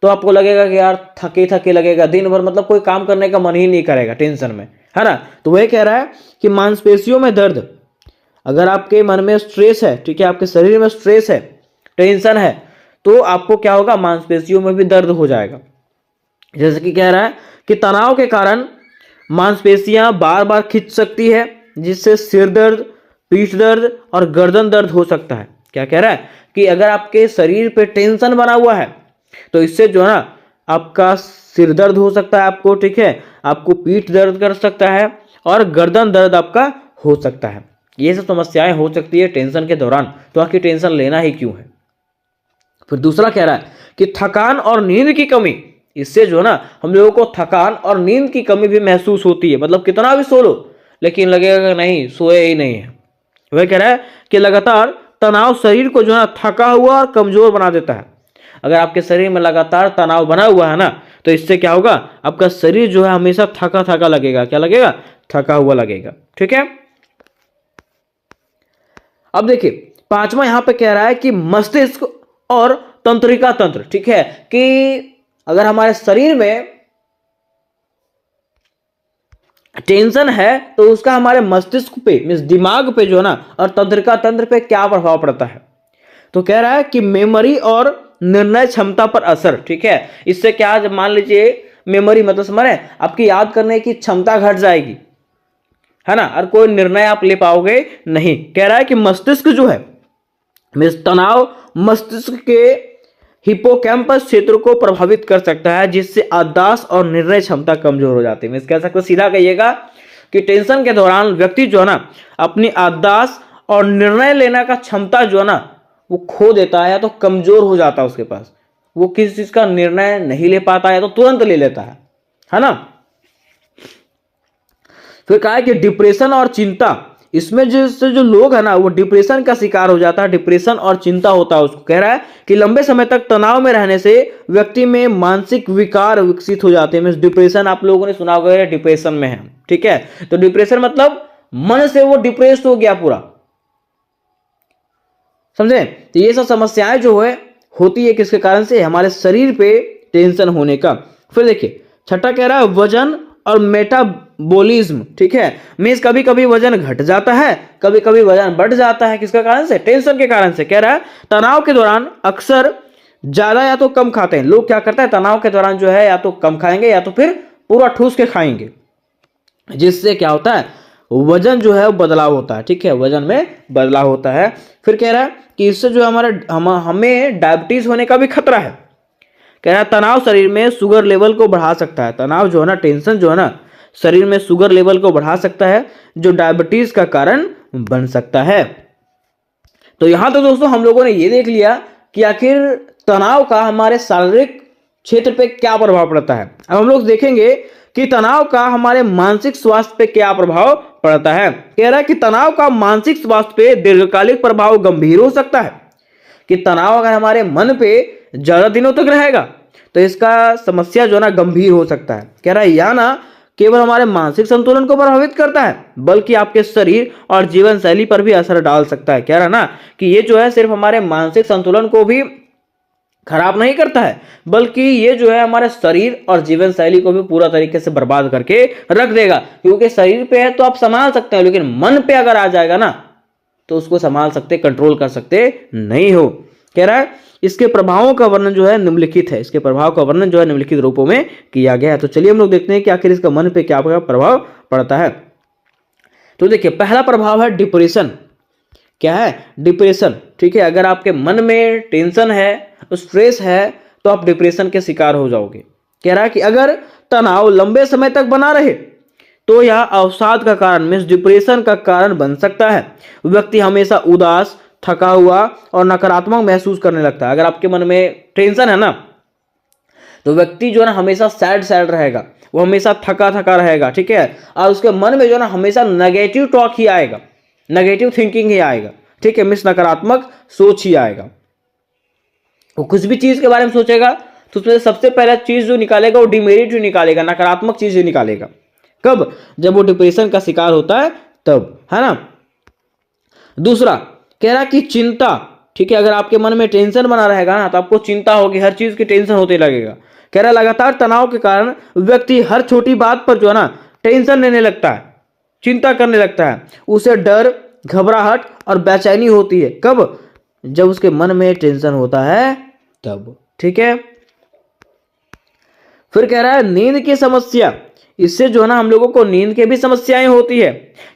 तो आपको लगेगा कि यार थके थके लगेगा, दिन भर मतलब कोई काम करने का मन ही नहीं करेगा टेंशन में, है ना। तो वह कह रहा है कि मांसपेशियों में दर्द, अगर आपके मन में स्ट्रेस है, ठीक है, आपके शरीर में स्ट्रेस है, टेंशन है, तो आपको क्या होगा, मांसपेशियों में भी दर्द हो जाएगा। जैसे कि कह रहा है कि तनाव के कारण मांसपेशियां बार बार खिंच सकती है, जिससे सिर दर्द, पीठ दर्द और गर्दन दर्द हो सकता है। क्या कह रहा है कि अगर आपके शरीर पे टेंशन बना हुआ है तो इससे जो है ना आपका सिर दर्द हो सकता है आपको, ठीक है, आपको पीठ दर्द कर सकता है और गर्दन दर्द आपका हो सकता है। ये सब समस्याएं हो सकती है टेंशन के दौरान, तो आखिर टेंशन लेना ही क्यों है। फिर दूसरा कह रहा है कि थकान और नींद की कमी, इससे जो है ना हम लोगों को थकान और नींद की कमी भी महसूस होती है। मतलब कितना भी सो लो लेकिन लगेगा कि नहीं, सोए ही नहीं है। वह कह रहा है कि लगातार तनाव शरीर को जो है ना थका हुआ और कमजोर बना देता है। अगर आपके शरीर में लगातार तनाव बना हुआ है ना, तो इससे क्या होगा, आपका शरीर जो है हमेशा थका थका लगेगा। क्या लगेगा, थका हुआ लगेगा, ठीक है। अब देखिए पांचवा यहां पे कह रहा है कि मस्तिष्क और तंत्रिका तंत्र, ठीक है, कि अगर हमारे शरीर में टेंशन है तो उसका हमारे मस्तिष्क पे, मीन्स दिमाग पे जो है ना और तंत्रिका तंत्र पे क्या प्रभाव पड़ता है। तो कह रहा है कि मेमोरी और निर्णय क्षमता पर असर, ठीक है। इससे क्या, जब मान लीजिए मेमोरी मतलब समझ रहे हैं, आपकी याद करने की क्षमता घट जाएगी, है ना, और कोई निर्णय आप ले पाओगे नहीं। कह रहा है कि मस्तिष्क जो है, मीन्स तनाव मस्तिष्क के हिपोकैम्पस क्षेत्र को प्रभावित कर सकता है, जिससे याददाश्त और निर्णय क्षमता कमजोर हो जाती है। मीन्स कह सकते, सीधा कहिएगा कि टेंशन के दौरान व्यक्ति जो है ना अपनी याददाश्त और निर्णय लेने का क्षमता जो है ना वो खो देता है, या तो कमजोर हो जाता है उसके पास, वो किसी चीज का निर्णय नहीं ले पाता है तो तुरंत ले लेता है ना। फिर कहा है कि डिप्रेशन और चिंता, इसमें जो लोग है ना वो डिप्रेशन का शिकार हो जाता है, डिप्रेशन और चिंता होता है उसको। कह रहा है कि लंबे समय तक तनाव में रहने से व्यक्ति में मानसिक विकार विकसित हो जाते हैं। मींस डिप्रेशन आप लोगों ने सुना होगा, डिप्रेशन में है, ठीक है। तो डिप्रेशन मतलब मन से वो डिप्रेस हो गया पूरा, समझे। तो ये सब समस्याएं जो है होती है किसके कारण से, हमारे शरीर पे टेंशन होने का। फिर देखिए छठा कह रहा है वजन और मेटाबॉलिज्म, ठीक है। मींस कभी कभी वजन घट जाता है, कभी कभी वजन बढ़ जाता है, किसके कारण से, टेंशन के कारण से। कह रहा है तनाव के दौरान अक्सर ज्यादा या तो कम खाते हैं लोग। क्या करते हैं तनाव के दौरान जो है या तो कम खाएंगे या तो फिर पूरा ठूस के खाएंगे, जिससे क्या होता है वजन जो है वो बदलाव होता है, ठीक है, वजन में बदलाव होता है। फिर कह रहा है कि इससे जो हमें डायबिटीज होने का भी खतरा है। कह रहा है तनाव शरीर में शुगर लेवल को बढ़ा सकता है। तनाव जो है ना, टेंशन जो है ना शरीर में शुगर लेवल को बढ़ा सकता है, जो डायबिटीज का कारण बन सकता है। तो यहां तो दोस्तों हम लोगों ने ये देख लिया कि आखिर तनाव का हमारे शारीरिक क्षेत्र पे क्या प्रभाव पड़ता है। अब हम लोग देखेंगे कि तनाव का हमारे मानसिक स्वास्थ्य पे क्या प्रभाव पड़ता है। कह रहा है कि तनाव का मानसिक स्वास्थ्य पे दीर्घकालिक प्रभाव गंभीर हो सकता है। कि तनाव अगर हमारे मन पे ज्यादा दिनों तक रहेगा तो इसका समस्या जो है ना गंभीर हो सकता है। कह रहा है या ना केवल हमारे मानसिक संतुलन को प्रभावित करता है, बल्कि आपके शरीर और जीवन शैली पर भी असर डाल सकता है। कह रहा है ना कि ये जो है सिर्फ हमारे मानसिक संतुलन को भी खराब नहीं करता है, बल्कि ये जो है हमारे शरीर और जीवन शैली को भी पूरा तरीके से बर्बाद करके रख देगा। क्योंकि शरीर पे है तो आप संभाल सकते हैं, लेकिन मन पे अगर आ जाएगा ना तो उसको संभाल सकते, कंट्रोल कर सकते नहीं हो। कह रहा है इसके प्रभावों का वर्णन जो है निम्नलिखित है, इसके प्रभाव का वर्णन जो है निम्नलिखित रूपों में किया गया है। तो चलिए हम लोग देखते हैं कि आखिर इसका मन पे क्या प्रभाव पड़ता है। तो देखिए पहला प्रभाव है डिप्रेशन। क्या है, डिप्रेशन, ठीक है। अगर आपके मन में टेंशन है, स्ट्रेस है, तो आप डिप्रेशन के शिकार हो जाओगे। कह रहा है कि अगर तनाव लंबे समय तक बना रहे तो यह अवसाद का कारण, मीन्स डिप्रेशन का कारण बन सकता है। व्यक्ति हमेशा उदास, थका हुआ और नकारात्मक महसूस करने लगता है। अगर आपके मन में टेंशन है ना तो व्यक्ति जो है ना हमेशा सैड रहेगा, वो हमेशा थका रहेगा, ठीक है। और उसके मन में जो है ना हमेशा नेगेटिव टॉक ही आएगा, नेगेटिव थिंकिंग ही आएगा, ठीक है, मीन्स नकारात्मक सोच ही आएगा। वो कुछ भी चीज के बारे में सोचेगा तो उसमें सबसे पहला चीज जो निकालेगा वो डिमेरिट ही निकालेगा, नकारात्मक चीज ही निकालेगा। कब, जब वो डिप्रेशन का शिकार होता है तब, है ना। दूसरा कह रहा कि चिंता, ठीक है। अगर आपके मन में टेंशन बना रहेगा ना तो आपको चिंता होगी, हर चीज की टेंशन होते लगेगा। कह रहा लगातार तनाव के कारण व्यक्ति हर छोटी बात पर जो है ना टेंशन लेने लगता है, चिंता करने लगता है, उसे डर, घबराहट और बेचैनी होती है। कब? जब उसके मन में टेंशन होता है तब। ठीक है, फिर कह रहा है नींद की समस्या। इससे जो है ना हम लोगों को नींद की भी समस्याएं होती है।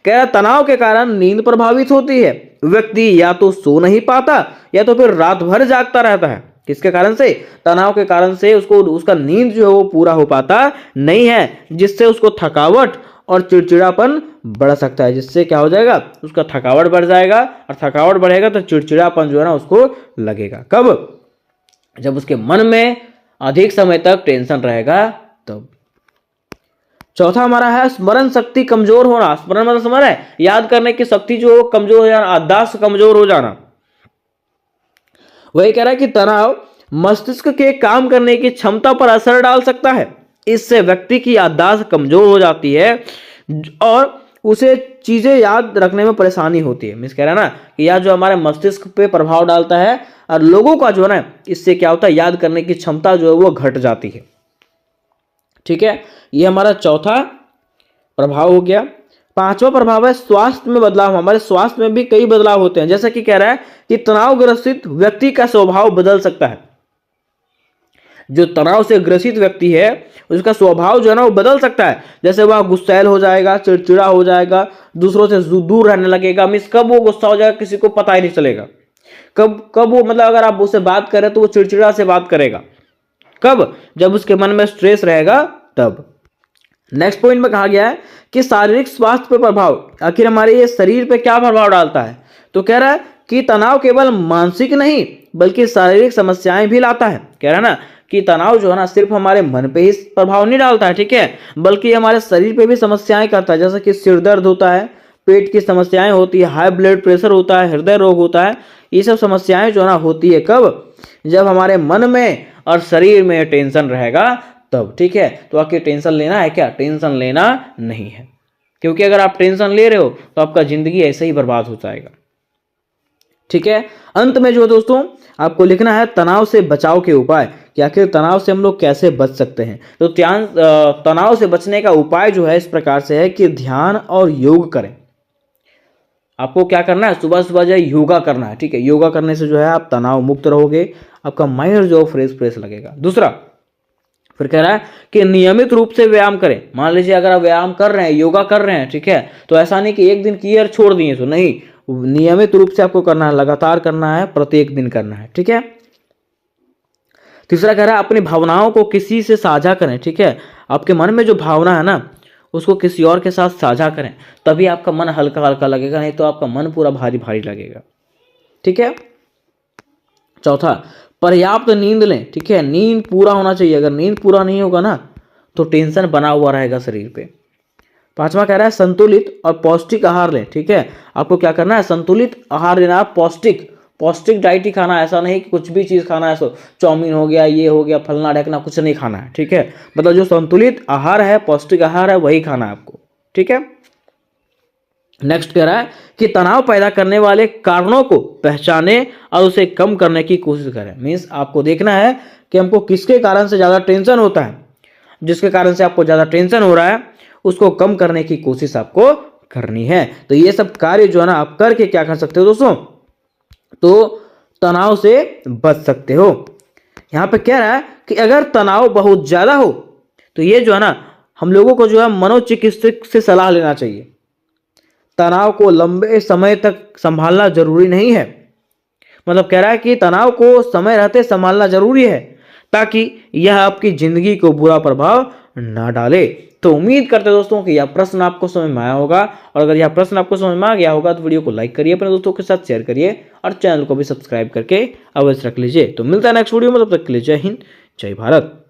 कह रहा है तनाव के कारण नींद प्रभावित होती है। व्यक्ति या तो सो नहीं पाता या तो फिर रात भर जागता रहता है। किसके कारण से? तनाव के कारण से उसको उसका नींद जो है वो पूरा हो पाता नहीं है, जिससे उसको थकावट और चिड़चिड़ापन बढ़ सकता है। जिससे क्या हो जाएगा? उसका थकावट बढ़ जाएगा, और थकावट बढ़ेगा तो चिड़चिड़ापन जो है ना उसको लगेगा। कब? जब उसके मन में अधिक समय तक टेंशन रहेगा तब। चौथा हमारा है स्मरण शक्ति कमजोर होना। स्मरण मतलब समझ है, याद करने की शक्ति जो कमजोर हो जाना, याददाश्त कमजोर हो जाना। वही कह रहा है कि तनाव मस्तिष्क के काम करने की क्षमता पर असर डाल सकता है। इससे व्यक्ति की याददाश्त कमजोर हो जाती है और उसे चीजें याद रखने में परेशानी होती है। मिस कह रहा है ना कि यह जो हमारे मस्तिष्क पे प्रभाव डालता है, और लोगों का जो है ना इससे क्या होता है, याद करने की क्षमता जो है वो घट जाती है। ठीक है, ये हमारा चौथा प्रभाव हो गया। पांचवा प्रभाव है स्वास्थ्य में बदलाव। हमारे स्वास्थ्य में भी कई बदलाव होते हैं। जैसा कि कह रहा है कि तनाव ग्रसित व्यक्ति का स्वभाव बदल सकता है। जो तनाव से ग्रसित व्यक्ति है उसका स्वभाव जो है ना वो बदल सकता है। जैसे वह गुस्सैल हो जाएगा, चिड़चिड़ा हो जाएगा, दूसरों से दूर रहने लगेगा। मिस कब वो गुस्सा हो जाएगा किसी को पता ही नहीं चलेगा। कब वो मतलब अगर आप उससे बात करें तो वो चिड़चिड़ा से बात करेगा। कब? जब उसके मन में स्ट्रेस रहेगा तब। नेक्स्ट पॉइंट में कहा गया है कि शारीरिक स्वास्थ्य पर प्रभाव। आखिर हमारे ये शरीर पे क्या प्रभाव डालता है? तो कह रहा है कि तनाव केवल मानसिक नहीं बल्कि शारीरिक समस्याएं भी लाता है। कह रहा है ना कि तनाव जो है ना सिर्फ हमारे मन पे ही प्रभाव नहीं डालता है, ठीक है, बल्कि हमारे शरीर पे भी समस्याएं करता है। जैसे कि सिर दर्द होता है, पेट की समस्याएं होती है, हाई ब्लड प्रेशर होता है, हृदय रोग होता है। ये सब समस्याएं जो है ना होती है कब? जब हमारे मन में और शरीर में टेंशन रहेगा तब। ठीक है, तो आखिर टेंशन लेना है क्या? टेंशन लेना नहीं है, क्योंकि अगर आप टेंशन ले रहे हो तो आपका जिंदगी ऐसे ही बर्बाद हो जाएगा। ठीक है, अंत में जो दोस्तों आपको लिखना है तनाव से बचाव के उपाय, कि आखिर तनाव से हम लोग कैसे बच सकते हैं। तो तनाव से बचने का उपाय जो है इस प्रकार से है कि ध्यान और योग करें। आपको क्या करना है? सुबह सुबह जो है योगा करना है। ठीक है, योगा करने से जो है आप तनाव मुक्त रहोगे, आपका माइंड जो फ्रेश लगेगा। दूसरा फिर कह रहा है कि नियमित रूप से व्यायाम करें। मान लीजिए अगर आप व्यायाम कर रहे हैं, योगा कर रहे हैं, ठीक है, तो ऐसा नहीं कि एक दिन किए और छोड़ दिए, तो नहीं, नियमित रूप से आपको करना है, लगातार करना है, प्रत्येक दिन करना है। ठीक है, तीसरा कह रहा है अपनी भावनाओं को किसी से साझा करें। ठीक है, आपके मन में जो भावना है ना उसको किसी और के साथ साझा करें, तभी आपका मन हल्का हल्का लगेगा, नहीं तो आपका मन पूरा भारी भारी लगेगा। ठीक है, चौथा पर्याप्त नींद लें। ठीक है, नींद पूरा होना चाहिए। अगर नींद पूरा नहीं होगा ना तो टेंशन बना हुआ रहेगा शरीर पे। पांचवा कह रहा है संतुलित और पौष्टिक आहार लें। ठीक है, आपको क्या करना है? संतुलित आहार लेना है, पौष्टिक डाइट ही खाना है। ऐसा नहीं कि कुछ भी चीज़ खाना है, सो चाउमीन हो गया, ये हो गया, फलना ढकना, कुछ नहीं खाना है। ठीक है, मतलब जो संतुलित आहार है, पौष्टिक आहार है, वही खाना है आपको। ठीक है, नेक्स्ट कह रहा है कि तनाव पैदा करने वाले कारणों को पहचाने और उसे कम करने की कोशिश करें। मीन्स आपको देखना है कि हमको किसके कारण से ज़्यादा टेंशन होता है। जिसके कारण से आपको ज़्यादा टेंशन हो रहा है उसको कम करने की कोशिश आपको करनी है। तो ये सब कार्य जो है ना आप करके क्या कर सकते हो दोस्तों? तो तनाव से बच सकते हो। यहाँ पे कह रहा है कि अगर तनाव बहुत ज़्यादा हो तो ये जो है ना हम लोगों को जो है मनोचिकित्सक से सलाह लेना चाहिए। तनाव को लंबे समय तक संभालना जरूरी नहीं है। मतलब कह रहा है कि तनाव को समय रहते संभालना जरूरी है ताकि यह आपकी जिंदगी को बुरा प्रभाव ना डाले। तो उम्मीद करते हैं दोस्तों कि यह प्रश्न आपको समझ में आया होगा, और अगर यह प्रश्न आपको समझ में आ गया होगा तो वीडियो को लाइक करिए, अपने दोस्तों के साथ शेयर करिए और चैनल को भी सब्सक्राइब करके अवश्य रख लीजिए। तो मिलता है नेक्स्ट वीडियो में, तब तक के लिए जय हिंद, जय भारत।